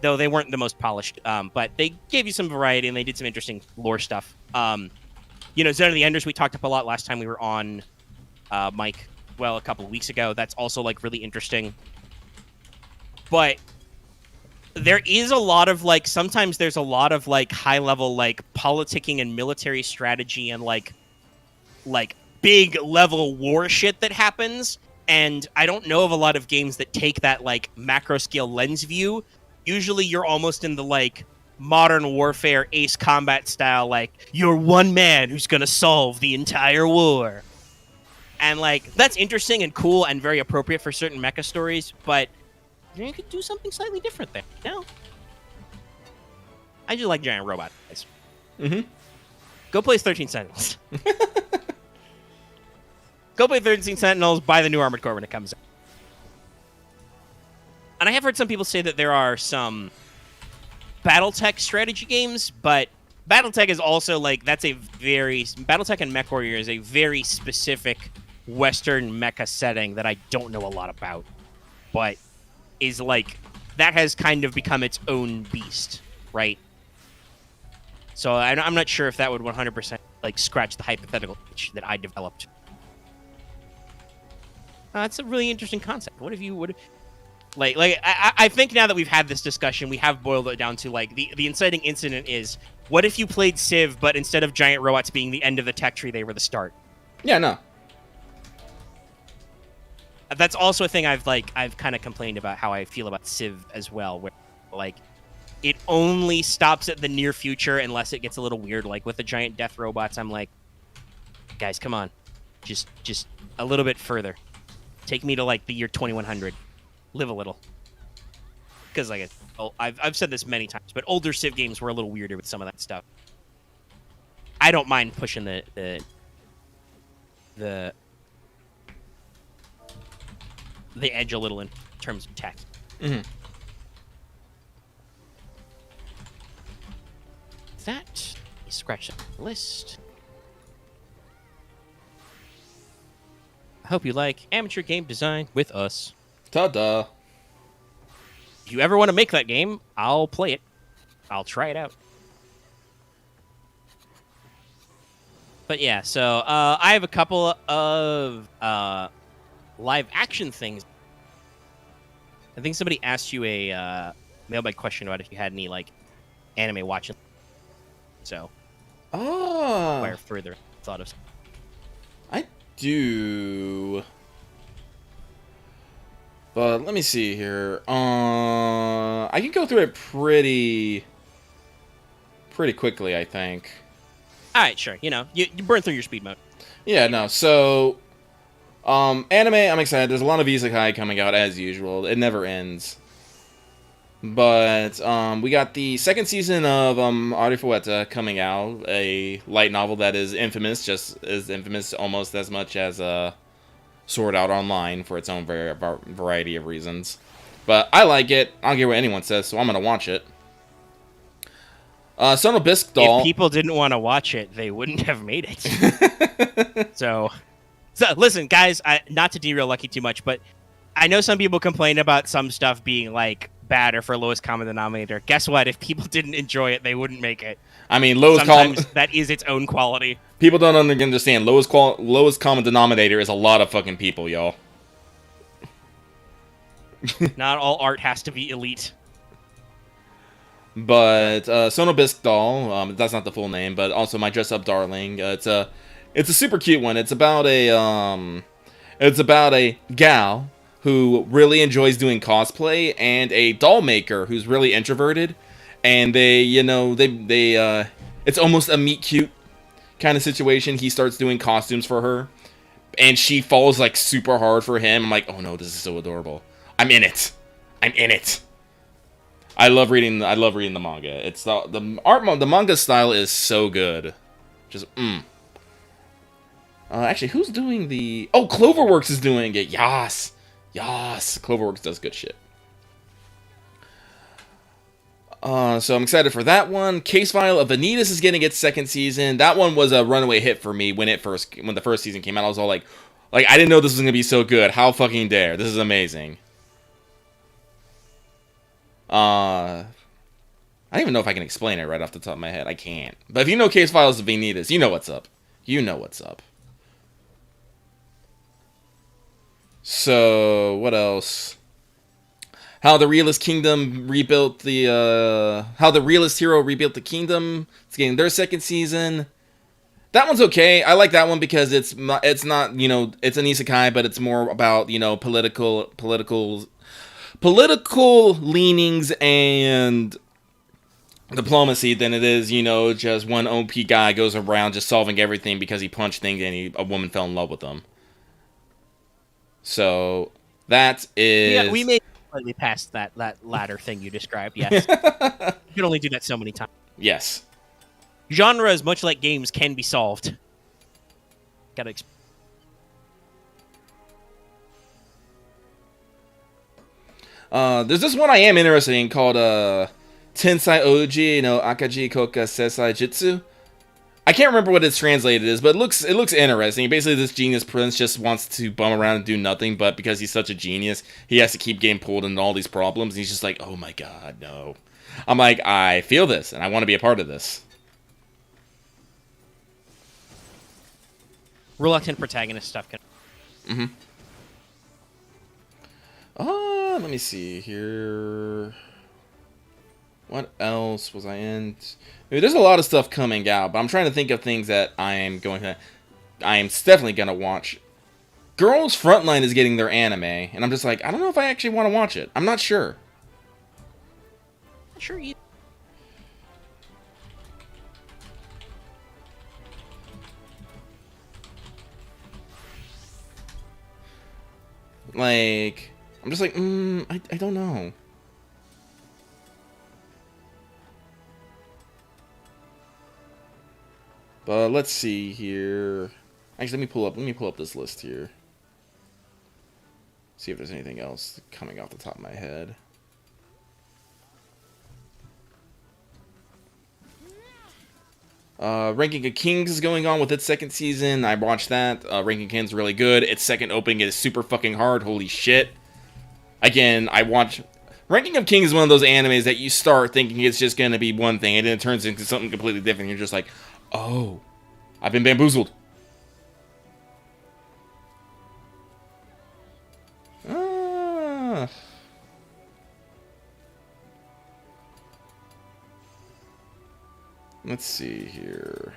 though they weren't the most polished. But they gave you some variety and they did some interesting lore stuff. Zone of the Enders we talked up a lot last time we were on Mike, well, a couple of weeks ago. That's also like really interesting. But there is a lot of like sometimes there's a lot of like high level like politicking and military strategy and like big level war shit that happens, and I don't know of a lot of games that take that like macro scale lens view. Usually you're almost in the like modern warfare Ace Combat style, like you're one man who's gonna solve the entire war, and like that's interesting and cool and very appropriate for certain mecha stories, but you could do something slightly different there. No, I just like giant robot guys. Go play 13 Sentinels. Go play 13 Sentinels, buy the new Armored Core when it comes out. And I have heard some people say that there are some Battletech strategy games, but Battletech is also like, Battletech and MechWarrior is a very specific Western mecha setting that I don't know a lot about, but is like, that has kind of become its own beast, right? So I'm not sure if that would 100% like scratch the hypothetical itch that I developed. That's a really interesting concept. What if you would, I think now that we've had this discussion, we have boiled it down to like the inciting incident is, what if you played Civ, but instead of giant robots being the end of the tech tree, they were the start? Yeah, no. That's also a thing I've kind of complained about how I feel about Civ as well, where like it only stops at the near future unless it gets a little weird, like with the giant death robots. I'm like, guys, come on, just a little bit further. Take me to like the year 2100. Live a little. Because like I've said this many times, but older Civ games were a little weirder with some of that stuff. I don't mind pushing the edge a little in terms of tech. That scratch the list. I hope you like amateur game design with us. Ta-da. If you ever want to make that game, I'll play it. I'll try it out. But yeah, so I have a couple of live action things. I think somebody asked you a mailbag question about if you had any like anime watching. So, inquire further thought of. I do, but let me see here. I can go through it pretty quickly, I think. All right, sure. You burn through your speed mode. Yeah, no. So, anime, I'm excited. There's a lot of isekai coming out as usual. It never ends. But we got the second season of Arifueta coming out, a light novel that is infamous, just as infamous almost as much as Sword Art Online for its own variety of reasons. But I like it. I don't care what anyone says, so I'm going to watch it. Sono Bisque Doll. If people didn't want to watch it, they wouldn't have made it. So listen, guys, not to derail Lucky too much, but I know some people complain about some stuff being like bad or for lowest common denominator. Guess what? If people didn't enjoy it, they wouldn't make it. I mean, Sometimes that is its own quality. People don't understand. Lowest common denominator is a lot of fucking people, y'all. Not all art has to be elite. But Sonobisk doll, that's not the full name, but also my dress-up darling. It's a super cute one. It's about a gal who really enjoys doing cosplay and a doll maker who's really introverted, and it's almost a meet cute kind of situation. He starts doing costumes for her, and she falls like super hard for him. I'm like, oh no, this is so adorable. I'm in it. I love reading the manga. It's the manga style is so good. Just actually, who's doing the? Oh, Cloverworks is doing it. Yas. Cloverworks does good shit. So I'm excited for that one. Case File of Vanitas is getting its second season. That one was a runaway hit for me when the first season came out. I was all like I didn't know this was gonna be so good. How fucking dare! This is amazing. I don't even know if I can explain it right off the top of my head. I can't. But if you know Case Files of Vanitas, you know what's up. So, what else? How the Realist Hero rebuilt the kingdom. It's getting their second season. That one's okay. I like that one because it's not, it's an isekai, but it's more about, political leanings and diplomacy than it is, just one OP guy goes around just solving everything because he punched things and a woman fell in love with him. So that is. Yeah, we may slightly past that latter thing you described. Yes, you can only do that so many times. Yes. Genres, much like games, can be solved. Gotta. There's this one I am interested in called Tensai Oji no Akaji Koka Sesai Jitsu. I can't remember what it's translated as, but it looks interesting. Basically, this genius prince just wants to bum around and do nothing, but because he's such a genius, he has to keep getting pulled into all these problems. And he's just like, oh my god, no. I'm like, I feel this, and I want to be a part of this. Reluctant protagonist stuff can. Let me see here. What else was I in? There's a lot of stuff coming out, but I'm trying to think of things that I am definitely gonna watch. Girls Frontline is getting their anime, and I'm just like, I don't know if I actually want to watch it. I'm not sure. Sure you. Like, I'm just like, I don't know. But let's see here. Actually, let me pull up this list here. See if there's anything else coming off the top of my head. Ranking of Kings is going on with its second season. I watched that. Ranking of Kings is really good. Its second opening is super fucking hard. Holy shit. Again, Ranking of Kings is one of those animes that you start thinking it's just going to be one thing, and then it turns into something completely different. You're just like, oh, I've been bamboozled. Let's see here.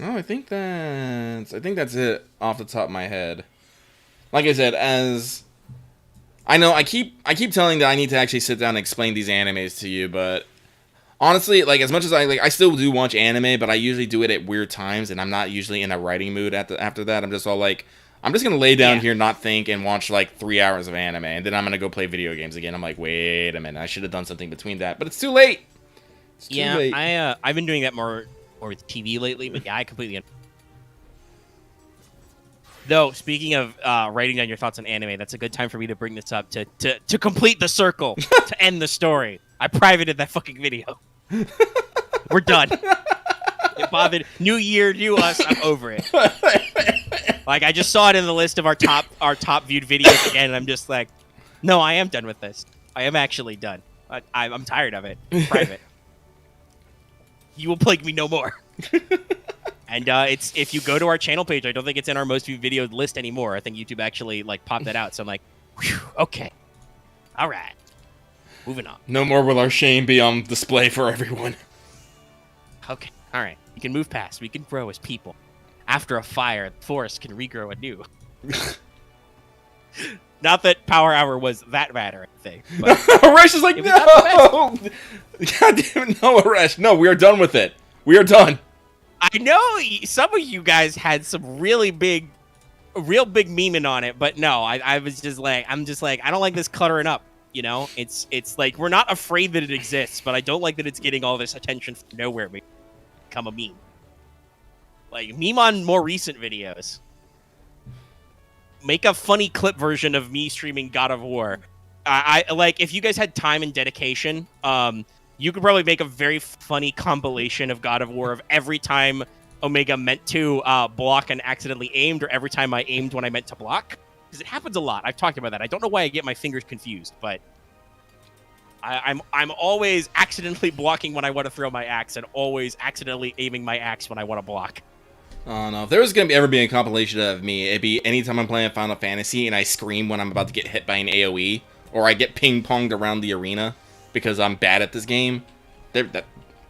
Oh, I think that's it off the top of my head. Like I said, as I know, I keep telling that I need to actually sit down and explain these animes to you, but honestly, like, as much as I still do watch anime, but I usually do it at weird times, and I'm not usually in a writing mood after that. I'm just all like, I'm just gonna lay down here, not think, and watch like 3 hours of anime, and then I'm gonna go play video games again. I'm like, wait a minute, I should have done something between that, but it's too late. It's too late. I've been doing that more with TV lately, but yeah, I completely. Though, speaking of writing down your thoughts on anime, that's a good time for me to bring this up to complete the circle, to end the story. I privated that fucking video. We're done. It bothered. New year, new us. I'm over it. Like, I just saw it in the list of our top viewed videos again, and I'm just like, no, I am done with this. I am actually done. I'm tired of it. Private. You will plague me no more. And it's if you go to our channel page, I don't think it's in our most viewed video list anymore. I think YouTube actually like popped that out. So I'm like, whew, okay, all right, moving on. No more will our shame be on display for everyone. Okay, all right. We can move past. We can grow as people. After a fire, the forest can regrow anew. Not that Power Hour was that bad or anything. Arash is like, no! God damn it, no, Arash. No, we are done with it. We are done. I know some of you guys had some real big memeing on it, but no, I was just like, I don't like this cluttering up. You know, it's like we're not afraid that it exists, but I don't like that it's getting all this attention from nowhere. Become a meme. Like, meme on more recent videos. Make a funny clip version of me streaming God of War. I like, if you guys had time and dedication, you could probably make a very funny compilation of God of War of every time Omega meant to block and accidentally aimed, or every time I aimed when I meant to block. Because it happens a lot. I've talked about that. I don't know why I get my fingers confused, but I'm always accidentally blocking when I want to throw my axe, and always accidentally aiming my axe when I want to block. Oh no, if there was gonna ever be a compilation of me, it'd be anytime I'm playing Final Fantasy and I scream when I'm about to get hit by an AoE, or I get ping-ponged around the arena because I'm bad at this game.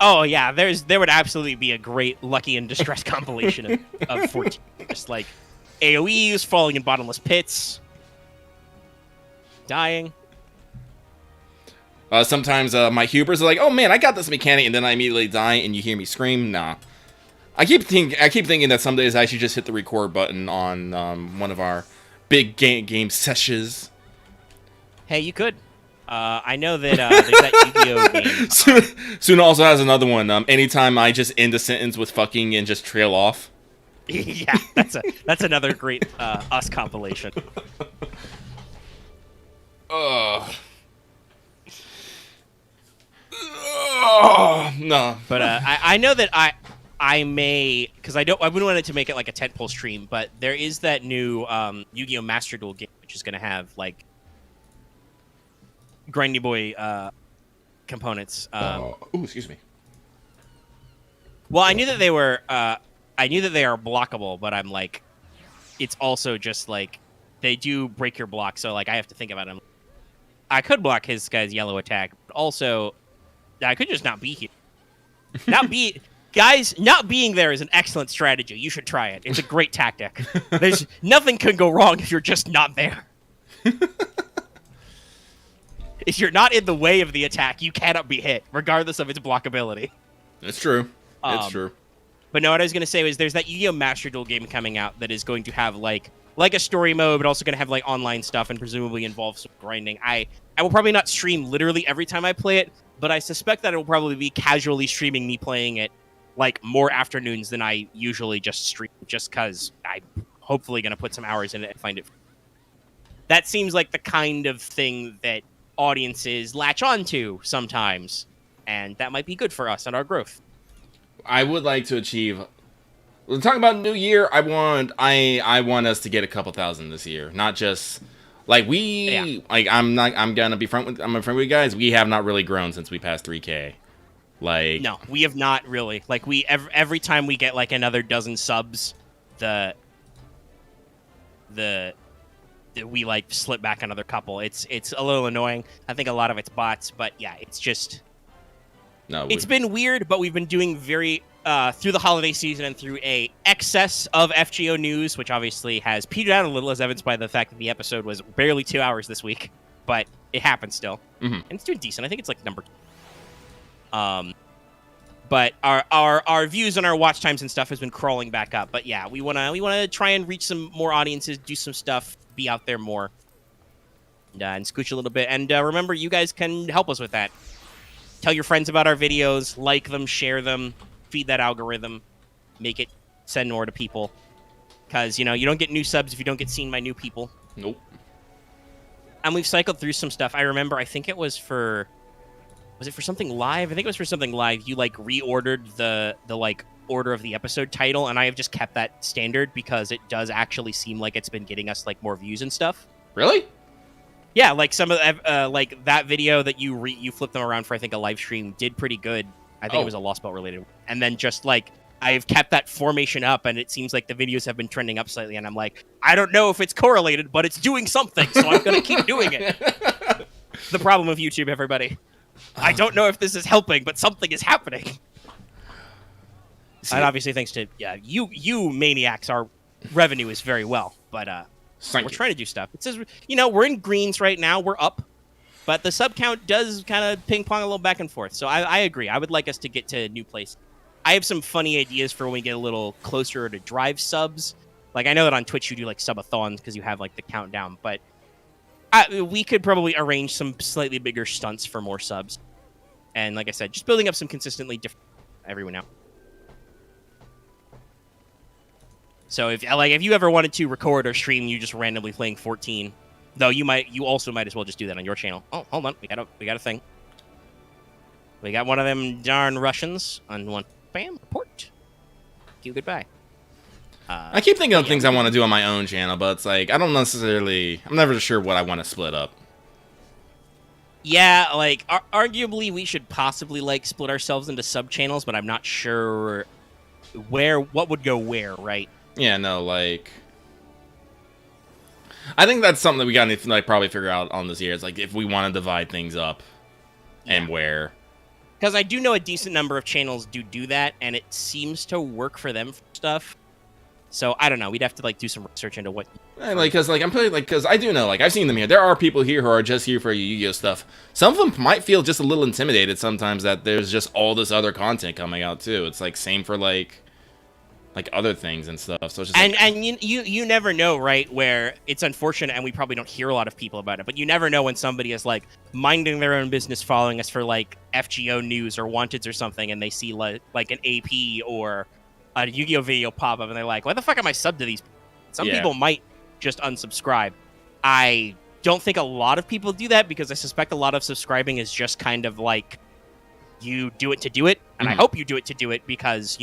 Oh yeah, there would absolutely be a great Lucky and Distress compilation of 14. Just like AoEs, falling in bottomless pits, dying. Sometimes my hubers are like, "Oh man, I got this mechanic," and then I immediately die, and you hear me scream. Nah, I keep thinking that some days I should just hit the record button on one of our big game sessions. Hey, you could. I know that there's that Yu-Gi-Oh game. Soon also has another one. Anytime I just end a sentence with "fucking" and just trail off. Yeah, that's another great us compilation. No. But I know that I may, because I wouldn't want it to make it like a tentpole stream, but there is that new Yu-Gi-Oh! Master Duel game, which is going to have like Grindy Boy components. Excuse me. Well, I knew that they were. I knew that they are blockable, but I'm like, it's also just like they do break your block, so like I have to think about them. I could block his guy's yellow attack, but also I could just not be here. Not being there is an excellent strategy. You should try it. It's a great tactic. There's nothing can go wrong if you're just not there. If you're not in the way of the attack, you cannot be hit, regardless of its blockability. It's true. It's true. But no, what I was going to say was there's that Yu-Gi-Oh! Master Duel game coming out that is going to have like a story mode, but also going to have like online stuff and presumably involve some grinding. I will probably not stream literally every time I play it, but I suspect that it will probably be casually streaming me playing it like more afternoons than I usually just stream, just because I'm hopefully going to put some hours in it and find it. That seems like the kind of thing that audiences latch onto sometimes, and that might be good for us and our growth. I would like to achieve. We're talking about New Year. I want us to get a couple thousand this year, not just like we. Yeah. Like I'm gonna be front with you guys. We have not really grown since we passed 3K. Like no, we have not really. Like we every time we get like another dozen subs, we like slip back another couple. It's a little annoying. I think a lot of it's bots, but yeah, it's just. No, it's been weird, but we've been doing very through the holiday season and through a excess of FGO news, which obviously has petered out a little, as evidenced by the fact that the episode was barely 2 hours this week, but it happened still, and it's doing decent. I think it's like number. But our views and our watch times and stuff has been crawling back up. But yeah, we wanna try and reach some more audiences, do some stuff, be out there more, and scooch a little bit. And remember, you guys can help us with that. Tell your friends about our videos, like them, share them, feed that algorithm, make it send more to people. Because, you know, you don't get new subs if you don't get seen by new people. Nope. And we've cycled through some stuff. I remember, I think it was for... Was it for something live? I think it was for something live. You, like, reordered the like, order of the episode title, and I have just kept that standard because it does actually seem like it's been getting us like more views and stuff. Really? Yeah, like some of like that video that you flipped them around for, I think, a live stream did pretty good. I think it was a Lost Belt related. And then just like I've kept that formation up, and it seems like the videos have been trending up slightly, and I'm like, I don't know if it's correlated, but it's doing something, so I'm gonna keep doing it. The problem with YouTube, everybody. I don't know if this is helping, but something is happening. And obviously, thanks to you maniacs, our revenue is very well. But we're trying to do stuff. It says, we're in greens right now. We're up, but the sub count does kind of ping pong a little back and forth. So I agree. I would like us to get to a new place. I have some funny ideas for when we get a little closer to drive subs. Like, I know that on Twitch you do like subathons because you have like the countdown, but we could probably arrange some slightly bigger stunts for more subs. And like I said, just building up some consistently different everyone out. So if you ever wanted to record or stream you just randomly playing 14, though you also might as well just do that on your channel. Oh, hold on, we got a thing. We got one of them darn Russians on one. Bam, report. Thank you, goodbye. I keep thinking of things I want to do on my own channel, but it's like I'm never sure what I want to split up. Yeah, like arguably we should possibly like split ourselves into sub channels, but I'm not sure what would go where, right? Yeah, no, like I think that's something that we gotta like probably figure out on this year. It's like if we want to divide things up and where. Because I do know a decent number of channels do that, and it seems to work for them for stuff. So I don't know. We'd have to like do some research into what. Because I'm pretty because I do know I've seen them here. There are people here who are just here for Yu-Gi-Oh stuff. Some of them might feel just a little intimidated sometimes that there's just all this other content coming out too. It's like same for like other things and stuff. So it's just and you never know, right? Where it's unfortunate, and we probably don't hear a lot of people about it. But you never know when somebody is like minding their own business, following us for like FGO news or Wanteds or something, and they see like an AP or a Yu-Gi-Oh video pop up, and they're like, "Why the fuck am I subbed to these?" Some people might just unsubscribe. I don't think a lot of people do that because I suspect a lot of subscribing is just kind of like you do it to do it, and I hope you do it to do it because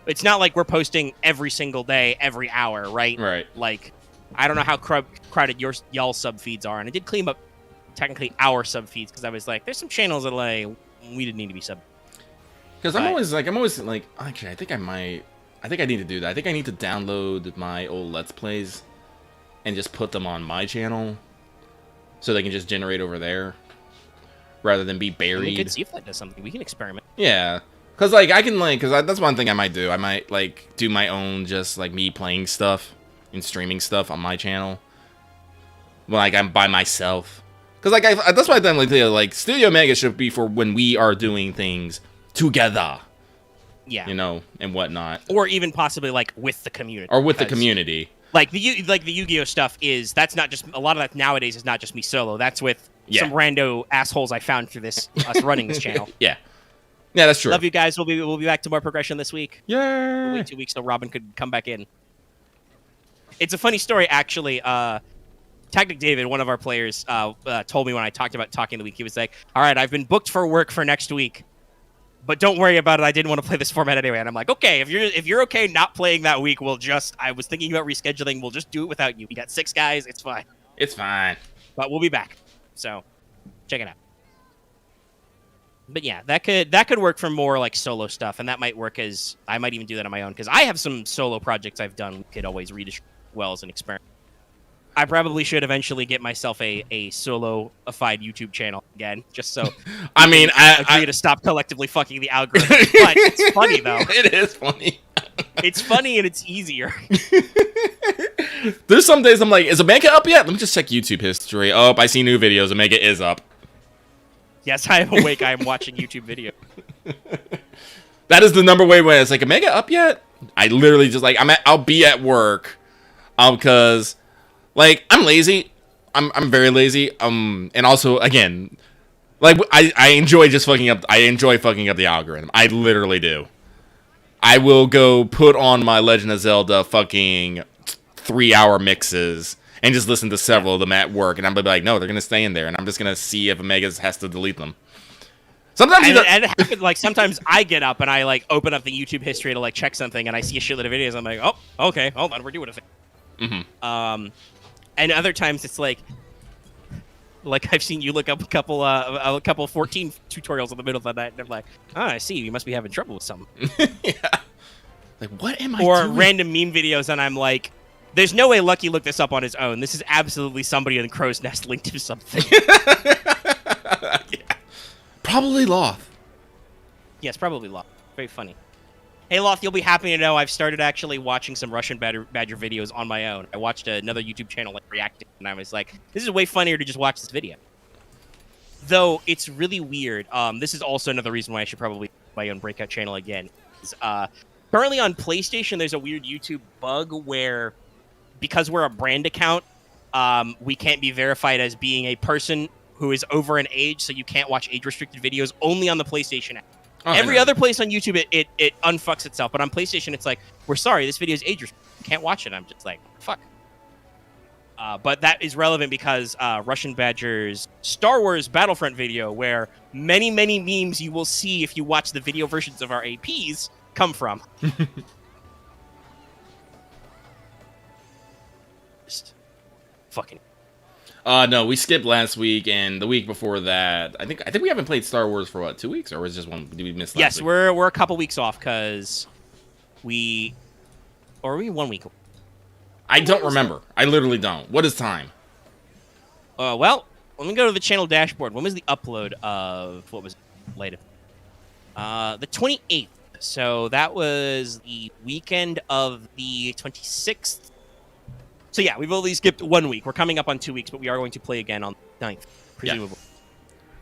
it's not like we're posting every single day, every hour, right? Right. Like, I don't know how crowded y'all sub feeds are, and I did clean up technically our sub feeds because I was like, there's some channels that like we didn't need to be sub. Because I'm always like, actually, I think I need to do that. I think I need to download my old Let's Plays and just put them on my channel so they can just generate over there rather than be buried. We could see if that does something. We can experiment. Yeah. Because, like, I can, like, that's one thing I might do. I might, like, do my own, just, like, me playing stuff and streaming stuff on my channel. When, like, I'm by myself. Because, like, that's why I think, like, StudiOmega should be for when we are doing things together. Yeah. And whatnot. Or even possibly, like, with the community. Or with the community. Like, the Yu-Gi-Oh stuff that's not just, a lot of that nowadays is not just me solo. That's with some rando assholes I found through us running this channel. Yeah. Yeah, that's true. Love you guys. We'll be back to more progression this week. Yeah. We'll wait 2 weeks so Robin could come back in. It's a funny story, actually. Tactic David, one of our players, told me when I talked about talking the week, he was like, all right, I've been booked for work for next week, but don't worry about it. I didn't want to play this format anyway. And I'm like, okay, if you're okay not playing that week, I was thinking about rescheduling. We'll just do it without you. We got 6 guys. It's fine. It's fine. But we'll be back. So check it out. But yeah, that could work for more like solo stuff, and that might work as I might even do that on my own because I have some solo projects I've done. We could always redistribute well as an experiment. I probably should eventually get myself a solo-ified YouTube channel again, just so I agree to stop collectively fucking the algorithm. But it's funny though. It is funny. It's funny and it's easier. There's some days I'm like, is Omega up yet? Let me just check YouTube history. Oh, I see new videos. Omega is up. Yes, I am awake. I am watching YouTube video. That is the number one way. It's like, Omega up yet? I literally just like I'll be at work, because like I'm lazy. I'm very lazy. And also again, like I enjoy just fucking up. I enjoy fucking up the algorithm. I literally do. I will go put on my Legend of Zelda fucking 3-hour mixes and just listen to several of them at work, and I'm gonna be like, no, they're gonna stay in there, and I'm just gonna see if Omega has to delete them. Sometimes and it happens, like, sometimes I get up and I, like, open up the YouTube history to, like, check something, and I see a shitload of videos, I'm like, oh, okay, hold on, we're doing a thing. Mm-hmm. And other times it's like I've seen you look up a couple 14 tutorials in the middle of the night, and I'm like, oh, I see, you must be having trouble with something. Yeah. Like, what am I or doing? random meme videos, and I'm like, there's no way Lucky looked this up on his own. This is absolutely somebody in the Crow's Nest linked to something. Yeah. Probably Loth. Yes, probably Loth. Very funny. Hey, Loth, you'll be happy to know I've started actually watching some Russian Badger videos on my own. I watched another YouTube channel like reacting, and I was like, this is way funnier to just watch this video. Though, it's really weird. This is also another reason why I should probably make my own breakout channel again. Currently on PlayStation, there's a weird YouTube bug where, because we're a brand account, we can't be verified as being a person who is over an age, so you can't watch age-restricted videos only on the PlayStation app. Oh, Every other place on YouTube, it unfucks itself, but on PlayStation, it's like, we're sorry, this video is age-restricted. You can't watch it. I'm just like, fuck. But that is relevant because Russian Badger's Star Wars Battlefront video, where many, many memes you will see if you watch the video versions of our APs, come from. Just fucking. No, we skipped last week and the week before that. I think we haven't played Star Wars for what, 2 weeks, or was it just one? Did we miss last Yes, week? we're a couple weeks off because or are we 1 week? I don't remember. I literally don't. What is time? Well, let me go to the channel dashboard. When was the upload of what was latest? The 28th. So that was the weekend of the 26th. So yeah, we've only skipped 1 week. We're coming up on 2 weeks, but we are going to play again on the 9th, presumably. Yeah.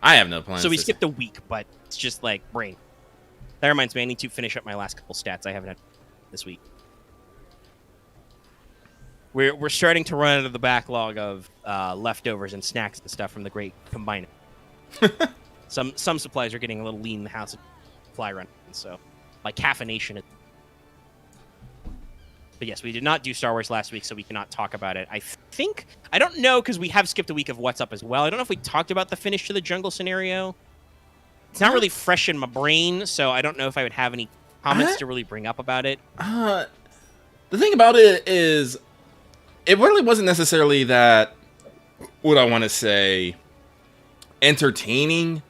I have no plans. So we skipped a week, but it's just like brain. That reminds me, I need to finish up my last couple stats I haven't had this week. We're starting to run out of the backlog of leftovers and snacks and stuff from the Great Combining. Some supplies are getting a little lean in the house. Fly run, so my caffeination is. But yes, we did not do Star Wars last week, so we cannot talk about it. I don't know, because we have skipped a week of What's Up as well. I don't know if we talked about the finish to the jungle scenario. It's not really fresh in my brain, so I don't know if I would have any comments to really bring up about it. The thing about it is, it really wasn't necessarily that, what I want to say, entertaining.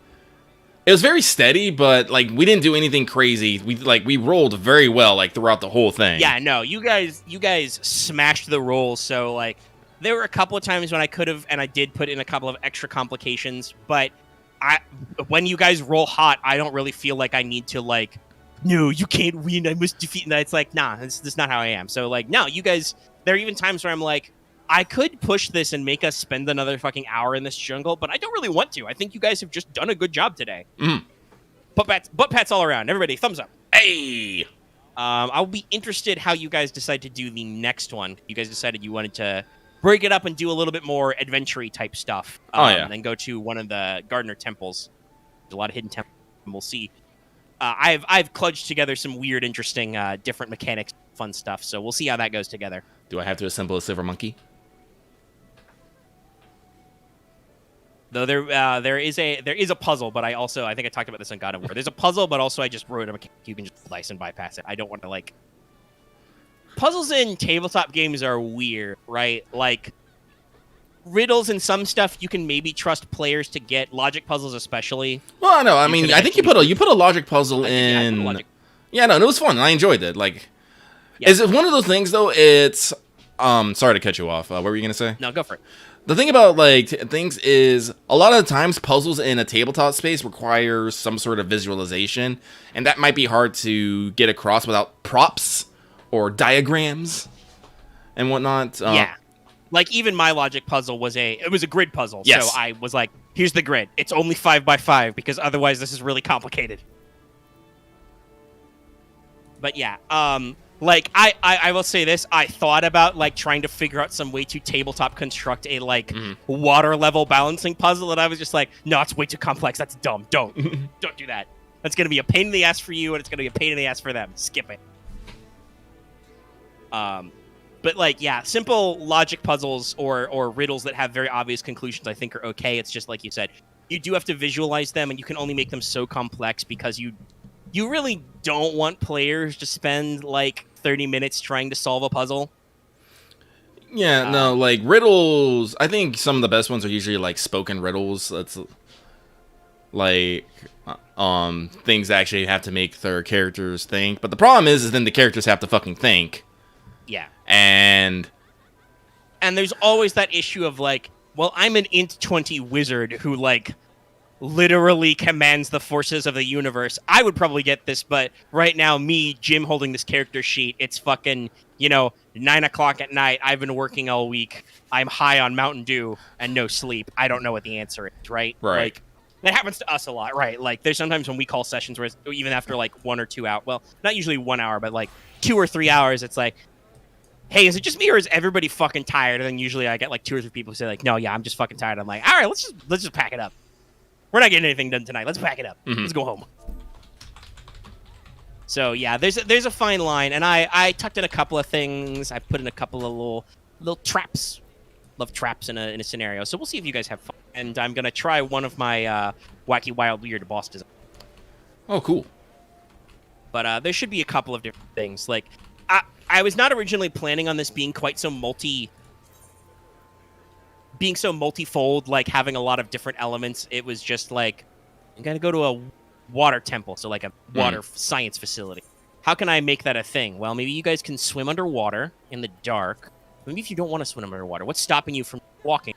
It was very steady, but like we didn't do anything crazy. We rolled very well like throughout the whole thing. Yeah, no, you guys smashed the rolls. So like there were a couple of times when I could have and I did put in a couple of extra complications, but when you guys roll hot, I don't really feel like I need to like, no, you can't win. I must defeat. And it's like, nah, that's not how I am. So like, no, you guys. There are even times where I'm like, I could push this and make us spend another fucking hour in this jungle, but I don't really want to. I think you guys have just done a good job today. Butt pats all around. Everybody, thumbs up. Hey! I'll be interested how you guys decide to do the next one. You guys decided you wanted to break it up and do a little bit more adventure-y type stuff. And go to one of the Gardener temples. There's a lot of hidden temples. We'll see. I've kludged together some weird, interesting, different mechanics, fun stuff. So we'll see how that goes together. Do I have to assemble a silver monkey? Though there is a puzzle, but I think I talked about this on God of War. There's a puzzle, but also I just wrote a mechanic you can just slice and bypass it. I don't want to like puzzles in tabletop games are weird, right? Like riddles and some stuff you can maybe trust players to get. Logic puzzles especially. Well, no, I mean I think you put a logic puzzle in. Yeah, logic. Yeah, no, it was fun. I enjoyed it. Like, is it one of those things though? It's sorry to cut you off. What were you gonna say? No, go for it. The thing about like things is a lot of the times puzzles in a tabletop space require some sort of visualization, and that might be hard to get across without props or diagrams and whatnot. Yeah, like even my logic puzzle was a grid puzzle. Yes. So I was like, here's the grid. It's only 5 by 5 because otherwise this is really complicated. But yeah, like, I will say this, I thought about, like, trying to figure out some way to tabletop construct a, like, water-level balancing puzzle, and I was just like, no, it's way too complex, that's dumb, don't do that. That's gonna be a pain in the ass for you, and it's gonna be a pain in the ass for them. Skip it. But, like, yeah, simple logic puzzles or riddles that have very obvious conclusions I think are okay. It's just, like you said, you do have to visualize them, and you can only make them so complex because you really don't want players to spend like 30 minutes trying to solve a puzzle. Yeah, no, like riddles. I think some of the best ones are usually like spoken riddles. That's like things that actually have to make their characters think. But the problem is then the characters have to fucking think. Yeah. And there's always that issue of like, well, I'm an int 20 wizard who like literally commands the forces of the universe. I would probably get this, but right now, me, Jim, holding this character sheet, it's fucking, 9 o'clock at night. I've been working all week. I'm high on Mountain Dew and no sleep. I don't know what the answer is, right? Right. Like, that happens to us a lot, right? Like, there's sometimes when we call sessions where even after like 1 or 2 hours, well, not usually 1 hour, but like 2 or 3 hours, it's like, hey, is it just me or is everybody fucking tired? And then usually I get like 2 or 3 people who say like, no, yeah, I'm just fucking tired. I'm like, all right, let's just pack it up. We're not getting anything done tonight. Let's pack it up. Let's go home. So yeah, there's a fine line, and I tucked in a couple of things. I put in a couple of little traps. Love traps in a scenario. So we'll see if you guys have fun. And I'm gonna try one of my wacky, wild, weird boss designs. oh, cool. But there should be a couple of different things. Like I was not originally planning on this being quite so multifold, like having a lot of different elements. It was just like, I'm gonna go to a water temple, so like a water science facility. How can I make that a thing? Well, maybe you guys can swim underwater in the dark. Maybe if you don't want to swim underwater, what's stopping you from walking?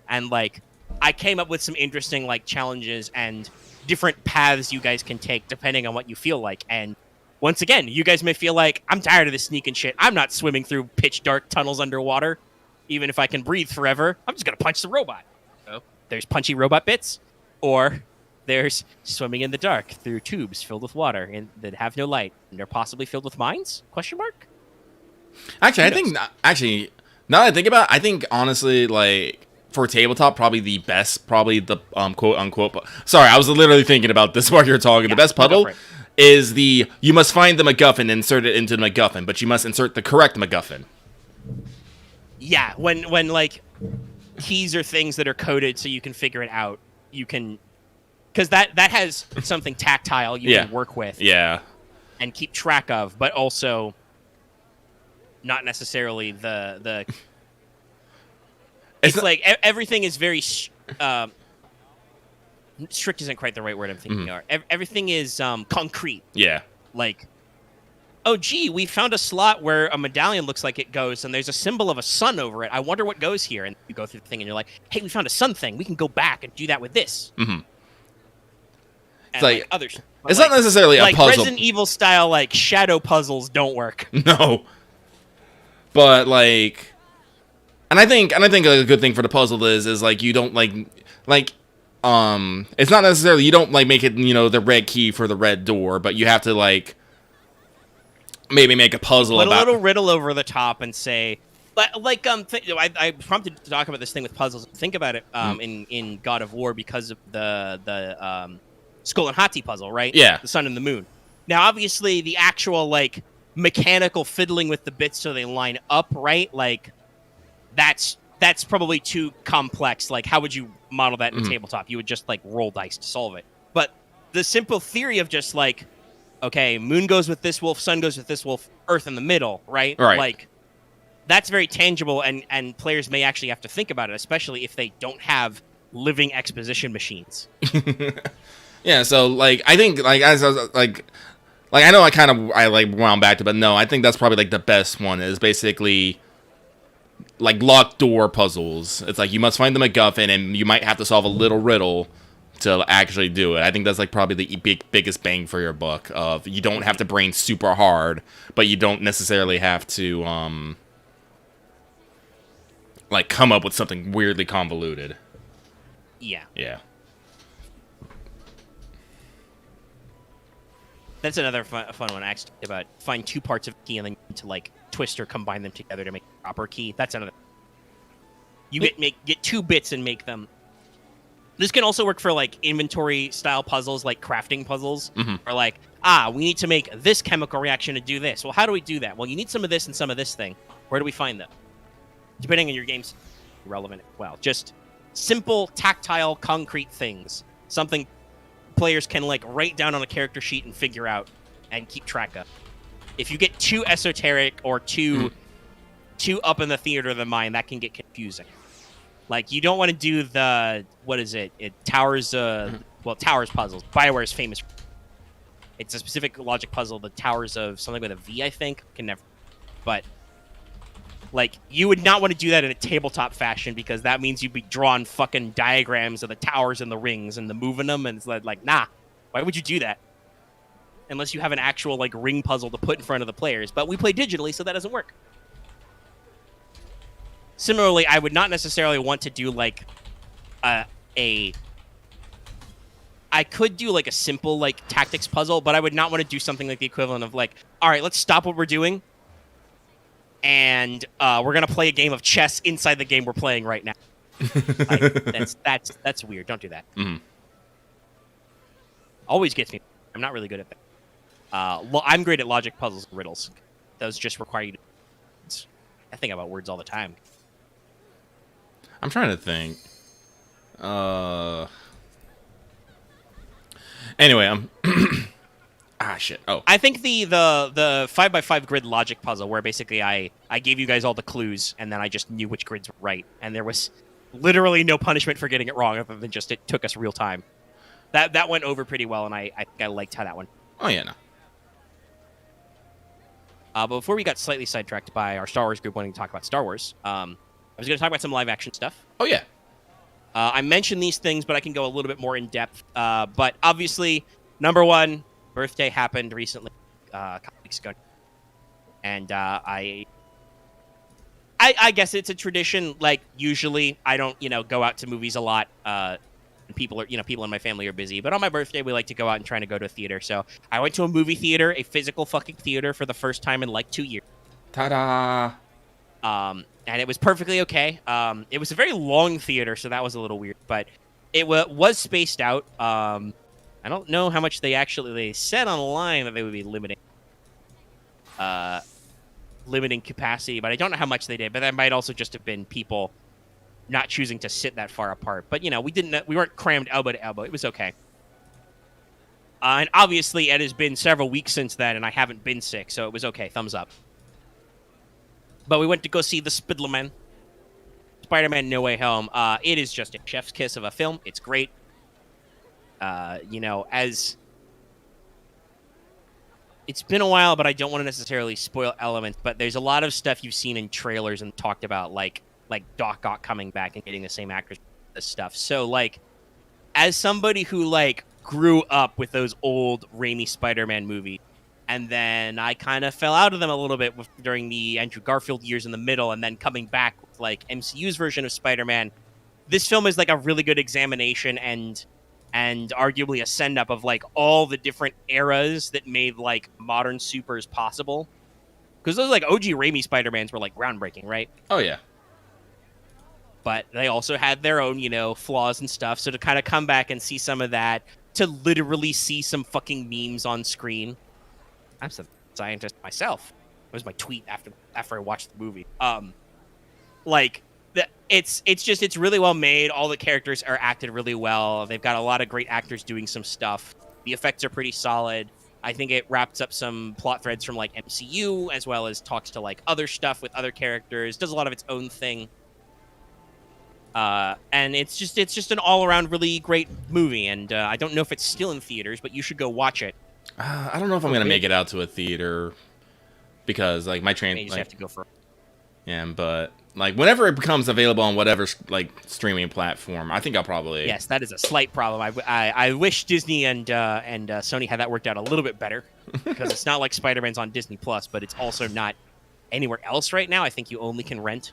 And like, I came up with some interesting like challenges and different paths you guys can take depending on what you feel like. And once again, you guys may feel like, I'm tired of this sneaking shit. I'm not swimming through pitch dark tunnels underwater. Even if I can breathe forever, I'm just going to punch the robot. So there's punchy robot bits, or there's swimming in the dark through tubes filled with water and that have no light. And they're possibly filled with mines? Question mark? Actually, now that I think about it, I think honestly, like, for tabletop, probably the quote unquote. Sorry, I was literally thinking about this while you were talking. Yeah, the best puzzle is you must find the MacGuffin and insert it into the MacGuffin, but you must insert the correct MacGuffin. Yeah, when like keys are things that are coded so you can figure it out, you can, because that has something tactile you can work with, and keep track of, but also not necessarily the. It's like everything is very strict. Isn't quite the right word I'm thinking. Everything is concrete. Yeah, like, oh, gee, we found a slot where a medallion looks like it goes, and there's a symbol of a sun over it. I wonder what goes here. And you go through the thing, and you're like, hey, we found a sun thing. We can go back and do that with this. Mm-hmm. And like others. It's not necessarily a puzzle. Resident Evil style, like, shadow puzzles don't work. No. But, like... And I think a good thing for the puzzle is like, you don't, it's not necessarily, you don't, like, make it, the red key for the red door, but you have to, like... maybe make a puzzle put about... a little riddle over the top and say... I prompted to talk about this thing with puzzles. Think about it in God of War because of the Skull and Hati puzzle, right? Yeah. The sun and the moon. Now, obviously, the actual, like, mechanical fiddling with the bits so they line up, right? Like, that's probably too complex. Like, how would you model that in tabletop? You would just, like, roll dice to solve it. But the simple theory of just, like, okay, moon goes with this wolf, sun goes with this wolf, earth in the middle, right? Right. Like, that's very tangible, and players may actually have to think about it, especially if they don't have living exposition machines. Yeah, so, like, I think, like, as I was, like, I know I wound back to, but no, I think that's probably, like, the best one is basically, like, locked door puzzles. It's like, you must find the MacGuffin, and you might have to solve a little riddle to actually do it. I think that's, like, probably the biggest bang for your buck of, you don't have to brain super hard, but you don't necessarily have to, like, come up with something weirdly convoluted. Yeah. Yeah. That's another fun one, actually, about find 2 parts of a key and then to, like, twist or combine them together to make a proper key. That's another. You get 2 bits and make them. This can also work for, like, inventory-style puzzles, like crafting puzzles. Or, like, we need to make this chemical reaction to do this. Well, how do we do that? Well, you need some of this and some of this thing. Where do we find them? Depending on your game's relevant. Well, just simple, tactile, concrete things. Something players can like write down on a character sheet and figure out and keep track of. If you get too esoteric or too up in the theater of the mind, that can get confusing. Like, you don't want to do the, what is it? Towers puzzles. BioWare's famous. It's a specific logic puzzle, the Towers of something with a V, I think. Can never. But, like, you would not want to do that in a tabletop fashion, because that means you'd be drawing fucking diagrams of the towers and the rings and the moving them, and it's like, nah. Why would you do that? Unless you have an actual, like, ring puzzle to put in front of the players. But we play digitally, so that doesn't work. Similarly, I would not necessarily want to do, like, I could do, like, a simple, like, tactics puzzle, but I would not want to do something like the equivalent of, like, all right, let's stop what we're doing, and we're going to play a game of chess inside the game we're playing right now. Like, that's weird. Don't do that. Mm-hmm. Always gets me. I'm not really good at that. I'm great at logic puzzles and riddles. Those just require you to... I think about words all the time. I'm trying to think. Anyway, I'm... shit. Oh. I think the 5x5 grid logic puzzle, where basically I gave you guys all the clues, and then I just knew which grids were right, and there was literally no punishment for getting it wrong, other than just it took us real time. That went over pretty well, and I think I liked how that went. Oh, yeah, no. But before we got slightly sidetracked by our Star Wars group wanting to talk about Star Wars, I was going to talk about some live-action stuff. Oh, yeah. I mentioned these things, but I can go a little bit more in-depth. But obviously, number one, birthday happened recently, a couple weeks ago. And I guess it's a tradition. Like, usually, I don't, go out to movies a lot. People in my family are busy, but on my birthday we like to go out and try to go to a theater. So I went to a movie theater, a physical fucking theater, for the first time in like 2 years. Ta-da! And it was perfectly okay. It was a very long theater, so that was a little weird, but it was spaced out. I don't know how much they said online that they would be limiting capacity, but I don't know how much they did. But that might also just have been people not choosing to sit that far apart. But, we weren't crammed elbow to elbow. It was okay. And obviously, it has been several weeks since then, and I haven't been sick, so it was okay. Thumbs up. But we went to go see the Spider-Man No Way Home. It is just a chef's kiss of a film. It's great. As... It's been a while, but I don't want to necessarily spoil elements, but there's a lot of stuff you've seen in trailers and talked about, like Doc Ock coming back and getting the same actors, this stuff. So, like, as somebody who, like, grew up with those old Raimi Spider-Man movies, and then I kind of fell out of them a little bit during the Andrew Garfield years in the middle, and then coming back with, like, MCU's version of Spider-Man, this film is, like, a really good examination and arguably a send-up of, like, all the different eras that made, like, modern supers possible. Because those, like, OG Raimi Spider-Mans were, like, groundbreaking, right? Oh, yeah. But they also had their own, flaws and stuff. So to kind of come back and see some of that, to literally see some fucking memes on screen. I'm a scientist myself. It was my tweet after I watched the movie. It's really well made. All the characters are acted really well. They've got a lot of great actors doing some stuff. The effects are pretty solid. I think it wraps up some plot threads from, like, MCU, as well as talks to, like, other stuff with other characters. Does a lot of its own thing. And it's just an all-around really great movie, and I don't know if it's still in theaters, but you should go watch it. I don't know if I'm gonna make it out to a theater, because, like, my train. You just have to go for. Yeah, but, like, whenever it becomes available on whatever, like, streaming platform, I think I'll probably. Yes, that is a slight problem. I wish Disney and Sony had that worked out a little bit better, because it's not like Spider-Man's on Disney Plus, but it's also not anywhere else right now. I think you only can rent,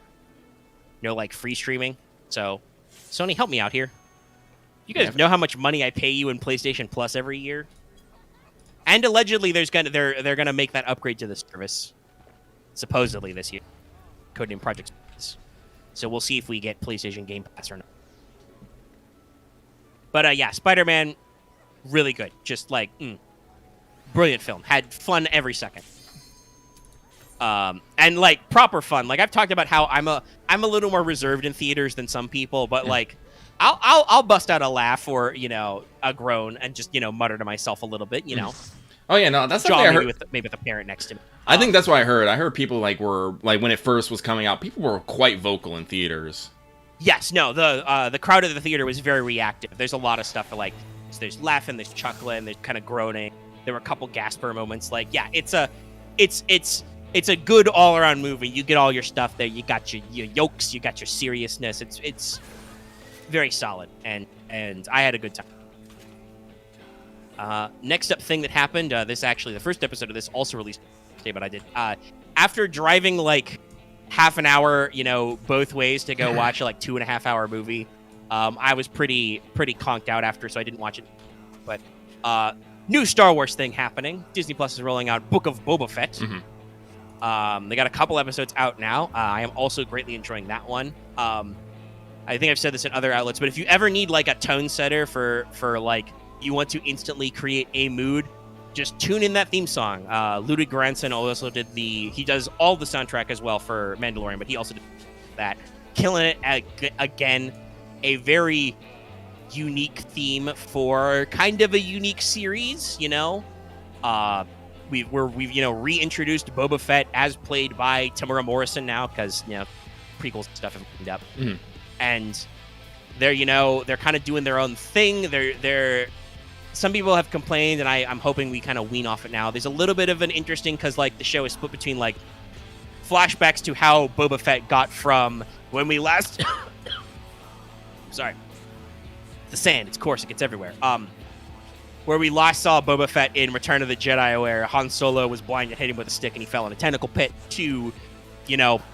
like, free streaming. So, Sony, help me out here. You guys know how much money I pay you in PlayStation Plus every year? And allegedly, they're gonna make that upgrade to the service, supposedly this year. Codename Project. So we'll see if we get PlayStation Game Pass or not. But yeah, Spider-Man, really good. Just like brilliant film. Had fun every second. And like proper fun. Like I've talked about how I'm a little more reserved in theaters than some people, but like I'll bust out a laugh or a groan and just mutter to myself a little bit. Oh yeah, no, that's Jaw something I maybe heard. with a parent next to me. I think that's what I heard. I heard people were when it first was coming out, people were quite vocal in theaters. Yes, no, the crowd of the theater was very reactive. There's a lot of stuff there's laughing, there's chuckling, there's kind of groaning. There were a couple gasper moments. It's a good all around movie. You get all your stuff there. You got your jokes, you got your seriousness. It's very solid, and I had a good time. Next up thing that happened, this actually, the first episode of this also released today, but I did. After driving half an hour, both ways to go watch a 2.5 hour movie, I was pretty conked out after, so I didn't watch it. But new Star Wars thing happening. Disney Plus is rolling out Book of Boba Fett. They got a couple episodes out now. I am also greatly enjoying that one. I think I've said this in other outlets, but if you ever need a tone setter for you want to instantly create a mood, just tune in that theme song. Ludwig Göransson also he does all the soundtrack as well for Mandalorian, but he also did that. Killing it again. A very unique theme for kind of a unique series, We've reintroduced Boba Fett as played by Tamura Morrison now, because prequels and stuff have cleaned up. And they're kind of doing their own thing. They're some people have complained, and I'm hoping we kind of wean off it now. There's a little bit of an interesting, because the show is split between flashbacks to how Boba Fett got from when we last sorry, the sand, it's coarse, it gets everywhere. Where we last saw Boba Fett in Return of the Jedi, where Han Solo was blind and hit him with a stick and he fell in a tentacle pit, to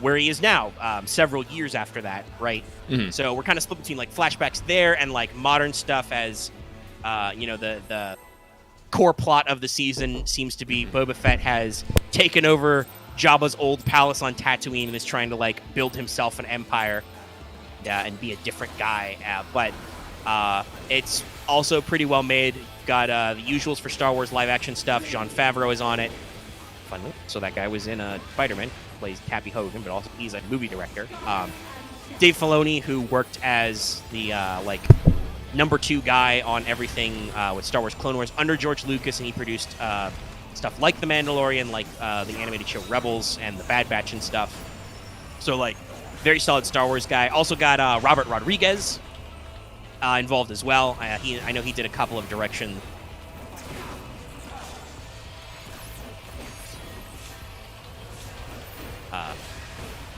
where he is now, several years after that, right? So we're kind of split between flashbacks there and modern stuff, as the core plot of the season seems to be Boba Fett has taken over Jabba's old palace on Tatooine and is trying to build himself an empire, and be a different guy. But it's also pretty well made. Got the usuals for Star Wars live action stuff. Jon Favreau is on it. Fun. So that guy was in Spider-Man, plays Happy Hogan, but also he's a movie director. Dave Filoni, who worked as the number 2 guy on everything with Star Wars Clone Wars under George Lucas, and he produced stuff like The Mandalorian, the animated show Rebels, and The Bad Batch and stuff. So very solid Star Wars guy. Also got Robert Rodriguez involved as well. I know he did a couple of direction.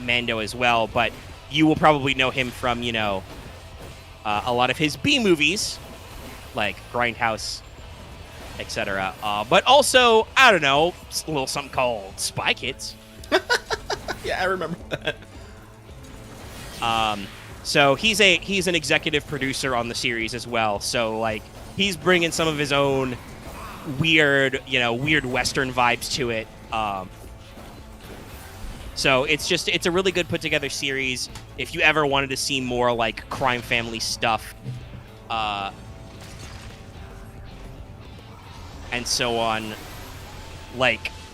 Mando as well, but you will probably know him from a lot of his B movies, like Grindhouse, etc. But also, I don't know, a little something called Spy Kids. Yeah, I remember that. So he's an executive producer on the series as well. So he's bringing some of his own weird Western vibes to it. So it's a really good put together series. If you ever wanted to see more crime family stuff, and so on,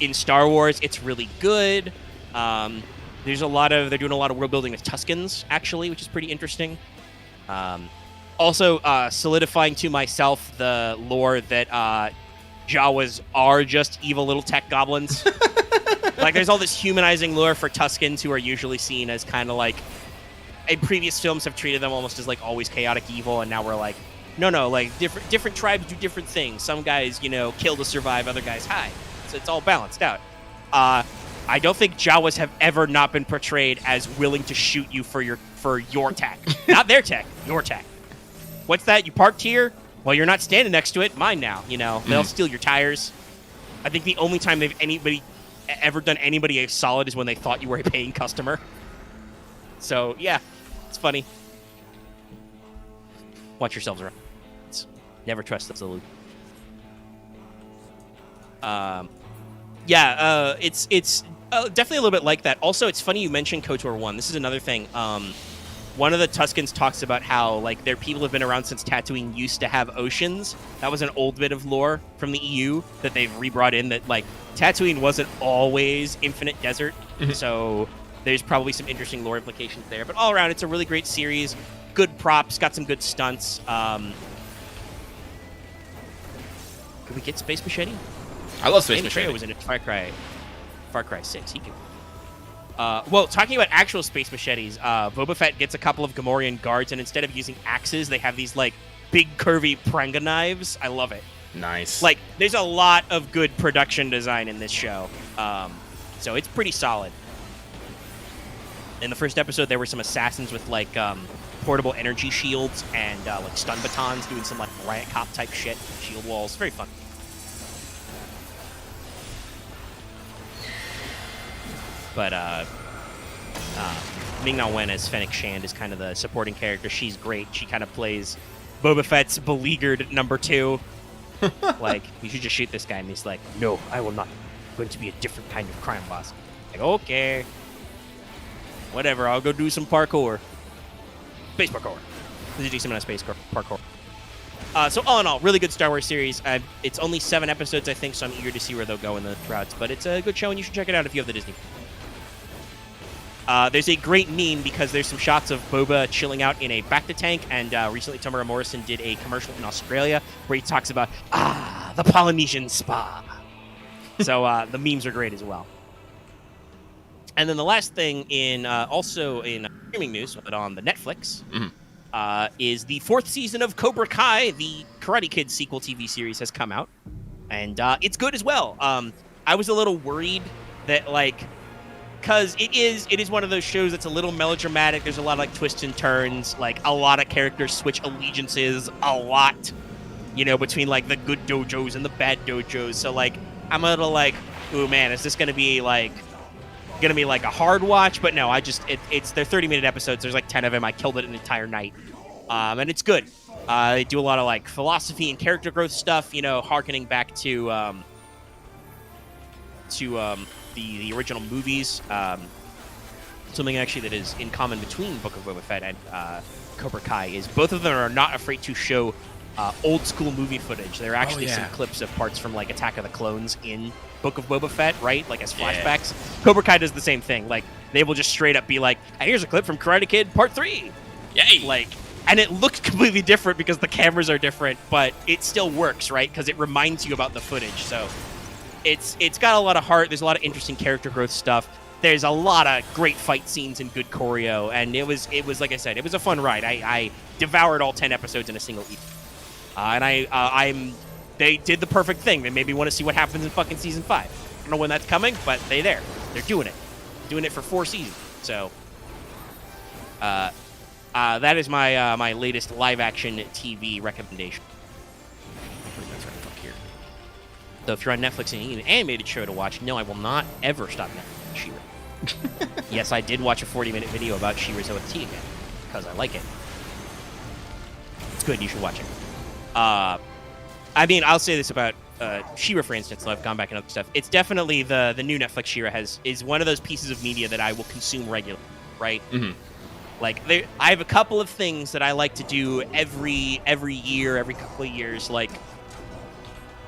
in Star Wars, it's really good. They're doing a lot of world building with Tuskens, actually, which is pretty interesting. Also, solidifying to myself the lore that Jawas are just evil little tech goblins. There's all this humanizing lore for Tuskens, who are usually seen as kind of in previous films have treated them almost as always chaotic evil, and now we're no, different tribes do different things. Some guys, kill to survive, other guys hide. So it's all balanced out. I don't think Jawas have ever not been portrayed as willing to shoot you for your tech. Not their tech, your tech. What's that? You parked here? Well, you're not standing next to it. Mine now. They'll steal your tires. I think the only time they've ever done anybody a solid is when they thought you were a paying customer. So yeah, it's funny. Watch yourselves around. Never trust the salute. It's definitely a little bit like that. Also, it's funny you mentioned KOTOR 1. This is another thing. One of the Tuskens talks about how their people have been around since Tatooine used to have oceans. That was an old bit of lore from the EU that they've rebrought in, that Tatooine wasn't always infinite desert. So there's probably some interesting lore implications there. But all around, it's a really great series. good props, got some good stunts. Could we get Space Machete? I love Space Danny Machete. Trejo was in a Far Cry 6. He can. Well, talking about actual Space Machetes, Boba Fett gets a couple of Gamorrean guards, and instead of using axes, they have these, like, big, curvy pranga knives. I love it. Nice. Like, there's a lot of good production design in this show. So it's pretty solid. In the first episode, there were some assassins with, like, portable energy shields and, like, stun batons doing some, like, riot cop type shit. Shield walls. Very fun. But, Ming-Na Wen as Fennec Shand is kind of the supporting character. She's great. She kind of plays Boba Fett's beleaguered number 2. Like, you should just shoot this guy. And he's like, no, I will not. I'm going to be a different kind of crime boss. Like, okay. Whatever, I'll go do some parkour. Space parkour. There's a decent amount of space parkour. So all in all, really good Star Wars series. It's only 7 episodes, I think, so I'm eager to see where they'll go in the routes. But it's a good show, and you should check it out if you have the Disney. There's a great meme because there's some shots of Boba chilling out in a Bacta tank, and recently Tamara Morrison did a commercial in Australia where he talks about, the Polynesian spa. So the memes are great as well. And then the last thing also in streaming news, but on the Netflix, is the 4th season of Cobra Kai, the Karate Kid sequel TV series, has come out, and it's good as well. I was a little worried that, like, because it is one of those shows that's a little melodramatic. There's a lot of, like, twists and turns. Like, a lot of characters switch allegiances a lot, between, like, the good dojos and the bad dojos. So, like, I'm a little like, ooh, man, is this going to be, like a hard watch? But no, it's they're 30-minute episodes. There's, like, 10 of them. I killed it an entire night. And it's good. They do a lot of, like, philosophy and character growth stuff, harkening back to the original movies. Something actually that is in common between Book of Boba Fett and Cobra Kai is both of them are not afraid to show old school movie footage. There are actually some clips of parts from, like, Attack of the Clones in Book of Boba Fett, right? Like, as flashbacks. Yeah. Cobra Kai does the same thing. Like, they will just straight up be like, and here's a clip from Karate Kid Part 3. Yay! Like, and it looks completely different because the cameras are different, but it still works, right? Because it reminds you about the footage. So it's got a lot of heart. There's a lot of interesting character growth stuff. There's a lot of great fight scenes and good choreo, and it was like I said, it was a fun ride. I devoured all 10 episodes in a single evening. They did the perfect thing. They made me want to see what happens in fucking season 5. I don't know when that's coming, but they're doing it. Doing it for 4 seasons. So, that is my latest live action TV recommendation. That's right, fuck here. So if you're on Netflix and you need an animated show to watch, no, I will not ever stop Netflix She-Ra. Yes, I did watch a 40-minute video about She-Ra's OST again because I like it. It's good. You should watch it. I mean, I'll say this about She-Ra, for instance. I've gone back and other stuff. It's definitely the new Netflix She-Ra is one of those pieces of media that I will consume regularly, right? Mm-hmm. Like, I have a couple of things that I like to do every year, every couple of years. Like,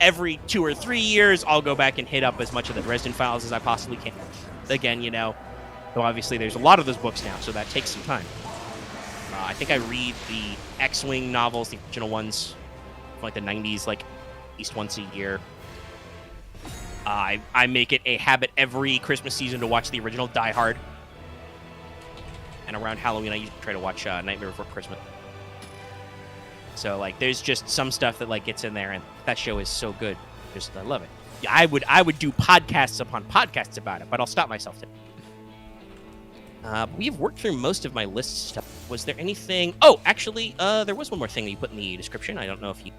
every 2 or 3 years, I'll go back and hit up as much of the Dresden Files as I possibly can. Again, though obviously there's a lot of those books now, so that takes some time. I think I read the X-Wing novels, the original ones, from like the 90s, like at least once a year. I make it a habit every Christmas season to watch the original Die Hard. And around Halloween, I usually try to watch Nightmare Before Christmas. So, like, there's just some stuff that, like, gets in there, and that show is so good. I love it. Yeah, I would do podcasts upon podcasts about it, but I'll stop myself today. We've worked through most of my list stuff. Was there anything... Oh, actually, there was one more thing that you put in the description. I don't know if you...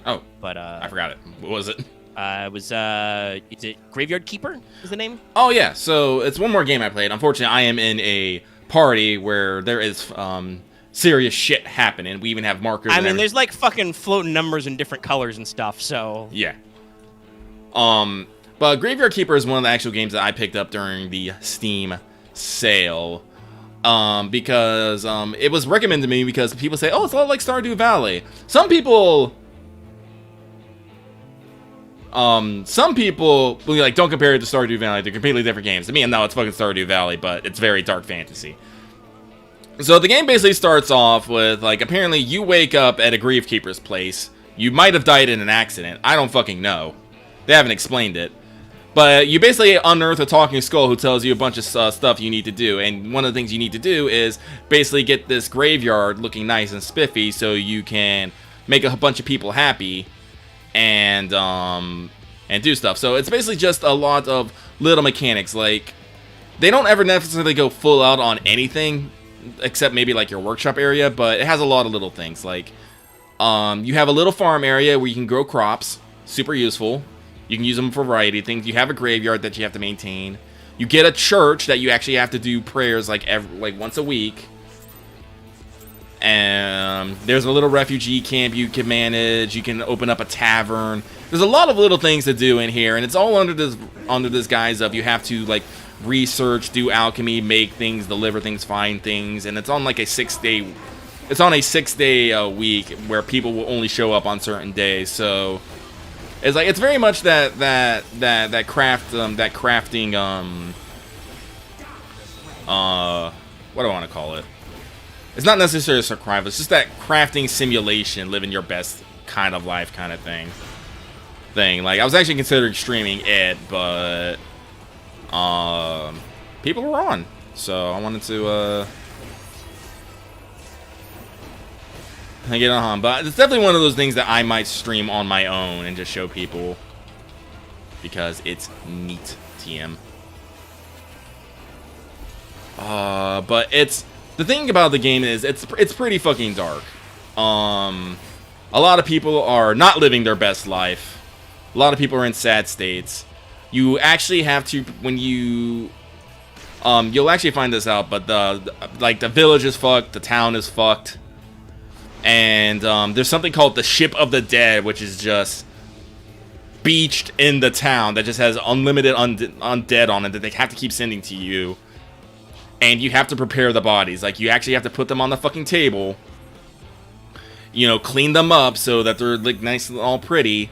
Oh, but I forgot it. What was it? It was, is it Graveyard Keeper is the name? Oh, yeah. So, it's one more game I played. Unfortunately, I am in a party where there is serious shit happening. We even have markers. I mean, there's like fucking floating numbers in different colors and stuff, so... Yeah. But Graveyard Keeper is one of the actual games that I picked up during the Steam sale. Because it was recommended to me because people say, oh, it's a lot like Stardew Valley. Some people will be like, don't compare it to Stardew Valley. They're completely different games. To me, no, it's fucking Stardew Valley, but it's very dark fantasy. So the game basically starts off with, like, apparently you wake up at a Griefkeeper's place. You might have died in an accident. I don't fucking know. They haven't explained it. But you basically unearth a talking skull who tells you a bunch of stuff you need to do. And one of the things you need to do is basically get this graveyard looking nice and spiffy so you can make a bunch of people happy and do stuff. So it's basically just a lot of little mechanics. Like, they don't ever necessarily go full out on anything except maybe like your workshop area, but it has a lot of little things. Like, you have a little farm area where you can grow crops. Super useful. You can use them for a variety of things. You have a graveyard that you have to maintain. You get a church that you actually have to do prayers like once a week. And there's a little refugee camp you can manage. You can open up a tavern. There's a lot of little things to do in here, and it's all under this guise of you have to like research, do alchemy, make things, deliver things, find things, and it's on like a 6-day. It's on a 6-day week where people will only show up on certain days. So it's like it's very much that crafting what do I want to call it? It's not necessarily survival. It's just that crafting simulation, living your best kind of life kind of thing. Like, I was actually considering streaming it, but people were on, so I wanted to get on. But it's definitely one of those things that I might stream on my own and just show people because it's neat. TM. But it's the thing about the game is it's pretty fucking dark. A lot of people are not living their best life. A lot of people are in sad states. You actually have to, when you you'll actually find this out, but the village is fucked, the town is fucked. And there's something called the Ship of the Dead, which is just beached in the town that just has unlimited undead on it that they have to keep sending to you. And you have to prepare the bodies. Like, you actually have to put them on the fucking table. You know, clean them up so that they're like nice and all pretty.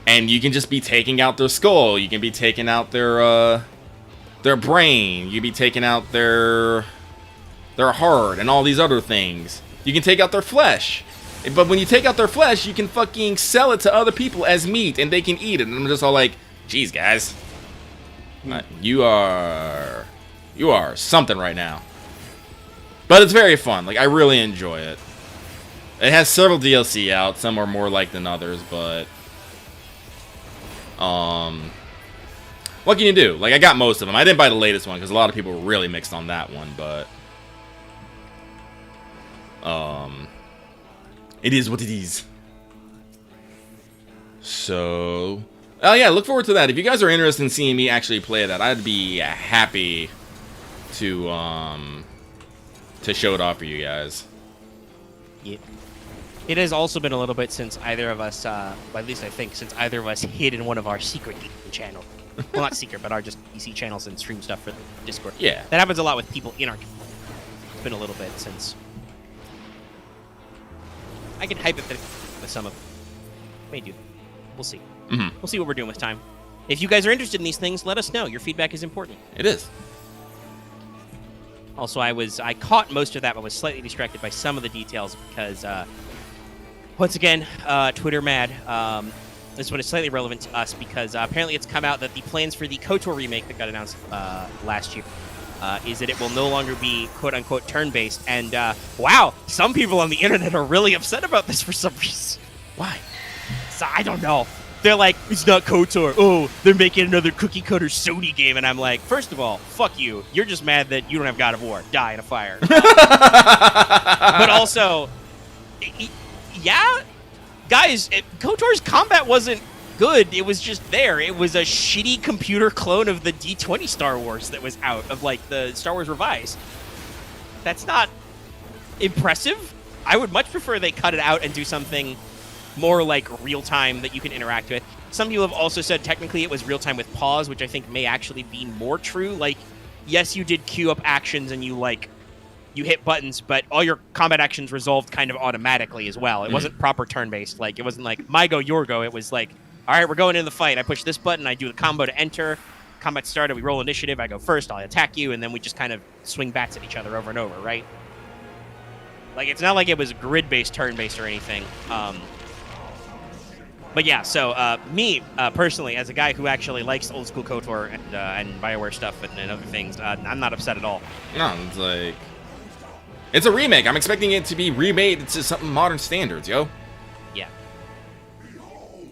And you can just be taking out their skull. You can be taking out their brain. You can be taking out their heart and all these other things. You can take out their flesh. But when you take out their flesh, you can fucking sell it to other people as meat and they can eat it. And I'm just all like, geez, guys. You are something right now. But it's very fun. Like, I really enjoy it. It has several DLC out. Some are more like than others, but what can you do? Like, I got most of them. I didn't buy the latest one because a lot of people were really mixed on that one, but it is what it is. So, oh yeah, look forward to that. If you guys are interested in seeing me actually play that, I'd be happy to show it off for you guys. Yeah. It has also been a little bit since either of us, well, at least I think, since either of us hid in one of our secret channels. Well, not secret, but our just PC channels and stream stuff for the Discord. Yeah. That happens a lot with people in our... It's been a little bit since... I can hype it with some of... May do. We'll see. Mm-hmm. We'll see what we're doing with time. If you guys are interested in these things, let us know. Your feedback is important. It is. Also, I caught most of that, but was slightly distracted by some of the details because, once again, Twitter mad. This one is slightly relevant to us because apparently it's come out that the plans for the KOTOR remake that got announced last year is that it will no longer be quote-unquote turn-based. And, wow, some people on the internet are really upset about this for some reason. Why? So, I don't know. They're like, it's not KOTOR. Oh, they're making another cookie-cutter Sony game. And I'm like, first of all, fuck you. You're just mad that you don't have God of War. Die in a fire. But also, yeah, guys, KOTOR's combat wasn't good. It was just there. It was a shitty computer clone of the D20 Star Wars that was out, of like the Star Wars Revised. That's not impressive. I would much prefer they cut it out and do something more like real-time that you can interact with. Some people have also said technically it was real-time with pause, which I think may actually be more true. Like, yes, you did queue up actions and you hit buttons, but all your combat actions resolved kind of automatically as well. It wasn't proper turn-based. Like, it wasn't like, my go, your go. It was like, all right, we're going into the fight. I push this button, I do the combo to enter. Combat started, we roll initiative, I go first, I'll attack you, and then we just kind of swing bats at each other over and over, right? Like, it's not like it was grid-based, turn-based, or anything. But yeah, so me, personally, as a guy who actually likes old-school KOTOR and BioWare stuff and other things, I'm not upset at all. No, it's like... It's a remake. I'm expecting it to be remade to something modern standards, yo. Yeah.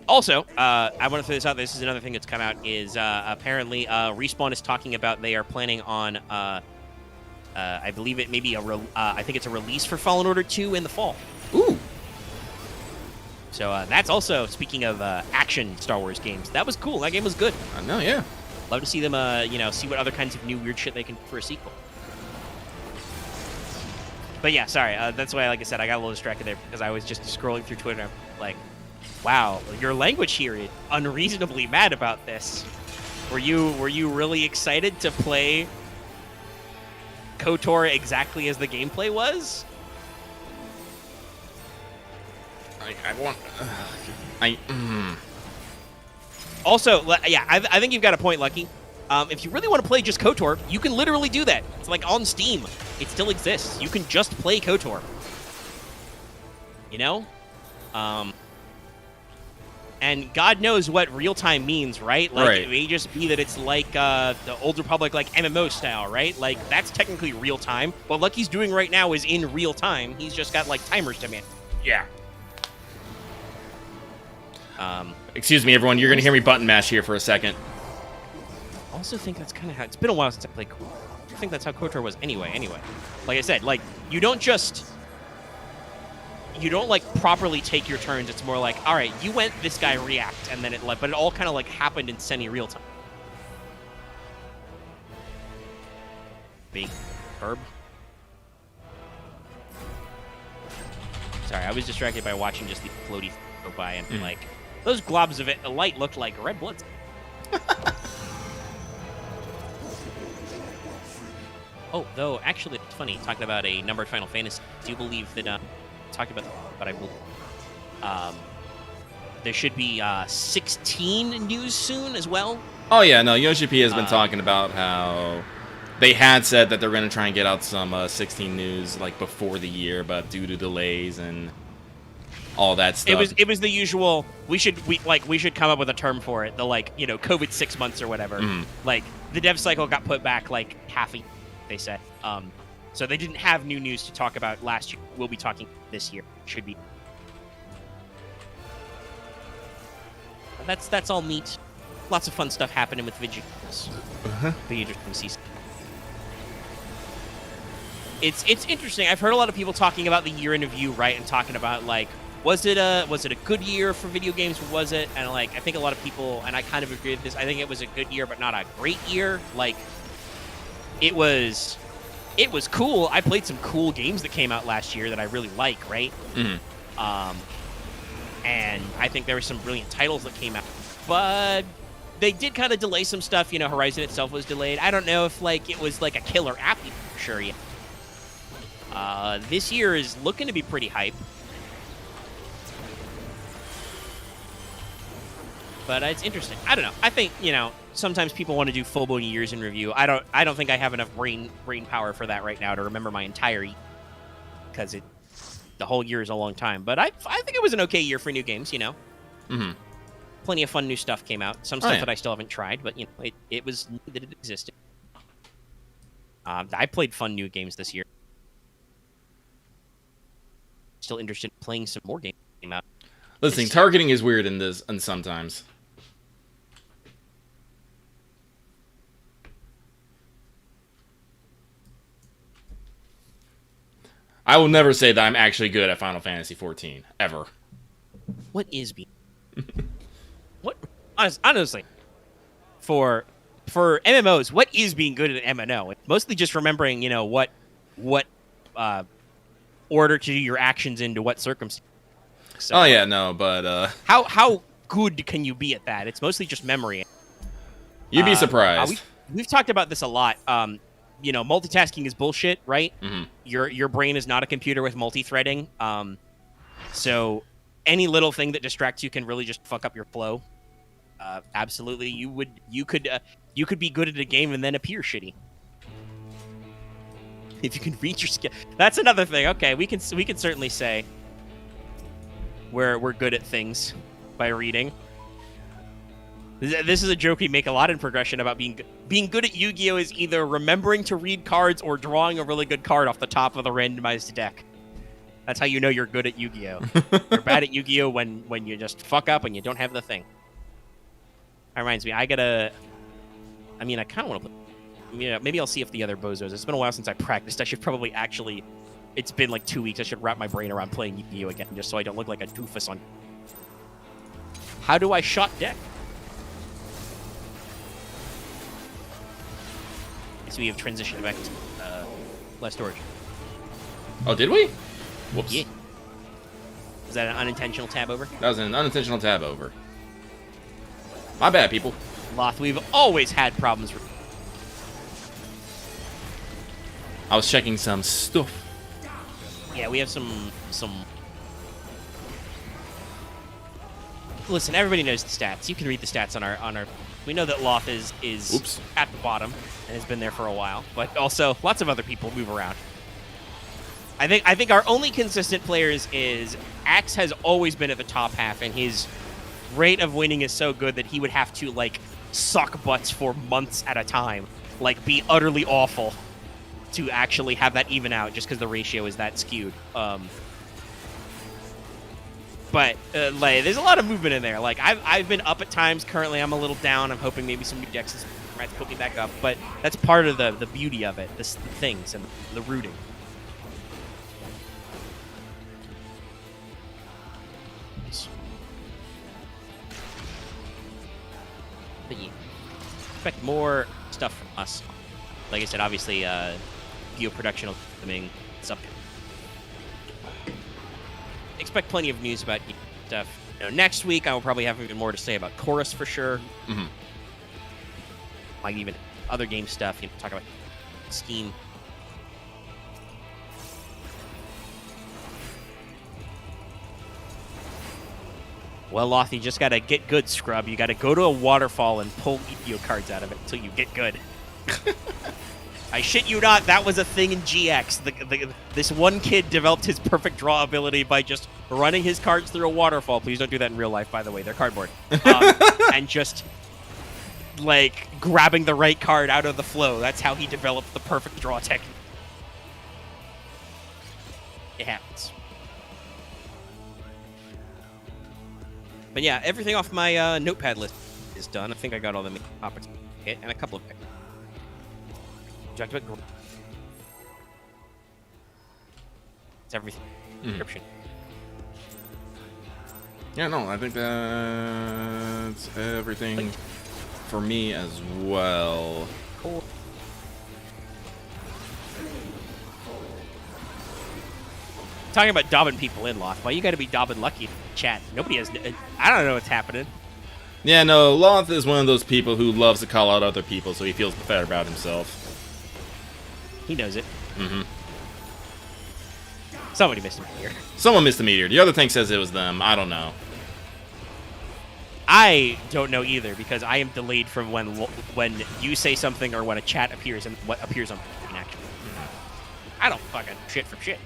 Also, I want to throw this out. This is another thing that's come out, is apparently Respawn is talking about they are planning on, I believe it may be I think it's a release for Fallen Order 2 in the fall. Ooh. So that's also, speaking of action Star Wars games, that was cool. That game was good. I know, yeah. Love to see them, see what other kinds of new weird shit they can do for a sequel. But yeah, sorry. That's why, like I said, I got a little distracted there because I was just scrolling through Twitter and I'm like, wow, your language here is unreasonably mad about this. Were you really excited to play KOTOR exactly as the gameplay was? Also, yeah, I think you've got a point, Lucky. If you really want to play just KOTOR, you can literally do that. It's like on Steam. It still exists. You can just play KOTOR. You know? And God knows what real-time means, right? Like, right. It may just be that it's like the Old Republic, like, MMO style, right? Like, that's technically real-time. What Lucky's doing right now is in real-time. He's just got, like, timers to manage. Yeah. Excuse me, everyone. You're going to hear me button mash here for a second. I also think that's kind of how... It's been a while since I played KOTOR. I think that's how KOTOR was anyway. Like I said, like, you don't like properly take your turns. It's more like, all right, you went, this guy react, and then but it all kind of like happened in semi-real time. Big herb. Sorry, I was distracted by watching just the floaty go by and like those globs of light looked like red blood. Oh, though, actually, it's funny, talking about a numbered Final Fantasy, I do believe that, talked about that, but I believe, there should be 16 news soon as well. Oh, yeah, no, Yoshi P has been talking about how they had said that they're going to try and get out some 16 news, like, before the year, but due to delays and all that stuff. It was the usual, we should come up with a term for it, the, like, you know, COVID 6 months or whatever. Like, the dev cycle got put back, like, half a year. They said. So they didn't have new news to talk about last year. We'll be talking this year. Should be. That's all neat. Lots of fun stuff happening with video games. Be interesting to see. It's interesting. I've heard a lot of people talking about the year in review, right, and talking about like, was it a good year for video games? Was it? And like, I think a lot of people, and I kind of agree with this. I think it was a good year, but not a great year. Like. It was cool. I played some cool games that came out last year that I really like, right? And I think there were some brilliant titles that came out. But they did kind of delay some stuff. You know, Horizon itself was delayed. I don't know if, like, it was, like, a killer app for sure yet. This year is looking to be pretty hype. But it's interesting. I don't know. I think, you know, sometimes people want to do full-blown years in review. I don't think I have enough brain power for that right now to remember my entire year, because the whole year is a long time. But I think it was an okay year for new games, you know. Plenty of fun new stuff came out. Some stuff that I still haven't tried, but you know, it was neat that it existed. I played fun new games this year. Still interested in playing some more games that came out. Listen, targeting is weird in this, and sometimes. I will never say that I'm actually good at Final Fantasy XIV, ever. What is being... what? Honestly, for MMOs, what is being good at MMO? It's mostly just remembering, you know, what order to do your actions into what circumstance. So, oh, yeah, no, but... How good can you be at that? It's mostly just memory. You'd be surprised. We've talked about this a lot. You know, multitasking is bullshit, right? Your brain is not a computer with multi-threading. So any little thing that distracts you can really just fuck up your flow. Absolutely, you could be good at a game and then appear shitty. if you can read your skill. That's another thing. Okay, we can certainly say we're good at things by reading. This is a joke we make a lot in progression about being good at Yu-Gi-Oh! Is either remembering to read cards or drawing a really good card off the top of the randomized deck. That's how you know you're good at Yu-Gi-Oh! You're bad at Yu-Gi-Oh! when you just fuck up and you don't have the thing. That reminds me, I kind of want to play. Maybe I'll see if the other bozos. It's been a while since I practiced. I should probably actually. It's been like 2 weeks. I should wrap my brain around playing Yu-Gi-Oh! Again, just so I don't look like a doofus on. How do I shot deck? So we have transitioned back to less storage. Oh, did we? Whoops. Yeah. Is that an unintentional tab over? That was an unintentional tab over. My bad, people. Loth, we've always had problems with. I was checking some stuff. Yeah, we have some. Listen, everybody knows the stats. You can read the stats on our. We know that Loth is Oops. at the bottom and has been there for a while, but also lots of other people move around. I think our only consistent players is Axe has always been at the top half, and his rate of winning is so good that he would have to like suck butts for months at a time, like be utterly awful to actually have that even out, just because the ratio is that skewed. But like, there's a lot of movement in there. Like I've been up at times. Currently, I'm a little down. I'm hoping maybe some new decks might put me back up. But that's part of the beauty of it. The things and the rooting. But yeah, expect more stuff from us. Like I said, obviously, Geo production coming. It's up. Expect plenty of news about stuff. Next week, I will probably have even more to say about Chorus for sure. Mm-hmm. Like even other game stuff. Talk about Scheme. Well, Loth, you just gotta get good, scrub. You gotta go to a waterfall and pull Yu-Gi-Oh cards out of it until you get good. I shit you not, that was a thing in GX. This one kid developed his perfect draw ability by just running his cards through a waterfall. Please don't do that in real life, by the way. They're cardboard. And just, like, grabbing the right card out of the flow. That's how he developed the perfect draw technique. It happens. But yeah, everything off my notepad list is done. I think I got all the main topics hit and a couple of picks. It's everything. Description. Yeah, no, I think that's everything for me as well. Cool. Talking about dobbing people in, Loth. Why you gotta be dobbing lucky in chat? Nobody has. I don't know what's happening. Yeah, no, Loth is one of those people who loves to call out other people, so he feels better about himself. He knows it. Mm-hmm. Somebody missed a meteor. Someone missed the meteor. The other thing says it was them. I don't know. I don't know either, because I am delayed from when you say something or when a chat appears and what appears on the screen, actually. I don't fucking shit from shit.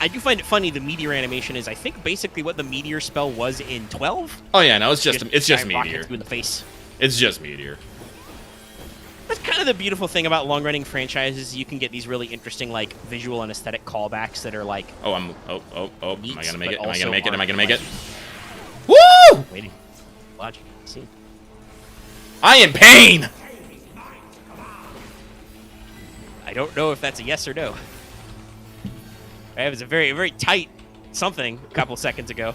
I do find it funny the meteor animation is, I think, basically what the meteor spell was in 12. Oh yeah, no, it's just meteor. In the face. It's just meteor. That's kind of the beautiful thing about long-running franchises. You can get these really interesting, like, visual and aesthetic callbacks that are like. Oh, am I gonna make it? Am I gonna make it? Am I gonna make it? Woo! Waiting. Logic. See. I am pain. I don't know if that's a yes or no. It was a very, very tight something a couple seconds ago.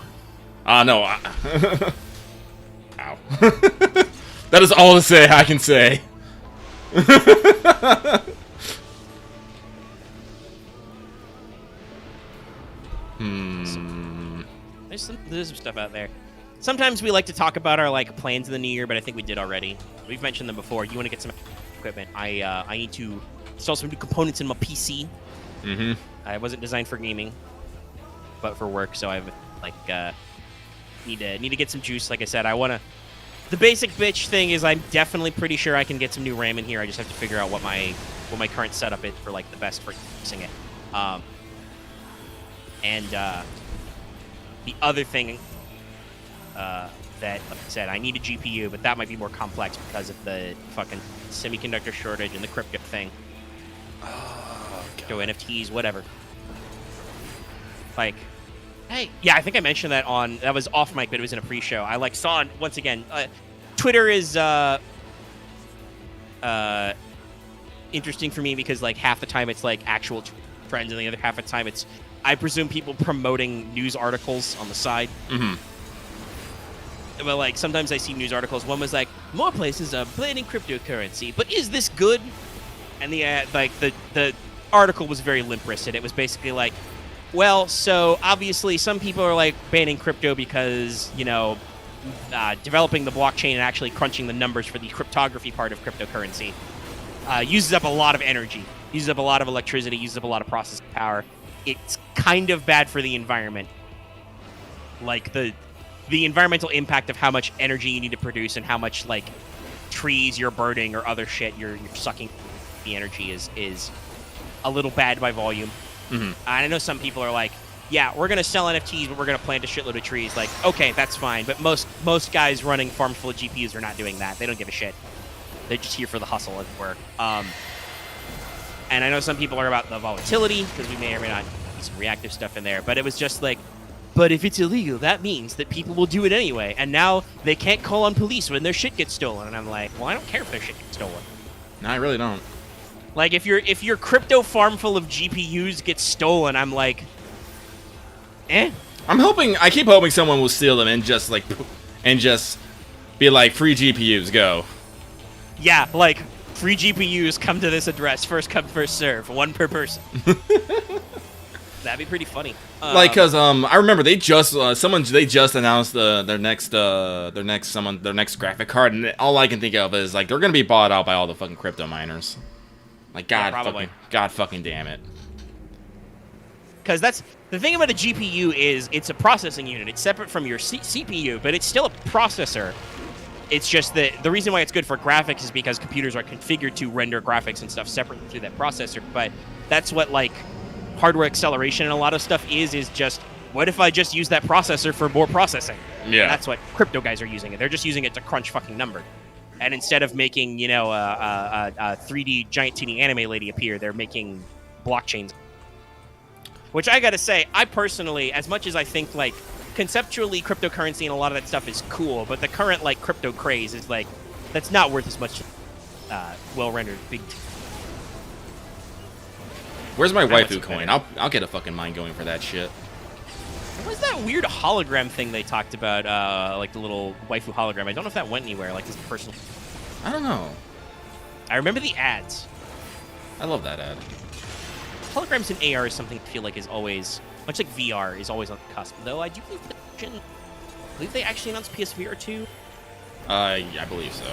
No. Ow. That is all I can say. There's some stuff out there. Sometimes we like to talk about our like plans in the new year, but I think we did already. We've mentioned them before. You want to get some equipment? I need to install some new components in my PC. Mm-hmm. I wasn't designed for gaming, but for work. So I've like need to get some juice. Like I said, I want to. The basic bitch thing is I'm definitely pretty sure I can get some new RAM in here. I just have to figure out what my what my current setup is for like the best for using it. And the other thing that, like I said, I need a GPU, but that might be more complex because of the fucking semiconductor shortage and the crypto thing. Oh, Crypto NFTs, whatever. Like, hey, yeah, I think I mentioned that that was off mic, but it was in a pre-show. I like saw, once again, Twitter is interesting for me because like half the time it's like actual trends, and the other half of the time it's, I presume, people promoting news articles on the side. Mm-hmm. But like sometimes I see news articles. One was like, more places are banning cryptocurrency, but is this good? And the article was very limp-wristed. It was basically like, well, so obviously some people are like banning crypto because, you know, developing the blockchain and actually crunching the numbers for the cryptography part of cryptocurrency uses up a lot of energy, uses up a lot of electricity, uses up a lot of processing power. It's kind of bad for the environment. Like the environmental impact of how much energy you need to produce and how much like trees you're burning or other shit you're sucking the energy is a little bad by volume. Mm-hmm. And I know some people are like, yeah, we're gonna sell NFTs, but we're gonna plant a shitload of trees. Like, okay, that's fine, but most guys running farms full of GPUs are not doing that. They don't give a shit. They're just here for the hustle and work. And I know some people are about the volatility because we may or may not do some reactive stuff in there, but it was just like, but if it's illegal, that means that people will do it anyway, and now they can't call on police when their shit gets stolen. And I'm like, well, I don't care if their shit gets stolen. No, I really don't. Like, if your crypto farm full of GPUs gets stolen, I'm like, eh. I keep hoping someone will steal them and just be like, free GPUs, go. Yeah, like, free GPUs come to this address, first come, first serve, one per person. That'd be pretty funny. Like, cause I remember they just announced their next graphic card, and all I can think of is like they're gonna be bought out by all the fucking crypto miners. Like, God fucking damn it. Because that's the thing about a GPU is it's a processing unit. It's separate from your CPU, but it's still a processor. It's just that the reason why it's good for graphics is because computers are configured to render graphics and stuff separately through that processor. But that's what like hardware acceleration and a lot of stuff is just, what if I just use that processor for more processing? Yeah. And that's what crypto guys are using it. They're just using it to crunch fucking numbers. And instead of making, you know, a 3D giant teeny anime lady appear, they're making blockchains. Which I gotta say, I personally, as much as I think, like, conceptually cryptocurrency and a lot of that stuff is cool, but the current, like, crypto craze is, like, that's not worth as much well-rendered big... Where's my waifu coin? I'll get a fucking mine going for that shit. What was that weird hologram thing they talked about, like the little waifu hologram? I don't know if that went anywhere, like, this personal... I don't know. I remember the ads. I love that ad. Holograms in AR is something I feel like is always, much like VR, is always on the cusp. Though I do believe they actually announced PSVR 2. I believe so.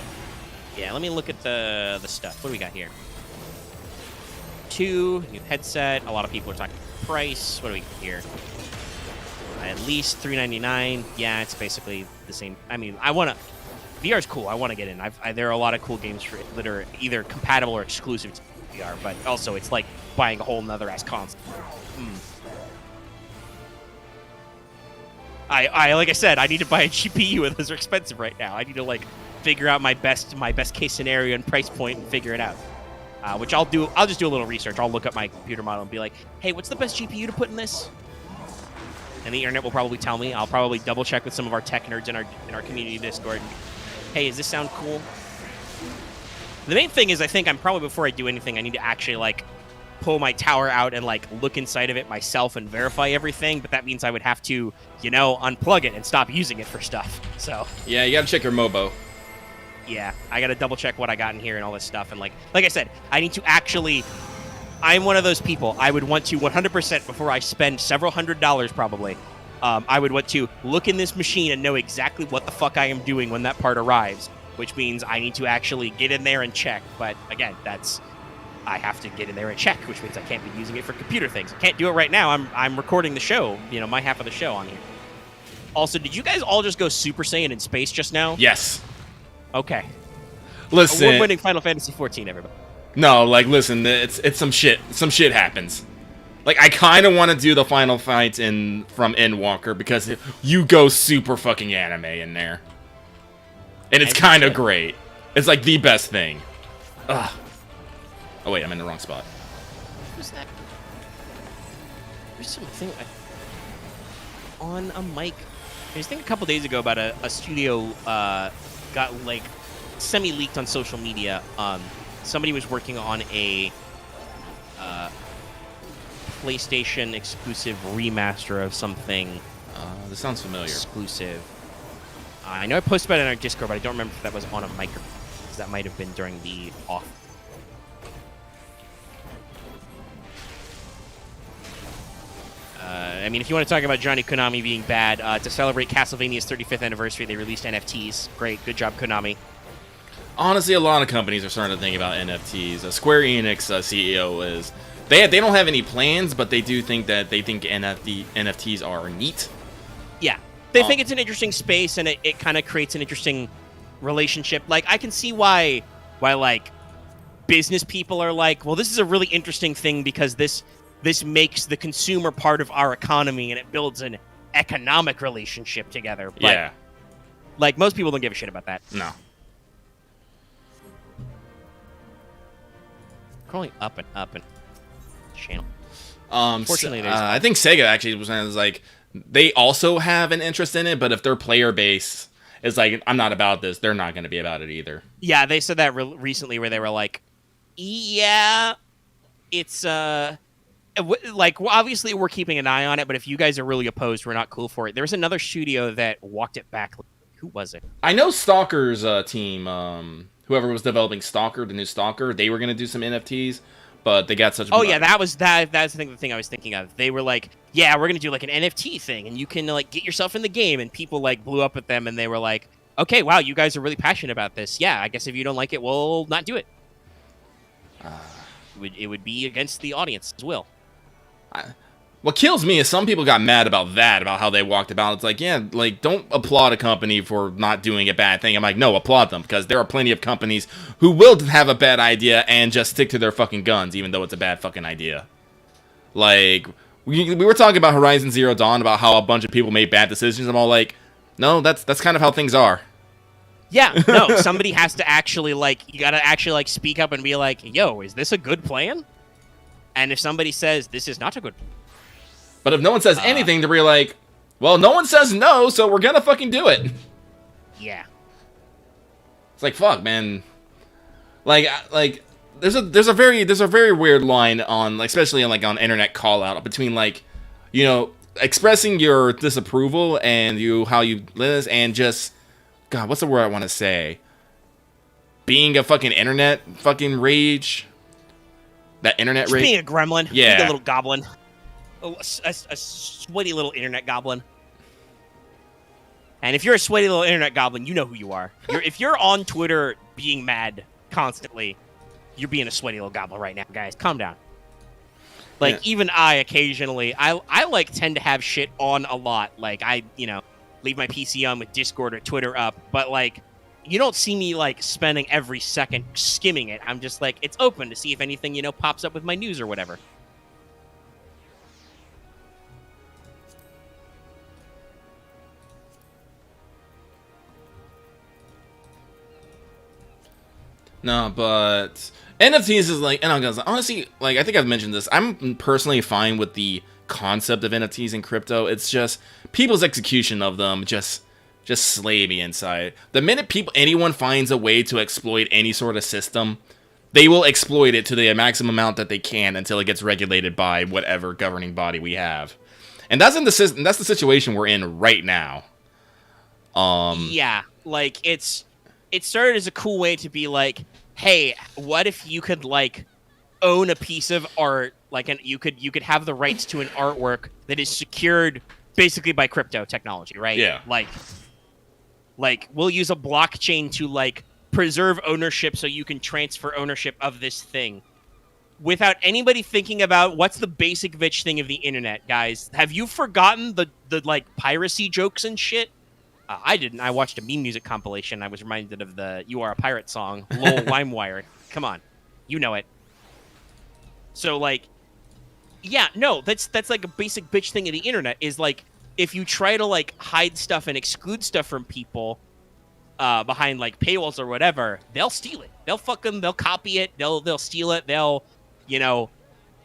Yeah, let me look at the stuff. What do we got here? 2, new headset. A lot of people are talking price. What do we got here? At least $399. Yeah, it's basically the same. I mean, VR is cool. I want to get in. There are a lot of cool games for it that are either compatible or exclusive to VR, but also it's like buying a whole nother ass console. Like I said, I need to buy a GPU, and those are expensive right now. I need to like figure out my best case scenario and price point and figure it out. Which I'll do. I'll just do a little research. I'll look up my computer model and be like, hey, what's the best GPU to put in this? And the internet will probably tell me. I'll probably double check with some of our tech nerds in our community Discord. Hey, does this sound cool? The main thing is, I think before I do anything, I need to actually like pull my tower out and like look inside of it myself and verify everything. But that means I would have to, you know, unplug it and stop using it for stuff. So yeah, you gotta check your Mobo. Yeah, I gotta double check what I got in here and all this stuff. And like I said, I need to actually. I'm one of those people. I would want to 100% before I spend several $100s probably. I would want to look in this machine and know exactly what the fuck I am doing when that part arrives, which means I need to actually get in there and check. But again, I have to get in there and check, which means I can't be using it for computer things. I can't do it right now. I'm recording the show, you know, my half of the show on here. Also, did you guys all just go Super Saiyan in space just now? Yes. Okay. Listen. Award-winning Final Fantasy 14, everybody. No, like, listen, it's some shit. Some shit happens. Like, I kind of want to do the final fight from Endwalker because you go super fucking anime in there. And it's kind of great. It's like the best thing. Ugh. Oh, wait, I'm in the wrong spot. Who's that? There's something on a mic. I was thinking a couple days ago about a studio got, like, semi-leaked on social media. Somebody was working on a PlayStation exclusive remaster of something. This sounds familiar. Exclusive. I know I posted about it on our Discord, but I don't remember if that was on a microphone. Because that might have been during the off. I mean, if you want to talk about Johnny Konami being bad, to celebrate Castlevania's 35th anniversary, they released NFTs. Great, good job, Konami. Honestly, a lot of companies are starting to think about NFTs. Square Enix CEO is... They don't have any plans, but they do think that NFTs are neat. Yeah. They think it's an interesting space, and it kind of creates an interesting relationship. Like, I can see why, like, business people are like, well, this is a really interesting thing because this makes the consumer part of our economy, and it builds an economic relationship together. But, yeah. Like, most people don't give a shit about that. No. Crawling up and channel. Fortunately, I think Sega actually was like, they also have an interest in it, but if their player base is like, I'm not about this, they're not going to be about it either. Yeah, they said that recently where they were like, yeah, it's, like, obviously we're keeping an eye on it, but if you guys are really opposed, we're not cool for it. There was another studio that walked it back. Who was it? I know Stalker's team, whoever was developing Stalker, the new Stalker, they were going to do some NFTs, but they got such... Oh, yeah, that's the thing I was thinking of. They were like, yeah, we're going to do, like, an NFT thing, and you can, like, get yourself in the game, and people, like, blew up at them, and they were like, okay, wow, you guys are really passionate about this. Yeah, I guess if you don't like it, we'll not do it. It would be against the audience's will. What kills me is some people got mad about that, about how they walked about. It's like, yeah, like, don't applaud a company for not doing a bad thing. I'm like, no, applaud them, because there are plenty of companies who will have a bad idea and just stick to their fucking guns, even though it's a bad fucking idea. Like, we were talking about Horizon Zero Dawn, about how a bunch of people made bad decisions. I'm all like, no, that's kind of how things are. Yeah, no, somebody has to actually, like, you gotta actually, like, speak up and be like, yo, is this a good plan? And if somebody says, this is not a good plan. But if no one says anything, they'll be like, well, no one says no, so we're gonna fucking do it. Yeah. It's like, fuck, man. Like there's a very weird line on, like, especially on internet call out between, like, you know, expressing your disapproval and how you live, and just, God, what's the word I want to say? Being a fucking internet fucking rage. That internet just rage. Being a gremlin. Yeah. Being a little goblin. A sweaty little internet goblin. And if you're a sweaty little internet goblin, you know who you are. If you're on Twitter being mad constantly, you're being a sweaty little goblin right now, guys. Calm down. Like, even I occasionally, I like tend to have shit on a lot. Like, I, leave my PC on with Discord or Twitter up. But, like, you don't see me, like, spending every second skimming it. I'm just like, it's open to see if anything, pops up with my news or whatever. No, but NFTs is like, and honestly, like, I think I've mentioned this. I'm personally fine with the concept of NFTs in crypto. It's just people's execution of them just slay me inside. The minute anyone finds a way to exploit any sort of system, they will exploit it to the maximum amount that they can until it gets regulated by whatever governing body we have. And that's the situation we're in right now. Yeah, like, it started as a cool way to be like, hey, what if you could, like, own a piece of art, like, and you could have the rights to an artwork that is secured basically by crypto technology, right? Yeah. Like we'll use a blockchain to, like, preserve ownership so you can transfer ownership of this thing. Without anybody thinking about what's the basic bitch thing of the internet, guys. Have you forgotten the like, piracy jokes and shit? I didn't. I watched a meme music compilation. I was reminded of the "You Are a Pirate" song. Lol, LimeWire. Come on. You know it. So, like, yeah, no, that's like a basic bitch thing of the internet is, like, if you try to, like, hide stuff and exclude stuff from people behind, like, paywalls or whatever, they'll steal it. They'll copy it. They'll steal it. They'll, you know,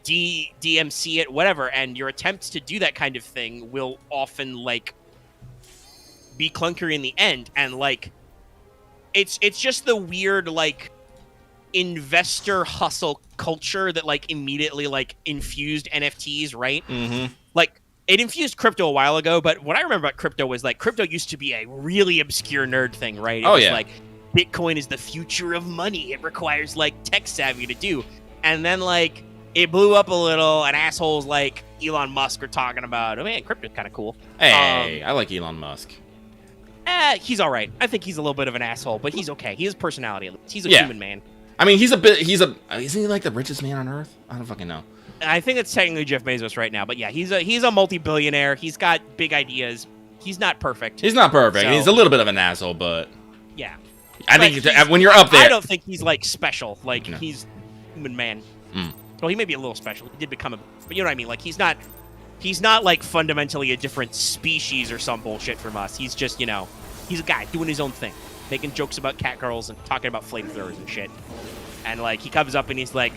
DMC it, whatever. And your attempts to do that kind of thing will often, like, be clunker in the end. And, like, it's just the weird, like, investor hustle culture that, like, immediately, like, infused NFTs, right? Mm-hmm. Like, it infused crypto a while ago, but what I remember about crypto was, like, crypto used to be a really obscure nerd thing, right? It was like, Bitcoin is the future of money. It requires, like, tech savvy to do. And then, like, it blew up a little, and assholes like Elon Musk were talking about, oh, man, crypto's kind of cool. Hey, I like Elon Musk. He's all right. I think he's a little bit of an asshole, but he's okay. He has personality. He's a human man. I mean, isn't he like the richest man on earth? I don't fucking know. I think it's technically Jeff Bezos right now, but yeah, he's a multi-billionaire. He's got big ideas. He's not perfect. He's not perfect. So, He's a little bit of an asshole, but yeah. I think when you're up there, I don't think he's, like, special. Like, he's a human man. Well, he may be a little special. He did become but you know what I mean? Like, he's not like fundamentally a different species or some bullshit from us. He's just, you know, he's a guy doing his own thing, making jokes about cat girls and talking about flamethrowers and shit. And, like, he comes up and he's like,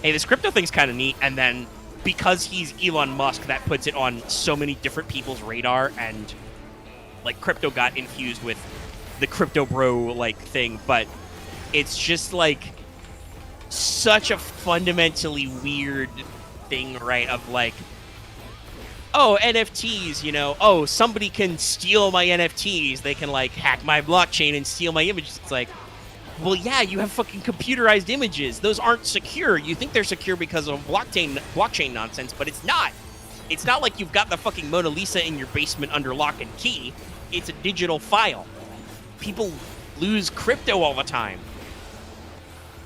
hey, this crypto thing's kind of neat. And then because he's Elon Musk, that puts it on so many different people's radar. And, like, crypto got infused with the crypto bro, like, thing. But it's just, like, such a fundamentally weird thing, right? Of, like, oh, NFTs, you know, oh, somebody can steal my NFTs. They can, like, hack my blockchain and steal my images. It's like, well, yeah, you have fucking computerized images. Those aren't secure. You think they're secure because of blockchain nonsense, but it's not. It's not like you've got the fucking Mona Lisa in your basement under lock and key. It's a digital file. People lose crypto all the time.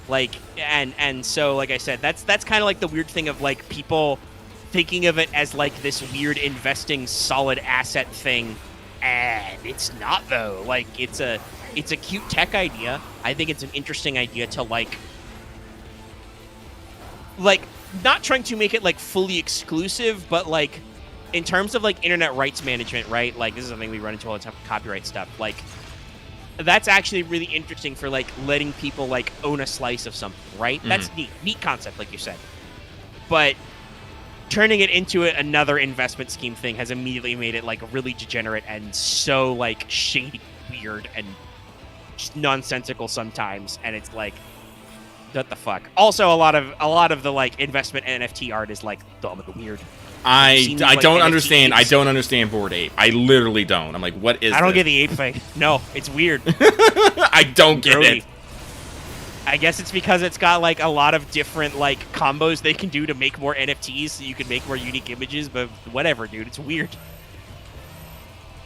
Like, and so, like I said, that's kind of like the weird thing of, like, people thinking of it as, like, this weird investing solid asset thing, and it's not, though. Like, it's a cute tech idea. I think it's an interesting idea to, like, not trying to make it, like, fully exclusive, but, like, in terms of, like, internet rights management, right? Like, this is something we run into all the time with copyright stuff. Like, that's actually really interesting for, like, letting people, like, own a slice of something, right? Mm-hmm. That's neat concept, like you said. But turning it into another investment scheme thing has immediately made it, like, really degenerate and so, like, shady, weird, and just nonsensical sometimes. And it's like, what the fuck? Also, a lot of the, like, investment NFT art is, like, dumb and weird. I don't understand. I don't understand Bored Ape. I literally don't. I'm like, what is this? I don't get the ape thing. No, it's weird. I don't get it. I guess it's because it's got, like, a lot of different, like, combos they can do to make more NFTs so you can make more unique images, but whatever, dude. It's weird.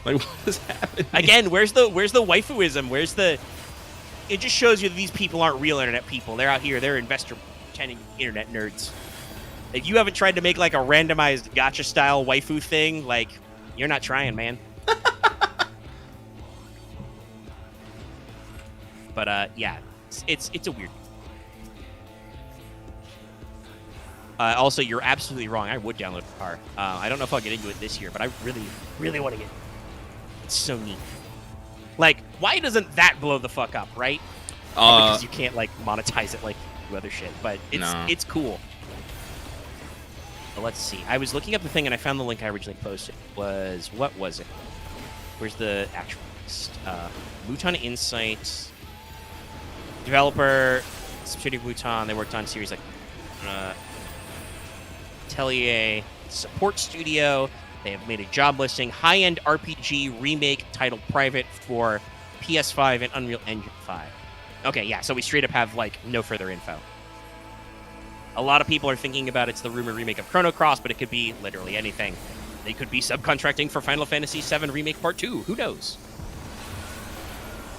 Like, what is happening? Again, where's the waifuism? Where's the... It just shows you that these people aren't real internet people. They're out here. They're investor pretending internet nerds. If you haven't tried to make, like, a randomized gacha-style waifu thing, like, you're not trying, man. But, yeah, it's a weird... also, you're absolutely wrong. I would download the car. I don't know if I'll get into it this year, but I really, really want to get it. It's so neat. Like, why doesn't that blow the fuck up, right? Because you can't, like, monetize it like you do other shit, but it's cool. But let's see. I was looking up the thing, and I found the link I originally posted. What was it? Where's the actual list? Mouton Insights. Developer, subsidiary of Mouton. They worked on series like Atelier, Support Studio. They have made a job listing. High-end RPG remake titled Private for PS5 and Unreal Engine 5. Okay, yeah, so we straight up have, like, no further info. A lot of people are thinking about it's the rumored remake of Chrono Cross, but it could be literally anything. They could be subcontracting for Final Fantasy VII Remake Part 2. Who knows?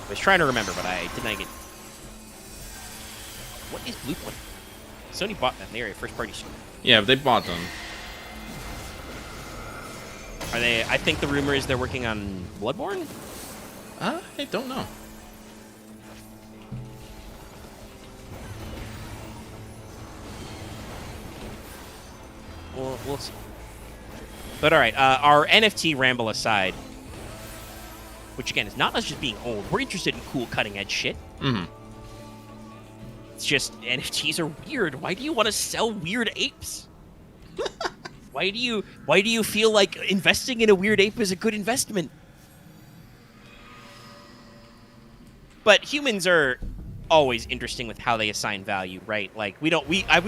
I was trying to remember, but I did not get... What is Bluepoint? Sony bought them. They're a first-party studio. Yeah, they bought them. Are they... I think the rumor is they're working on Bloodborne? I don't know. we'll see. But all right, our NFT ramble aside, which again is not us just being old. We're interested in cool, cutting-edge shit. Mm-hmm. It's just NFTs are weird. Why do you want to sell weird apes? Why do you feel like investing in a weird ape is a good investment? But humans are always interesting with how they assign value, right? Like we've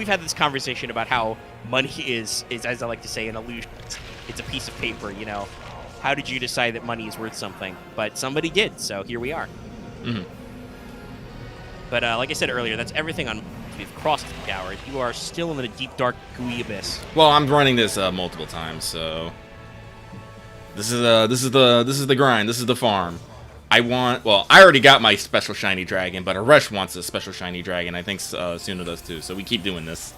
had this conversation about how money is as I like to say an illusion. It's a piece of paper, you know. How did you decide that money is worth something? But somebody did, so here we are. Mm-hmm. But like I said earlier, that's everything on. We've crossed the hour. You are still in the deep, dark, gooey abyss. Well, I'm running this multiple times, so this is the grind. This is the farm. I already got my special shiny dragon, but Aresh wants a special shiny dragon. I think Suna does too. So we keep doing this.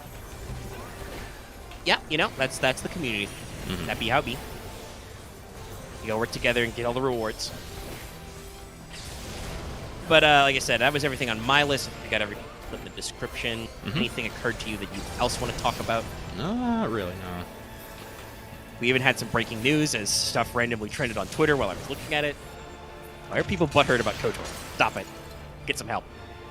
Yeah, you know that's the community. Mm-hmm. That be how it be. You gotta work together and get all the rewards. But like I said, that was everything on my list. I got everything in the description. Mm-hmm. Anything occurred to you that you else want to talk about? No, not really. No. We even had some breaking news as stuff randomly trended on Twitter while I was looking at it. Why are people butthurt about KOTOR? Stop it. Get some help.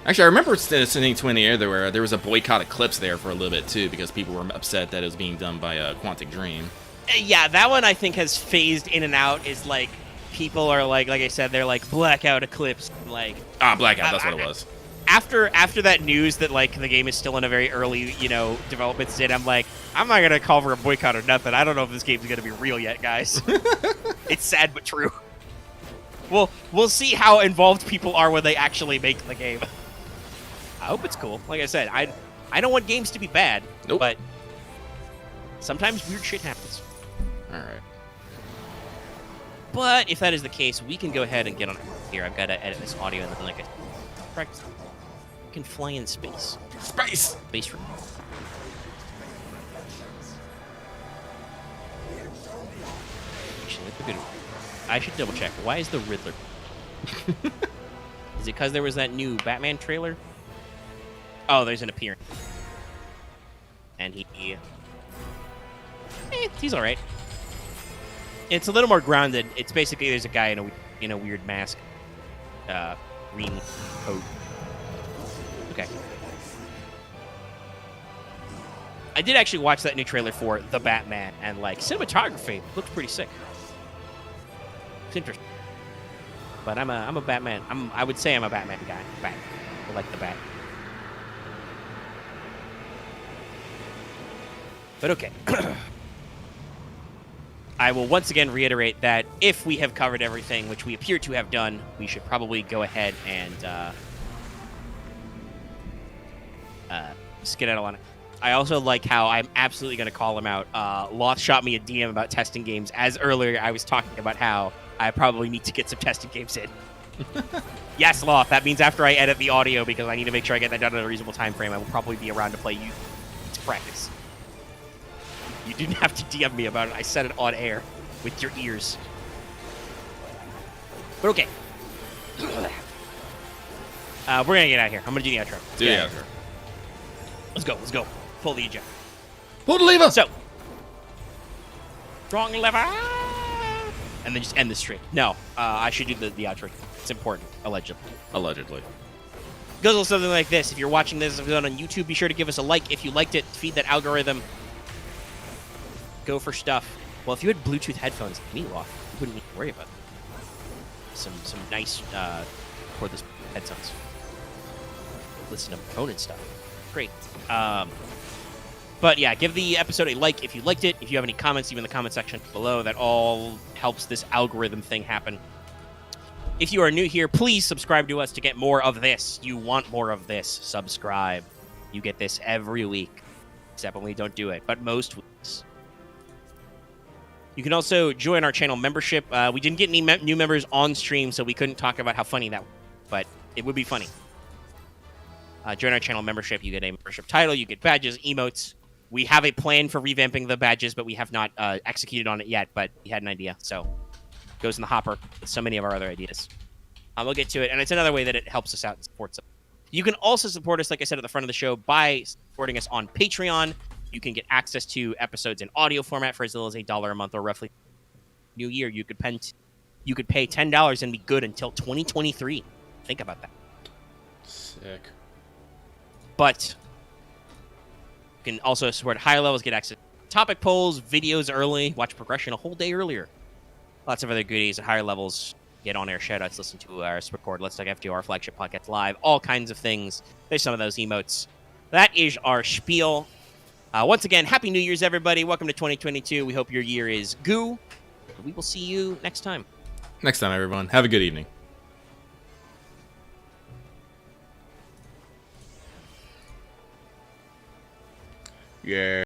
Actually, I remember sending to in the air there was a boycott Eclipse there for a little bit too because people were upset that it was being done by Quantic Dream. Yeah, that one I think has phased in and out. Is like people are like I said, they're like Blackout Eclipse, like Blackout. That's what it was. After that news that like the game is still in a very early development state, I'm like, I'm not gonna call for a boycott or nothing. I don't know if this game's gonna be real yet, guys. It's sad but true. We'll see how involved people are when they actually make the game. I hope it's cool. Like I said, I don't want games to be bad, nope. But sometimes weird shit happens. All right. But if that is the case, we can go ahead and get on here. I've got to edit this audio and then like I practice. We can fly in space. Space room. Actually, that's a good one. I should double check. Why is the Riddler? Is it because there was that new Batman trailer? Oh, there's an appearance. And he's all right. It's a little more grounded. It's basically there's a guy in a weird mask, green coat. Okay. I did actually watch that new trailer for The Batman, and like cinematography looked pretty sick. It's interesting. But I'm a Batman. I would say I'm a Batman guy. I like the Bat. But okay. I will once again reiterate that if we have covered everything, which we appear to have done, we should probably go ahead and skedaddle on it. I also like how I'm absolutely going to call him out. Loth shot me a DM about testing games, as earlier I was talking about how I probably need to get some testing games in. Yes, Loth, that means after I edit the audio, because I need to make sure I get that done in a reasonable time frame, I will probably be around to play you to practice. You didn't have to DM me about it. I said it on air with your ears. But okay. We're going to get out of here. I'm going to do the outro. Do the outro. Let's go. Pull the eject. Pull the lever! So. Strong lever! And then just end the stream. No, I should do the outro. It's important. Allegedly. Goes a little something like this. If you're watching this on YouTube, be sure to give us a like. If you liked it, feed that algorithm. Go for stuff. Well, if you had Bluetooth headphones like me, Loth, you wouldn't need to worry about it. Some nice cordless headphones. Listen to phone and stuff. Great. But yeah, give the episode a like if you liked it. If you have any comments, leave in the comment section below. That all helps this algorithm thing happen. If you are new here, please subscribe to us to get more of this. You want more of this, subscribe. You get this every week. Except when we don't do it, but most weeks. You can also join our channel membership. We didn't get any new members on stream, so we couldn't talk about how funny that was, but it would be funny. Join our channel membership. You get a membership title. You get badges, emotes. We have a plan for revamping the badges, but we have not executed on it yet, but we had an idea, so it goes in the hopper with so many of our other ideas. We'll get to it, and it's another way that it helps us out and supports us. You can also support us, like I said at the front of the show, by supporting us on Patreon. You can get access to episodes in audio format for as little as $8 a month, or roughly New Year. You could pay $10 and be good until 2023. Think about that. Sick. But you can also support higher levels, get access to topic polls, videos early, watch progression a whole day earlier. Lots of other goodies at higher levels. Get on-air shoutouts, listen to our record Let's Talk FTR flagship podcast live, all kinds of things. There's some of those emotes. That is our spiel. Once again, Happy New Year's, everybody. Welcome to 2022. We hope your year is goo. We will see you next time. Next time, everyone. Have a good evening. Yeah.